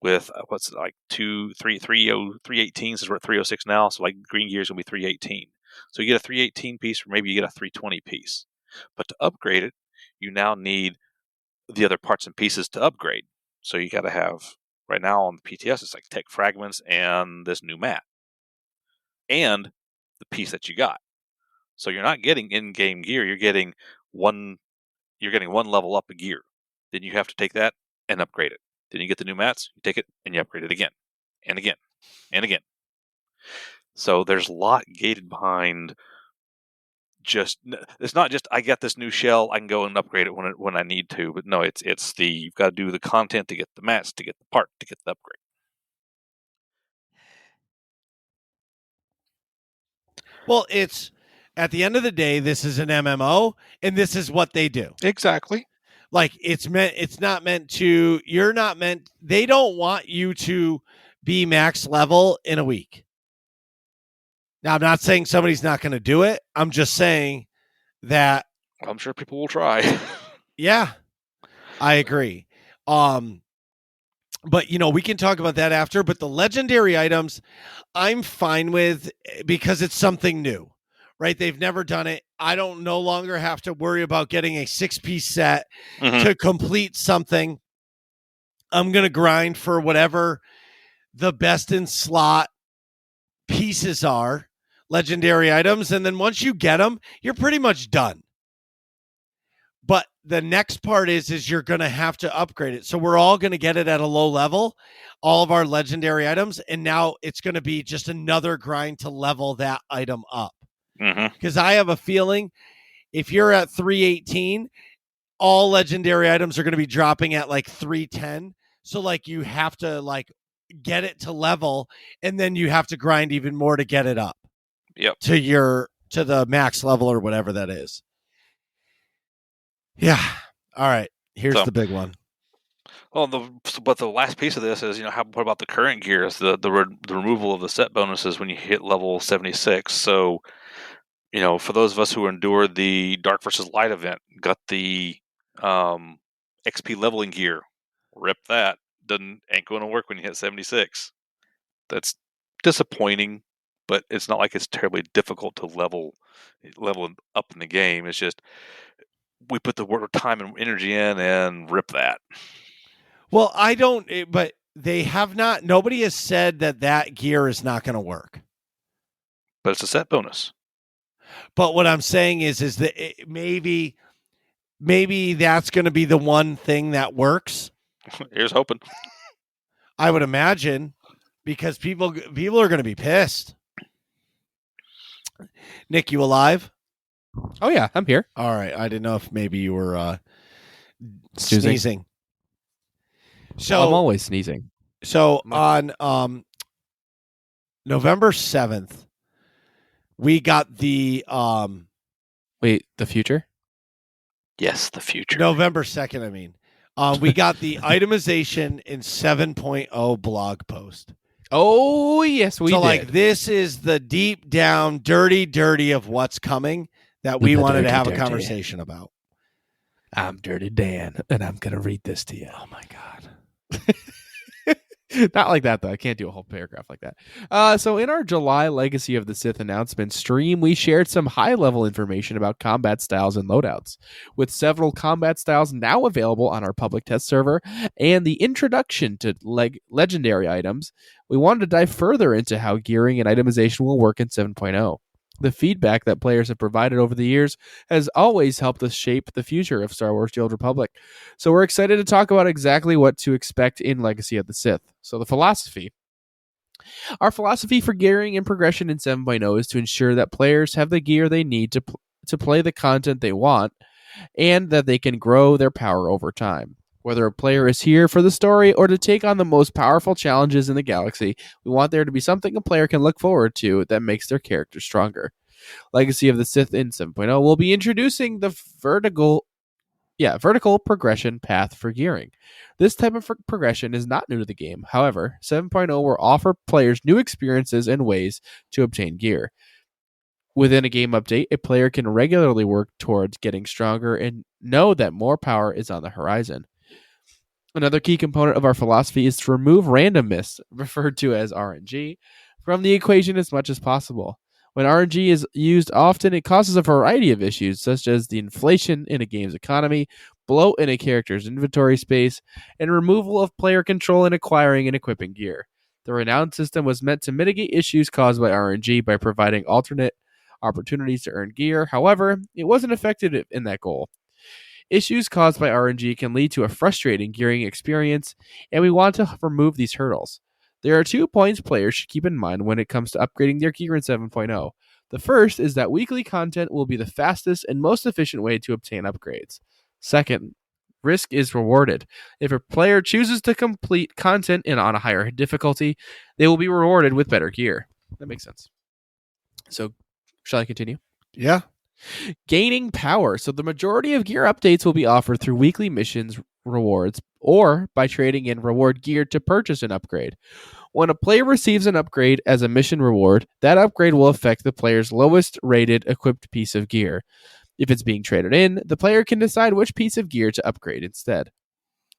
with what's it, like 318. So we're at 306 now. So like green gear is going to be 318. So you get a 318 piece, or maybe you get a 320 piece. But to upgrade it, you now need the other parts and pieces to upgrade. So you got to have, right now on the PTS, it's like tech fragments and this new mat and the piece that you got. So you're not getting in-game gear. You're getting one level up of gear. Then you have to take that and upgrade it. Then you get the new mats, you take it and you upgrade it again and again and again. So there's a lot gated behind. It's not just I got this new shell, I can go and upgrade it when I need to. But no, it's you've got to do the content to get the mats, to get the part, to get the upgrade. Well, it's at the end of the day, this is an MMO, and this is what they do. Exactly. Like it's not meant to. You're not meant. They don't want you to be max level in a week. Now, I'm not saying somebody's not going to do it. I'm just saying that I'm sure people will try. yeah, I agree. But we can talk about that after. But the legendary items, I'm fine with because it's something new, right? They've never done it. I don't no longer have to worry about getting a 6-piece set to complete something. I'm going to grind for whatever the best in slot pieces are, legendary items. And then once you get them, you're pretty much done. But the next part is you're going to have to upgrade it. So we're all going to get it at a low level, all of our legendary items. And now it's going to be just another grind to level that item up. Because I have a feeling if you're at 318, all legendary items are going to be dropping at like 310. So like you have to like get it to level and then you have to grind even more to get it up. Yep. To the max level or whatever that is. Yeah. All right. Here's the big one. Well, but the last piece of this is, what about the current gears, the removal of the set bonuses when you hit level 76. So, for those of us who endured the Dark versus Light event, got the XP leveling gear, rip that. Ain't going to work when you hit 76. That's disappointing, but it's not like it's terribly difficult to level up in the game. It's just we put the word time and energy in and rip that. Well, but they have not. Nobody has said that gear is not going to work. But it's a set bonus. But what I'm saying is that maybe that's going to be the one thing that works. Here's hoping. I would imagine, because people are going to be pissed. Nick, you alive? Oh yeah, I'm here. All right. I didn't know if maybe you were sneezing. So I'm always sneezing. So on November 7th, we got the wait, the future? Yes, the future. November 2nd, I mean. We got the itemization in 7.0 blog post. Oh, yes, we did. So, like, this is the deep down, dirty of what's coming that we wanted to have a conversation about. I'm Dirty Dan, and I'm going to read this to you. Oh, my God. Not like that, though. I can't do a whole paragraph like that. So in our July Legacy of the Sith announcement stream, we shared some high-level information about combat styles and loadouts, with several combat styles now available on our public test server, and the introduction to legendary items. We wanted to dive further into how gearing and itemization will work in 7.0. The feedback that players have provided over the years has always helped us shape the future of Star Wars: The Old Republic. So we're excited to talk about exactly what to expect in Legacy of the Sith. So the philosophy. Our philosophy for gearing and progression in 7.0 is to ensure that players have the gear they need to play the content they want, and that they can grow their power over time. Whether a player is here for the story or to take on the most powerful challenges in the galaxy, we want there to be something a player can look forward to that makes their character stronger. Legacy of the Sith in 7.0 will be introducing the vertical progression path for gearing. This type of progression is not new to the game. However, 7.0 will offer players new experiences and ways to obtain gear. Within a game update, a player can regularly work towards getting stronger and know that more power is on the horizon. Another key component of our philosophy is to remove randomness, referred to as RNG, from the equation as much as possible. When RNG is used often, it causes a variety of issues, such as the inflation in a game's economy, bloat in a character's inventory space, and removal of player control in acquiring and equipping gear. The Renown system was meant to mitigate issues caused by RNG by providing alternate opportunities to earn gear. However, it wasn't effective in that goal. Issues caused by RNG can lead to a frustrating gearing experience, and we want to remove these hurdles. There are 2 points players should keep in mind when it comes to upgrading their gear in 7.0. The first is that weekly content will be the fastest and most efficient way to obtain upgrades. Second, risk is rewarded. If a player chooses to complete content on a higher difficulty, they will be rewarded with better gear. That makes sense. So, shall I continue? Yeah. Gaining power. So the majority of gear updates will be offered through weekly missions rewards or by trading in reward gear to purchase an upgrade. When a player receives an upgrade as a mission reward, that upgrade will affect the player's lowest rated equipped piece of gear. If it's being traded in, the player can decide which piece of gear to upgrade instead.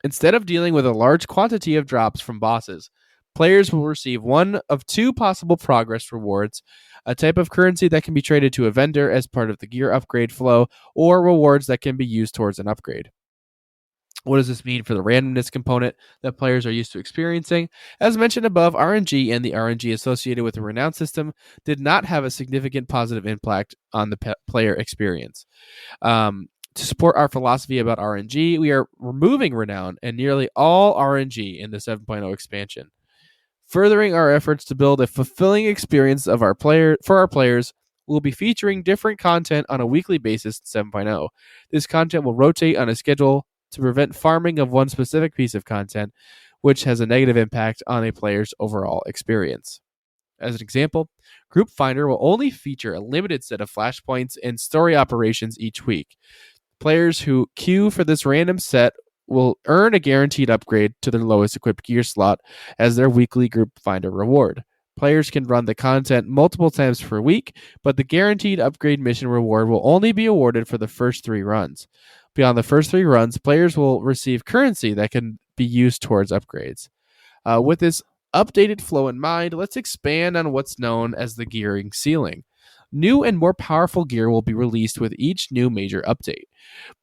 Instead of dealing with a large quantity of drops from bosses, players will receive one of 2 possible progress rewards, a type of currency that can be traded to a vendor as part of the gear upgrade flow, or rewards that can be used towards an upgrade. What does this mean for the randomness component that players are used to experiencing? As mentioned above, RNG and the RNG associated with the Renown system did not have a significant positive impact on the player experience. To support our philosophy about RNG, we are removing Renown and nearly all RNG in the 7.0 expansion. Furthering our efforts to build a fulfilling experience for our players, we'll be featuring different content on a weekly basis in 7.0. This content will rotate on a schedule to prevent farming of one specific piece of content, which has a negative impact on a player's overall experience. As an example, Group Finder will only feature a limited set of flashpoints and story operations each week. Players who queue for this random set will earn a guaranteed upgrade to their lowest equipped gear slot as their weekly Group Finder reward. Players can run the content multiple times per week, but the guaranteed upgrade mission reward will only be awarded for the first 3 runs. Beyond the first 3 runs, players will receive currency that can be used towards upgrades. With this updated flow in mind, let's expand on what's known as the gearing ceiling. New and more powerful gear will be released with each new major update,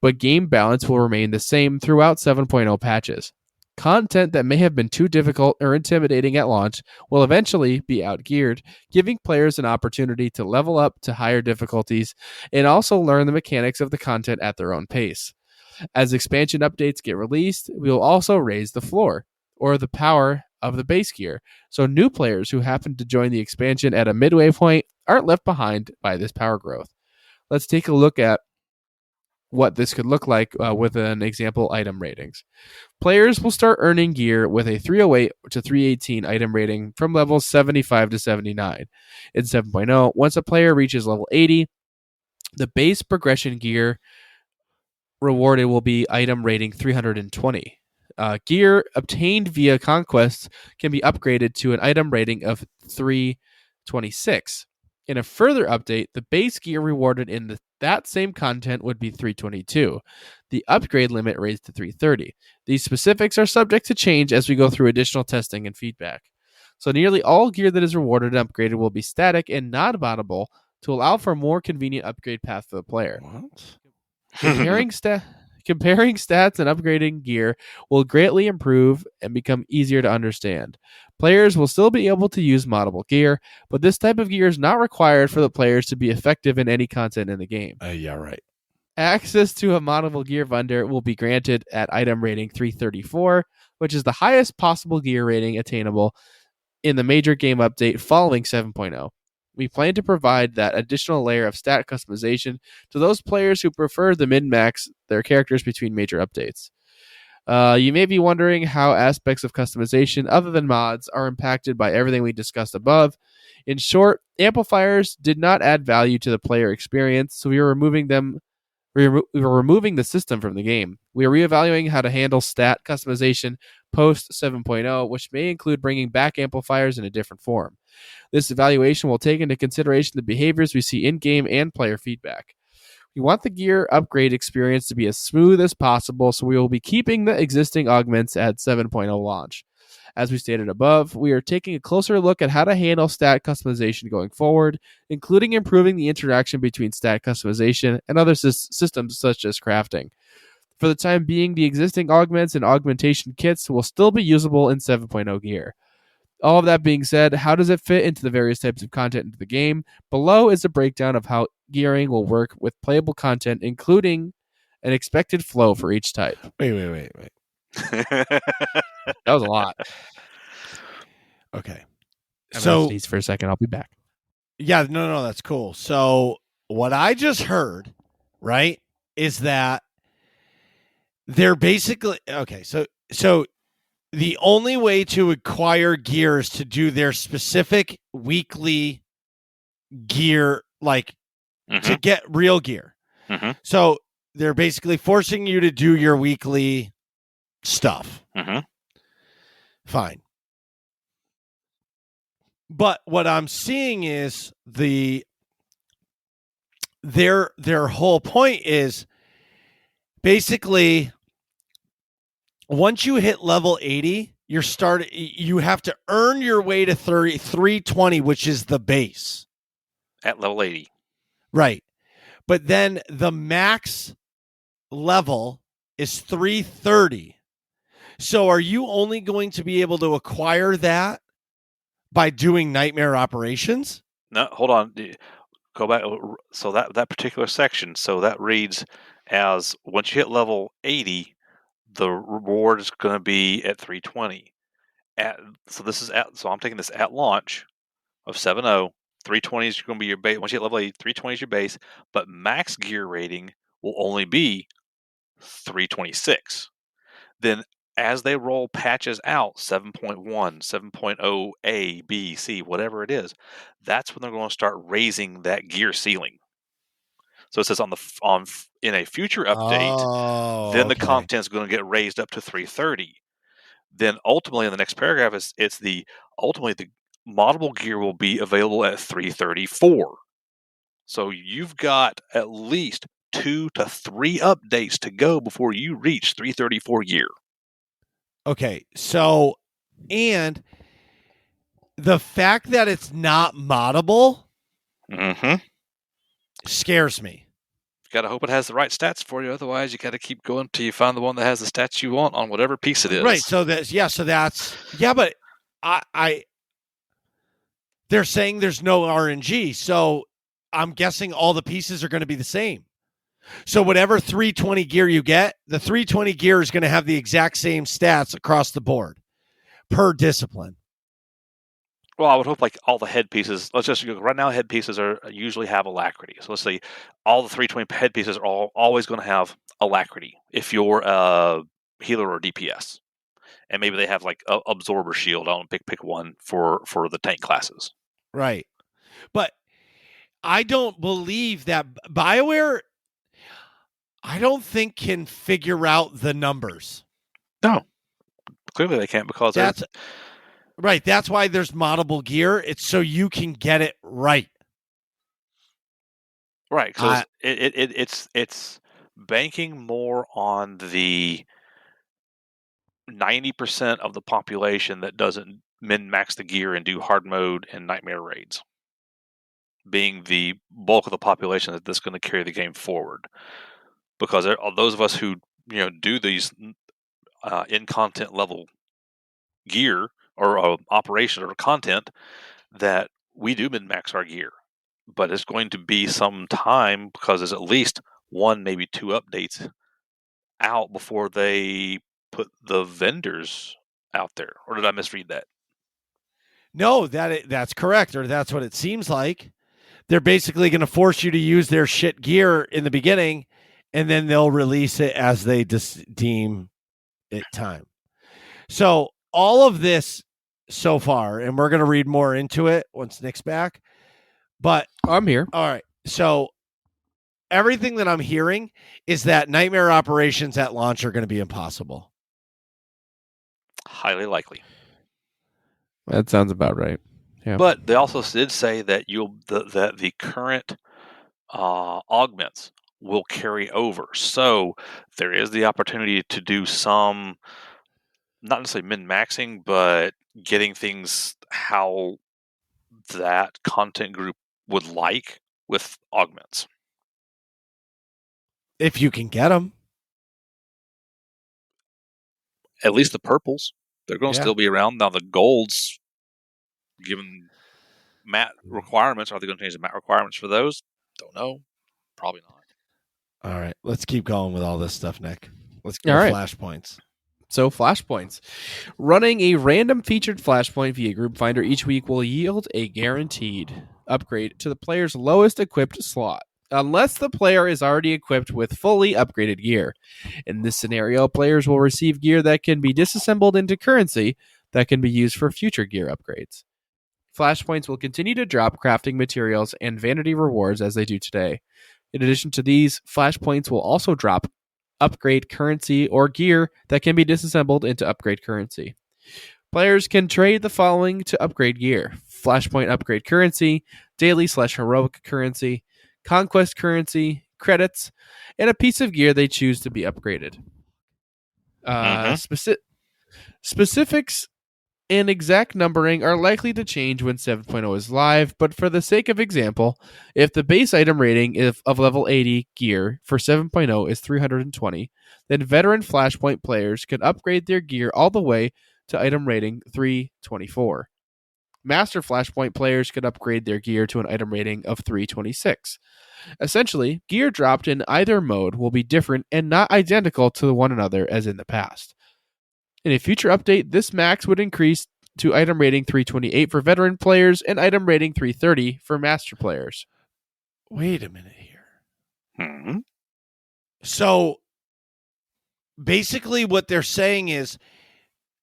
but game balance will remain the same throughout 7.0 patches. Content that may have been too difficult or intimidating at launch will eventually be outgeared, giving players an opportunity to level up to higher difficulties and also learn the mechanics of the content at their own pace. As expansion updates get released, we will also raise the floor, or the power of the base gear, so new players who happen to join the expansion at a midway point aren't left behind by this power growth. Let's take a look at what this could look like with an example item ratings. Players will start earning gear with a 308 to 318 item rating from levels 75 to 79. In 7.0, once a player reaches level 80, the base progression gear rewarded will be item rating 320. Gear obtained via conquests can be upgraded to an item rating of 326. In a further update, the base gear rewarded in that same content would be 322. The upgrade limit raised to 330. These specifics are subject to change as we go through additional testing and feedback. So nearly all gear that is rewarded and upgraded will be static and non-botable to allow for a more convenient upgrade path for the player. What? Comparing stats and upgrading gear will greatly improve and become easier to understand. Players will still be able to use moddable gear, but this type of gear is not required for the players to be effective in any content in the game. Yeah, right. Access to a moddable gear vendor will be granted at item rating 334, which is the highest possible gear rating attainable in the major game update following 7.0. We plan to provide that additional layer of stat customization to those players who prefer to min-max their characters between major updates. You may be wondering how aspects of customization other than mods are impacted by everything we discussed above. In short, amplifiers did not add value to the player experience, so we are removing them. We are removing the system from the game. We are reevaluating how to handle stat customization post 7.0, which may include bringing back amplifiers in a different form. This evaluation will take into consideration the behaviors we see in-game and player feedback. We want the gear upgrade experience to be as smooth as possible, so we will be keeping the existing augments at 7.0 launch. As we stated above, we are taking a closer look at how to handle stat customization going forward, including improving the interaction between stat customization and other systems such as crafting. For the time being, the existing augments and augmentation kits will still be usable in 7.0 gear. All of that being said, how does it fit into the various types of content into the game? Below is a breakdown of how gearing will work with playable content, including an expected flow for each type. Wait. That was a lot. Okay. I'm So gonna sneeze for a second. I'll be back. yeah, no, that's cool. So what I just heard, right, is that they're basically okay. So the only way to acquire gear is to do their specific weekly gear, like to get real gear. Mhm. So they're basically forcing you to do your weekly stuff. Mhm. Fine. But what I'm seeing is their whole point is basically once you hit level 80, you have to earn your way to 320, which is the base. At level 80. Right. But then the max level is 330. So are you only going to be able to acquire that by doing nightmare operations? No, hold on. Go back. So that particular section, so that reads as once you hit level 80, the reward is going to be at 320. So I'm taking this at launch of 7.0. 320 is going to be your base. Once you hit level 80, 320 is your base, but max gear rating will only be 326. Then as they roll patches out, 7.1, 7.0 A, B, C, whatever it is, that's when they're going to start raising that gear ceiling. So it says in a future update, then the content's going to get raised up to 330. Then ultimately in the next paragraph ultimately the moddable gear will be available at 334. So you've got at least 2 to 3 updates to go before you reach 334 gear. Okay. So, and the fact that it's not moddable scares me. You got to hope it has the right stats for you. Otherwise, you got to keep going till you find the one that has the stats you want on whatever piece it is. Right. So but they're saying there's no RNG. So I'm guessing all the pieces are going to be the same. So whatever 320 gear you get, the 320 gear is going to have the exact same stats across the board per discipline. Well, I would hope like all the head pieces. Let's just go right now. Head pieces usually have alacrity. So let's say all the 320 head pieces are always going to have alacrity if you're a healer or DPS, and maybe they have like a absorber shield. I don't pick one for the tank classes. Right, but I don't believe that BioWare. I don't think can figure out the numbers. No, clearly they can't because that's right. That's why there's moddable gear. It's so you can get it right. Right. So it's banking more on the 90% of the population that doesn't min-max the gear and do hard mode and nightmare raids, being the bulk of the population that's going to carry the game forward. Because those of us who do these in content level gear or operation or content, that we do min-max our gear, but it's going to be some time because there's at least 1, maybe 2 updates out before they put the vendors out there. Or did I misread that? No, that's correct, or that's what it seems like. They're basically going to force you to use their shit gear in the beginning, and then they'll release it as they deem time. So all of this so far, and we're going to read more into it once Nick's back. But I'm here. all right. So everything that I'm hearing is that nightmare operations at launch are going to be impossible. Highly likely. That sounds about right. Yeah. But they also did say that that the current augments will carry over. So there is the opportunity to do some, not necessarily min-maxing, but getting things how that content group would like with augments. If you can get them. At least the purples, they're going to Yeah. still be around. Now the golds, given matte requirements, are they going to change the matte requirements for those? Don't know. Probably not. All right. Let's keep going with all this stuff, Nick. Let's go All right. flashpoints. So flashpoints. Running a random featured flashpoint via group finder each week will yield a guaranteed upgrade to the player's lowest equipped slot, unless the player is already equipped with fully upgraded gear. In this scenario, players will receive gear that can be disassembled into currency that can be used for future gear upgrades. Flashpoints will continue to drop crafting materials and vanity rewards as they do today. In addition to these, flashpoints will also drop upgrade currency or gear that can be disassembled into upgrade currency. Players can trade the following to upgrade gear: Flashpoint upgrade currency, daily/heroic currency, conquest currency, credits, and a piece of gear they choose to be upgraded. Specifics and exact numbering are likely to change when 7.0 is live, but for the sake of example, if the base item rating of level 80 gear for 7.0 is 320, then veteran Flashpoint players can upgrade their gear all the way to item rating 324. Master Flashpoint players could upgrade their gear to an item rating of 326. Essentially, gear dropped in either mode will be different and not identical to one another as in the past. In a future update, this max would increase to item rating 328 for veteran players and item rating 330 for master players. Wait a minute here. Mm-hmm. So basically what they're saying is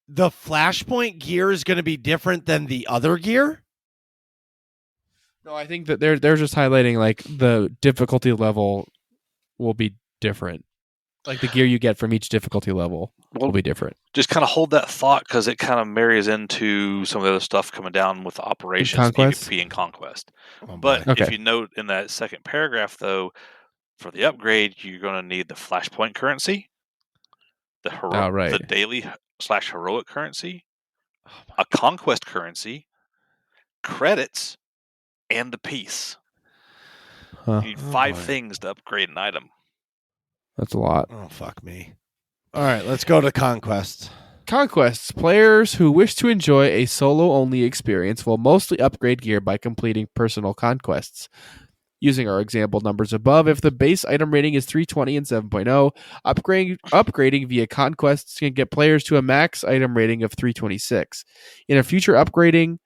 the Flashpoint gear is going to be different than the other gear? No, I think that they're just highlighting like the difficulty level will be different. Like the gear you get from each difficulty level will be different. Just kind of hold that thought because it kind of marries into some of the other stuff coming down with operations, Conquest? PvP, and Conquest. Oh, But Okay. if you note in that second paragraph, though, for the upgrade, you're going to need the Flashpoint currency, the daily/heroic currency, a Conquest currency, credits, and the piece. Huh. You need 5 boy. things to upgrade an item. That's a lot. Oh, fuck me. All right, let's go to Conquest. Conquests. Players who wish to enjoy a solo-only experience will mostly upgrade gear by completing personal conquests. Using our example numbers above, if the base item rating is 320 in 7.0, upgrading via conquests can get players to a max item rating of 326. In a future update,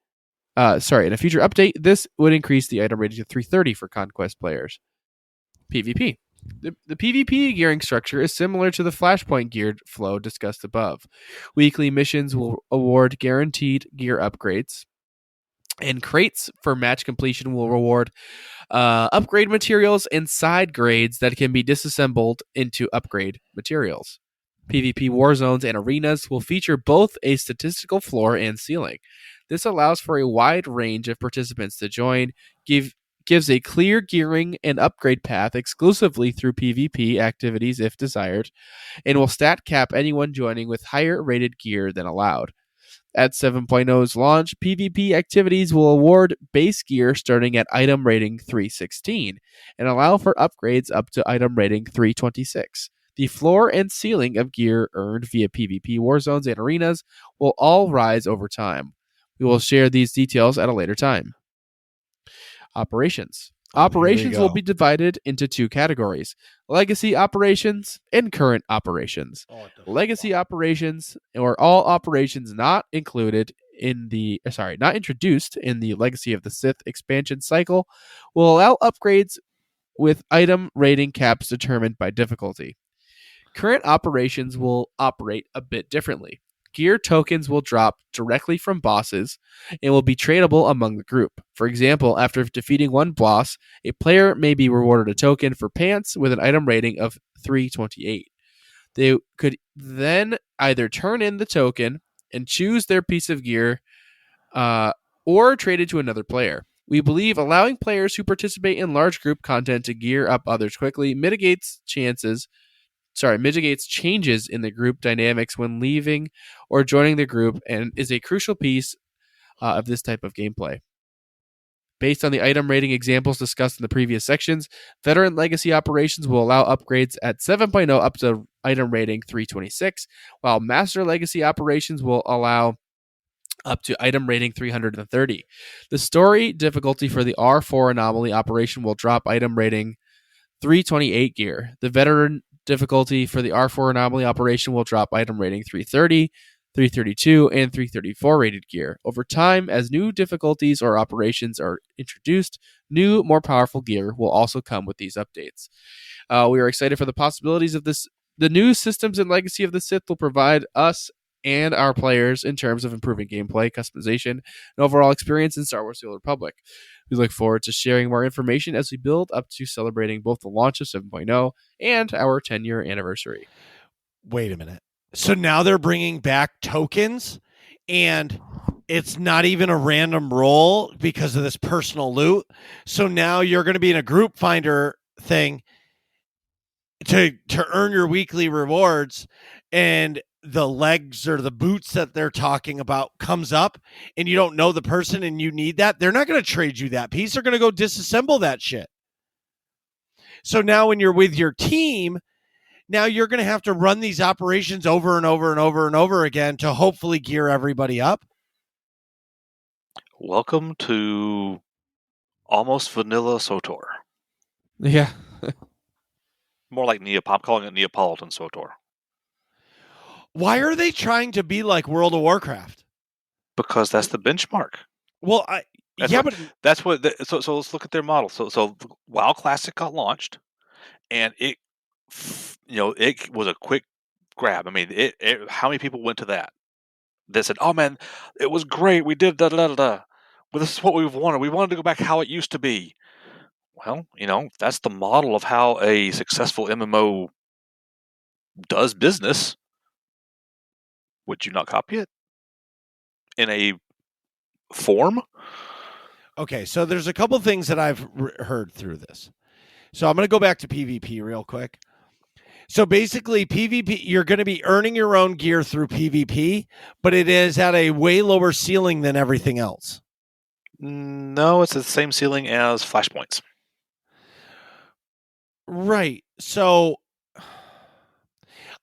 this would increase the item rating to 330 for conquest players. PvP. The PvP gearing structure is similar to the Flashpoint geared flow discussed above. Weekly missions will award guaranteed gear upgrades, and crates for match completion will reward upgrade materials and side grades that can be disassembled into upgrade materials. PvP war zones and arenas will feature both a statistical floor and ceiling. This allows for a wide range of participants to join, gives a clear gearing and upgrade path exclusively through PvP activities if desired, and will stat cap anyone joining with higher rated gear than allowed. At 7.0's launch, PvP activities will award base gear starting at item rating 316 and allow for upgrades up to item rating 326. The floor and ceiling of gear earned via PvP war zones and arenas will all rise over time. We will share these details at a later time. Operations. Operations will be divided into 2 categories: legacy operations and current operations. Legacy operations, or all operations not introduced in the Legacy of the Sith expansion cycle, will allow upgrades with item rating caps determined by difficulty. Current operations will operate a bit differently. Gear tokens will drop directly from bosses and will be tradable among the group. For example, after defeating one boss, a player may be rewarded a token for pants with an item rating of 328. They could then either turn in the token and choose their piece of gear or trade it to another player. We believe allowing players who participate in large group content to gear up others quickly mitigates changes in the group dynamics when leaving or joining the group and is a crucial piece of this type of gameplay. Based on the item rating examples discussed in the previous sections, Veteran Legacy Operations will allow upgrades at 7.0 up to item rating 326, while Master Legacy Operations will allow up to item rating 330. The story difficulty for the R4 Anomaly Operation will drop item rating 328 gear. The Veteran difficulty for the R4 Anomaly Operation will drop item rating 330, 332, and 334 rated gear. Over time, as new difficulties or operations are introduced, new, more powerful gear will also come with these updates. We are excited for the possibilities of this. The new systems and Legacy of the Sith will provide us and our players in terms of improving gameplay, customization, and overall experience in Star Wars: The Old Republic. We look forward to sharing more information as we build up to celebrating both the launch of 7.0 and our 10-year anniversary. Wait a minute. So now they're bringing back tokens, and it's not even a random roll because of this personal loot. So now you're going to be in a group finder thing to earn your weekly rewards, and the legs or the boots that they're talking about comes up and you don't know the person and you need that. They're not going to trade you that piece. They're going to go disassemble that shit. So now when you're with your team, now you're going to have to run these operations over and over and over and over again to hopefully gear everybody up. Welcome to almost vanilla SWTOR. Yeah. More like I'm calling it Neapolitan SWTOR. Why are they trying to be like World of Warcraft? Because that's the benchmark. Well, so let's look at their model. So WoW Classic got launched, and it was a quick grab. I mean, how many people went to that? They said, "Oh man, it was great. We did da da da da. Well, this is what we've wanted. We wanted to go back how it used to be." Well, that's the model of how a successful MMO does business. Would you not copy it in a form? Okay, so there's a couple things that I've heard through this. So I'm going to go back to PvP real quick. So basically, PvP, you're going to be earning your own gear through PvP, but it is at a way lower ceiling than everything else. No, it's the same ceiling as Flashpoints. Right. So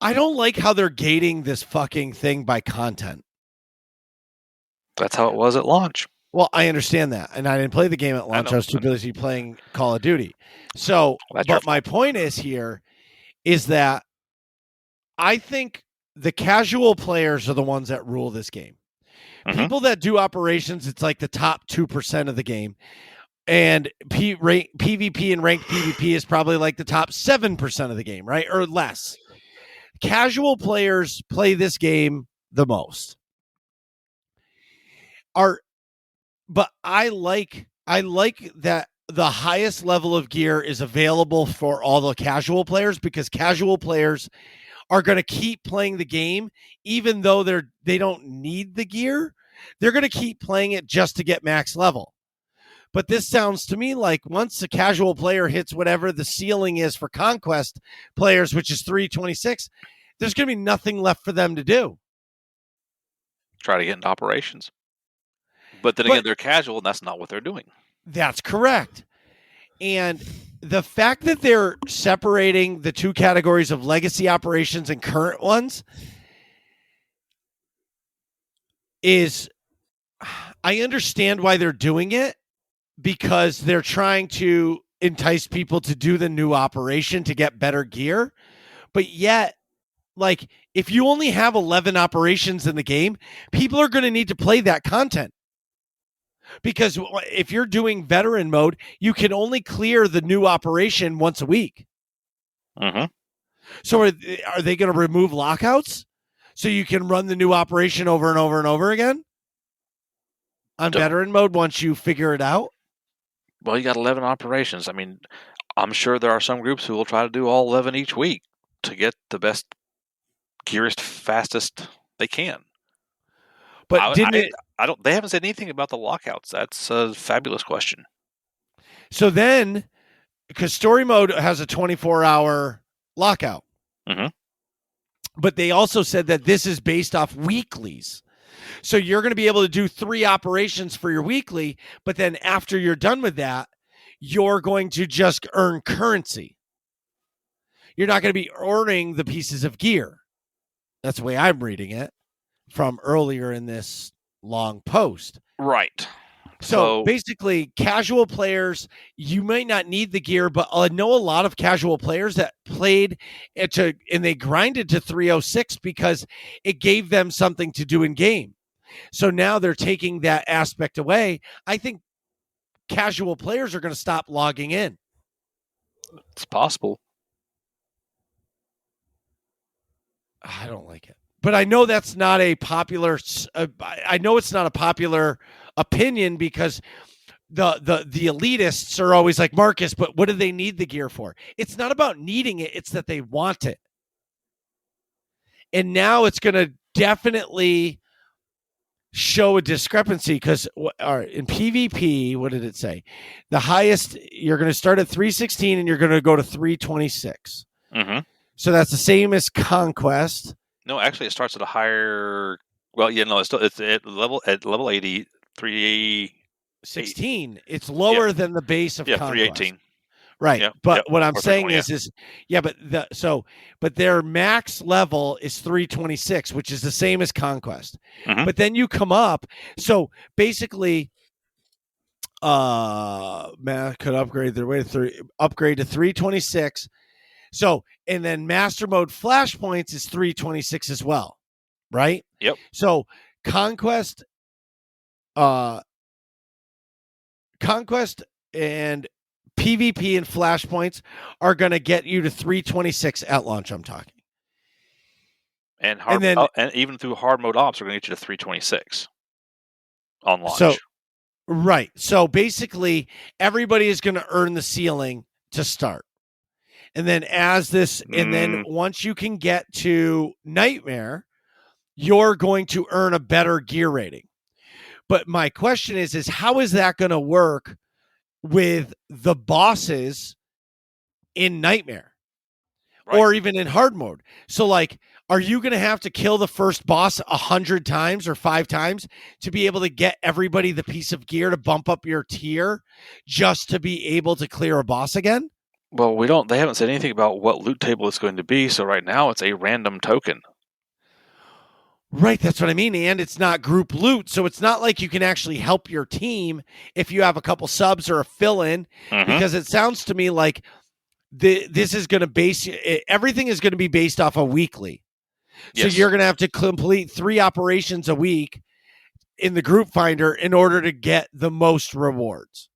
I don't like how they're gating this fucking thing by content. That's how it was at launch. Well, I understand that. And I didn't play the game at launch. I was too busy playing Call of Duty. So, but my point is that I think the casual players are the ones that rule this game. Mm-hmm. People that do operations, it's like the top 2% of the game. And PvP and ranked PvP is probably like the top 7% of the game, right? Or less. Casual players play this game the most. But I like that the highest level of gear is available for all the casual players, because casual players are going to keep playing the game even though they don't need the gear. They're going to keep playing it just to get max level. But this sounds to me like once a casual player hits whatever the ceiling is for conquest players, which is 326, there's going to be nothing left for them to do. Try to get into operations. But then again, they're casual, and that's not what they're doing. That's correct. And the fact that they're separating the two categories of legacy operations and current ones is, I understand why they're doing it, because they're trying to entice people to do the new operation to get better gear. But yet, like, if you only have 11 operations in the game, people are going to need to play that content. Because if you're doing veteran mode, you can only clear the new operation once a week. Mm-hmm. So are they going to remove lockouts so you can run the new operation over and over and over again on veteran mode once you figure it out? Well, you got 11 operations. I mean, I'm sure there are some groups who will try to do all 11 each week to get the best, geariest, fastest they can. But I don't. They haven't said anything about the lockouts. That's a fabulous question. So then, because story mode has a 24-hour lockout, but they also said that this is based off weeklies. So you're going to be able to do 3 operations for your weekly, but then after you're done with that, you're going to just earn currency. You're not going to be earning the pieces of gear. That's the way I'm reading it from earlier in this long post. Right. So basically, casual players, you might not need the gear, but I know a lot of casual players that played it and they grinded to 306 because it gave them something to do in game. So now they're taking that aspect away. I think casual players are going to stop logging in. It's possible. I don't like it. But I know that's not a popular I know it's not a popular opinion because the elitists are always like, Marcus, but what do they need the gear for? It's not about needing it, it's that they want it. And now it's going to definitely show a discrepancy because in PvP, what did it say? The highest, you're going to start at 316 and you're going to go to 326. So that's the same as Conquest. No, actually, it starts at a higher. Well, yeah, no, it's at level 80, 316. It's lower than the base of Conquest. 318. Right. Yep, but what I'm saying is but their max level is 326, which is the same as Conquest. But then you come up. So basically, could upgrade their way to upgrade to 326. So, and then master mode flashpoints is 326 as well. Right? Yep. So Conquest and PvP and flashpoints are going to get you to 326 at launch. I'm talking. And even through hard mode ops, are going to get you to 326 on launch. So, right. So basically, everybody is going to earn the ceiling to start. And then and then once you can get to Nightmare, you're going to earn a better gear rating. But my question is how is that going to work with the bosses in Nightmare or even in hard mode? So like, are you going to have to kill the first boss 100 times or 5 times to be able to get everybody the piece of gear to bump up your tier just to be able to clear a boss again? Well, they haven't said anything about what loot table it's going to be. So right now it's a random token. Right, that's what I mean. And it's not group loot. So it's not like you can actually help your team if you have a couple subs or a fill-in, because it sounds to me like this is going to everything is going to be based off a weekly. Yes. So you're going to have to complete 3 operations a week in the group finder in order to get the most rewards.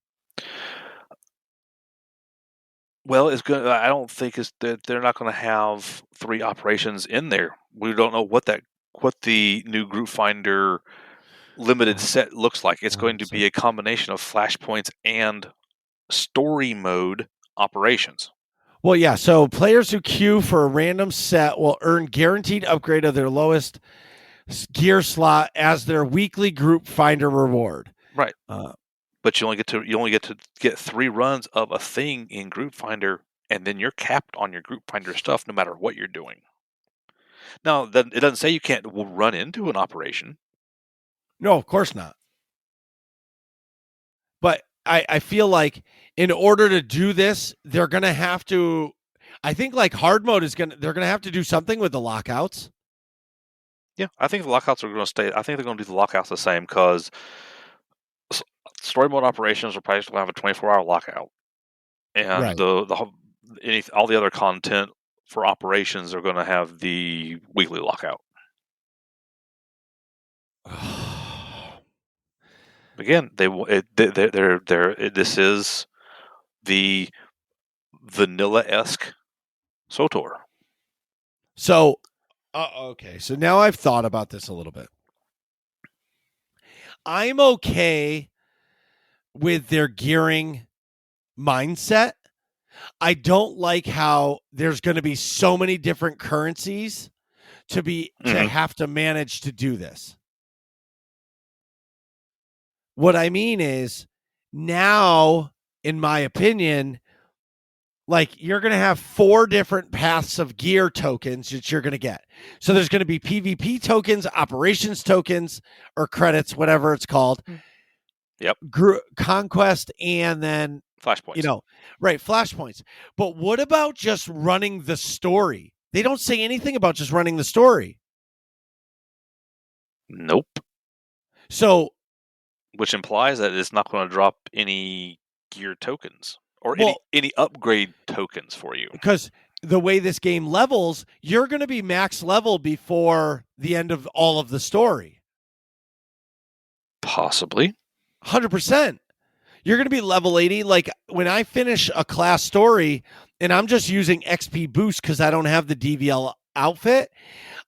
Well, it's good. I don't think they're not going to have 3 operations in there. We don't know what the new group finder limited set looks like. It's going to be a combination of flashpoints and story mode operations. Well, yeah. So players who queue for a random set will earn guaranteed upgrade of their lowest gear slot as their weekly group finder reward. Right. But you only get to get 3 runs of a thing in Group Finder, and then you're capped on your Group Finder stuff no matter what you're doing. Now, it doesn't say you can't run into an operation. No, of course not. But I feel like in order to do this, they're going to have to. I think like hard mode they're going to have to do something with the lockouts. Yeah, I think the lockouts are going to stay. I think they're going to do the lockouts the same because story mode operations are probably going to have a 24-hour lockout, and all the other content for operations are going to have the weekly lockout. Again, this is the vanilla-esque SWTOR. So, okay. So now I've thought about this a little bit. I'm okay with their gearing mindset. I don't like how there's going to be so many different currencies to have to manage to do this. What I mean is now, in my opinion, like you're going to have 4 different paths of gear tokens that you're going to get. So there's going to be PvP tokens, operations tokens, or credits, whatever it's called. Yep. Conquest, and then Flashpoints. Right, flashpoints. But what about just running the story? They don't say anything about just running the story. Nope. So, which implies that it's not going to drop any gear tokens or any upgrade tokens for you. Because the way this game levels, you're going to be max level before the end of all of the story. Possibly. 100%. You're going to be level 80. Like when I finish a class story and I'm just using XP boost because I don't have the DVL outfit,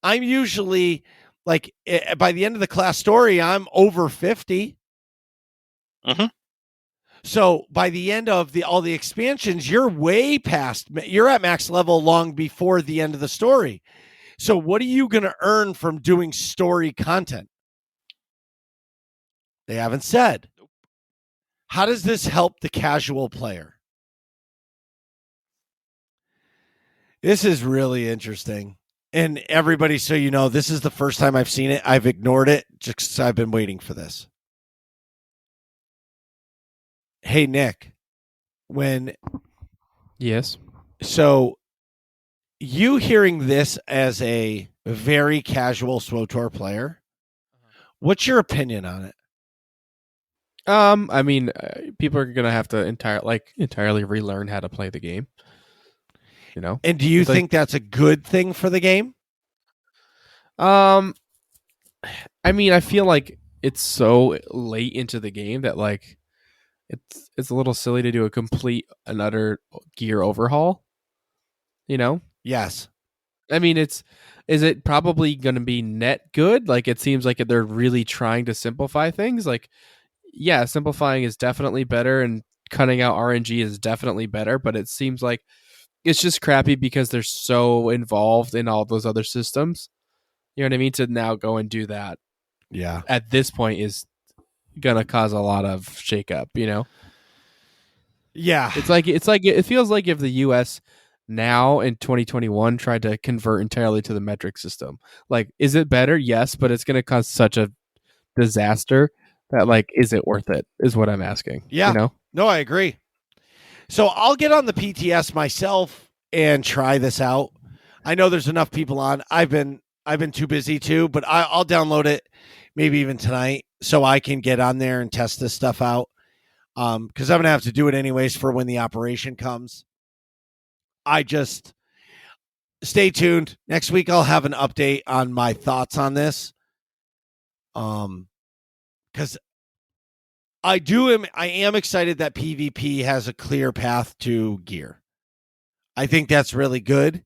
I'm usually like by the end of the class story, I'm over 50. Mm-hmm. So by the end of all the expansions, you're at max level long before the end of the story. So what are you going to earn from doing story content? They haven't said. Nope. How does this help the casual player? This is really interesting. And everybody, so you know, this is the first time I've seen it. I've ignored it just because I've been waiting for this. Hey, Nick, Yes. So you hearing this as a very casual SWTOR player, what's your opinion on it? I mean, people are gonna have to entirely relearn how to play the game. You know. And do you think that's a good thing for the game? I mean, I feel like it's so late into the game that like it's a little silly to do a complete and utter gear overhaul. You know? Yes. I mean, is it probably going to be net good? Like it seems like they're really trying to simplify things. Like, yeah, simplifying is definitely better, and cutting out RNG is definitely better. But it seems like it's just crappy because they're so involved in all those other systems. You know what I mean? To now go and do that, yeah, at this point is gonna cause a lot of shakeup. You know? Yeah. It's like it feels like if the U.S. now in 2021 tried to convert entirely to the metric system. Like, is it better? Yes, but it's going to cause such a disaster that like, is it worth it? Is what I'm asking. Yeah. You know? No, I agree. So I'll get on the PTS myself and try this out. I know there's enough people on. I've been too busy too, but I'll download it maybe even tonight so I can get on there and test this stuff out. Because I'm gonna have to do it anyways for when the operation comes. I just stay tuned. Next week I'll have an update on my thoughts on this. Because I am excited that PvP has a clear path to gear. I think that's really good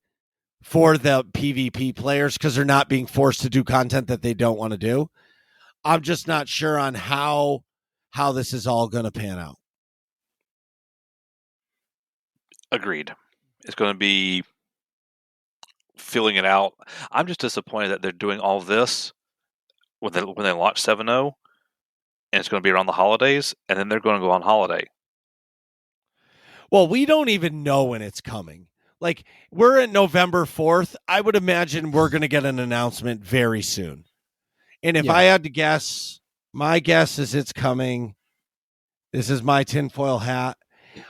for the PvP players because they're not being forced to do content that they don't want to do. I'm just not sure on how this is all going to pan out. Agreed. It's going to be filling it out. I'm just disappointed that they're doing all this when they launch 7.0, and it's going to be around the holidays, and then they're going to go on holiday. Well, we don't even know when it's coming. Like, we're at November 4th. I would imagine we're going to get an announcement very soon. And if I had to guess, my guess is it's coming. This is my tinfoil hat.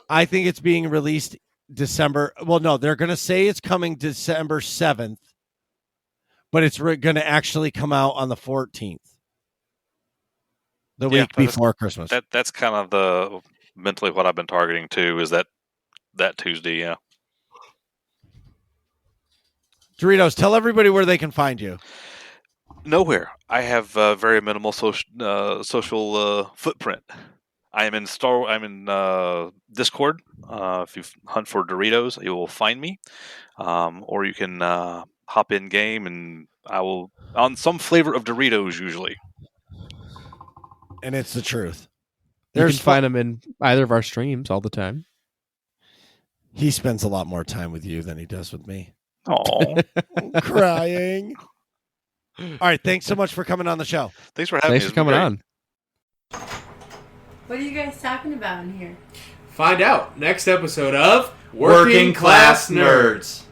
I think it's being released December. Well, no, they're going to say it's coming December 7th, but it's going to actually come out on the 14th, the week before Christmas. That's kind of the mentally what I've been targeting too, is that Tuesday. Yeah. Doritos, tell everybody where they can find you. Nowhere. I have very minimal social footprint. I'm in Discord. If you hunt for Doritos, you will find me. Or you can hop in game, and I will on some flavor of Doritos usually. And it's the truth. You can find him in either of our streams all the time. He spends a lot more time with you than he does with me. Oh, Crying. All right, thanks so much for coming on the show. thanks for having me. Thanks for coming on. What are you guys talking about in here? Find out next episode of Working Class Nerds.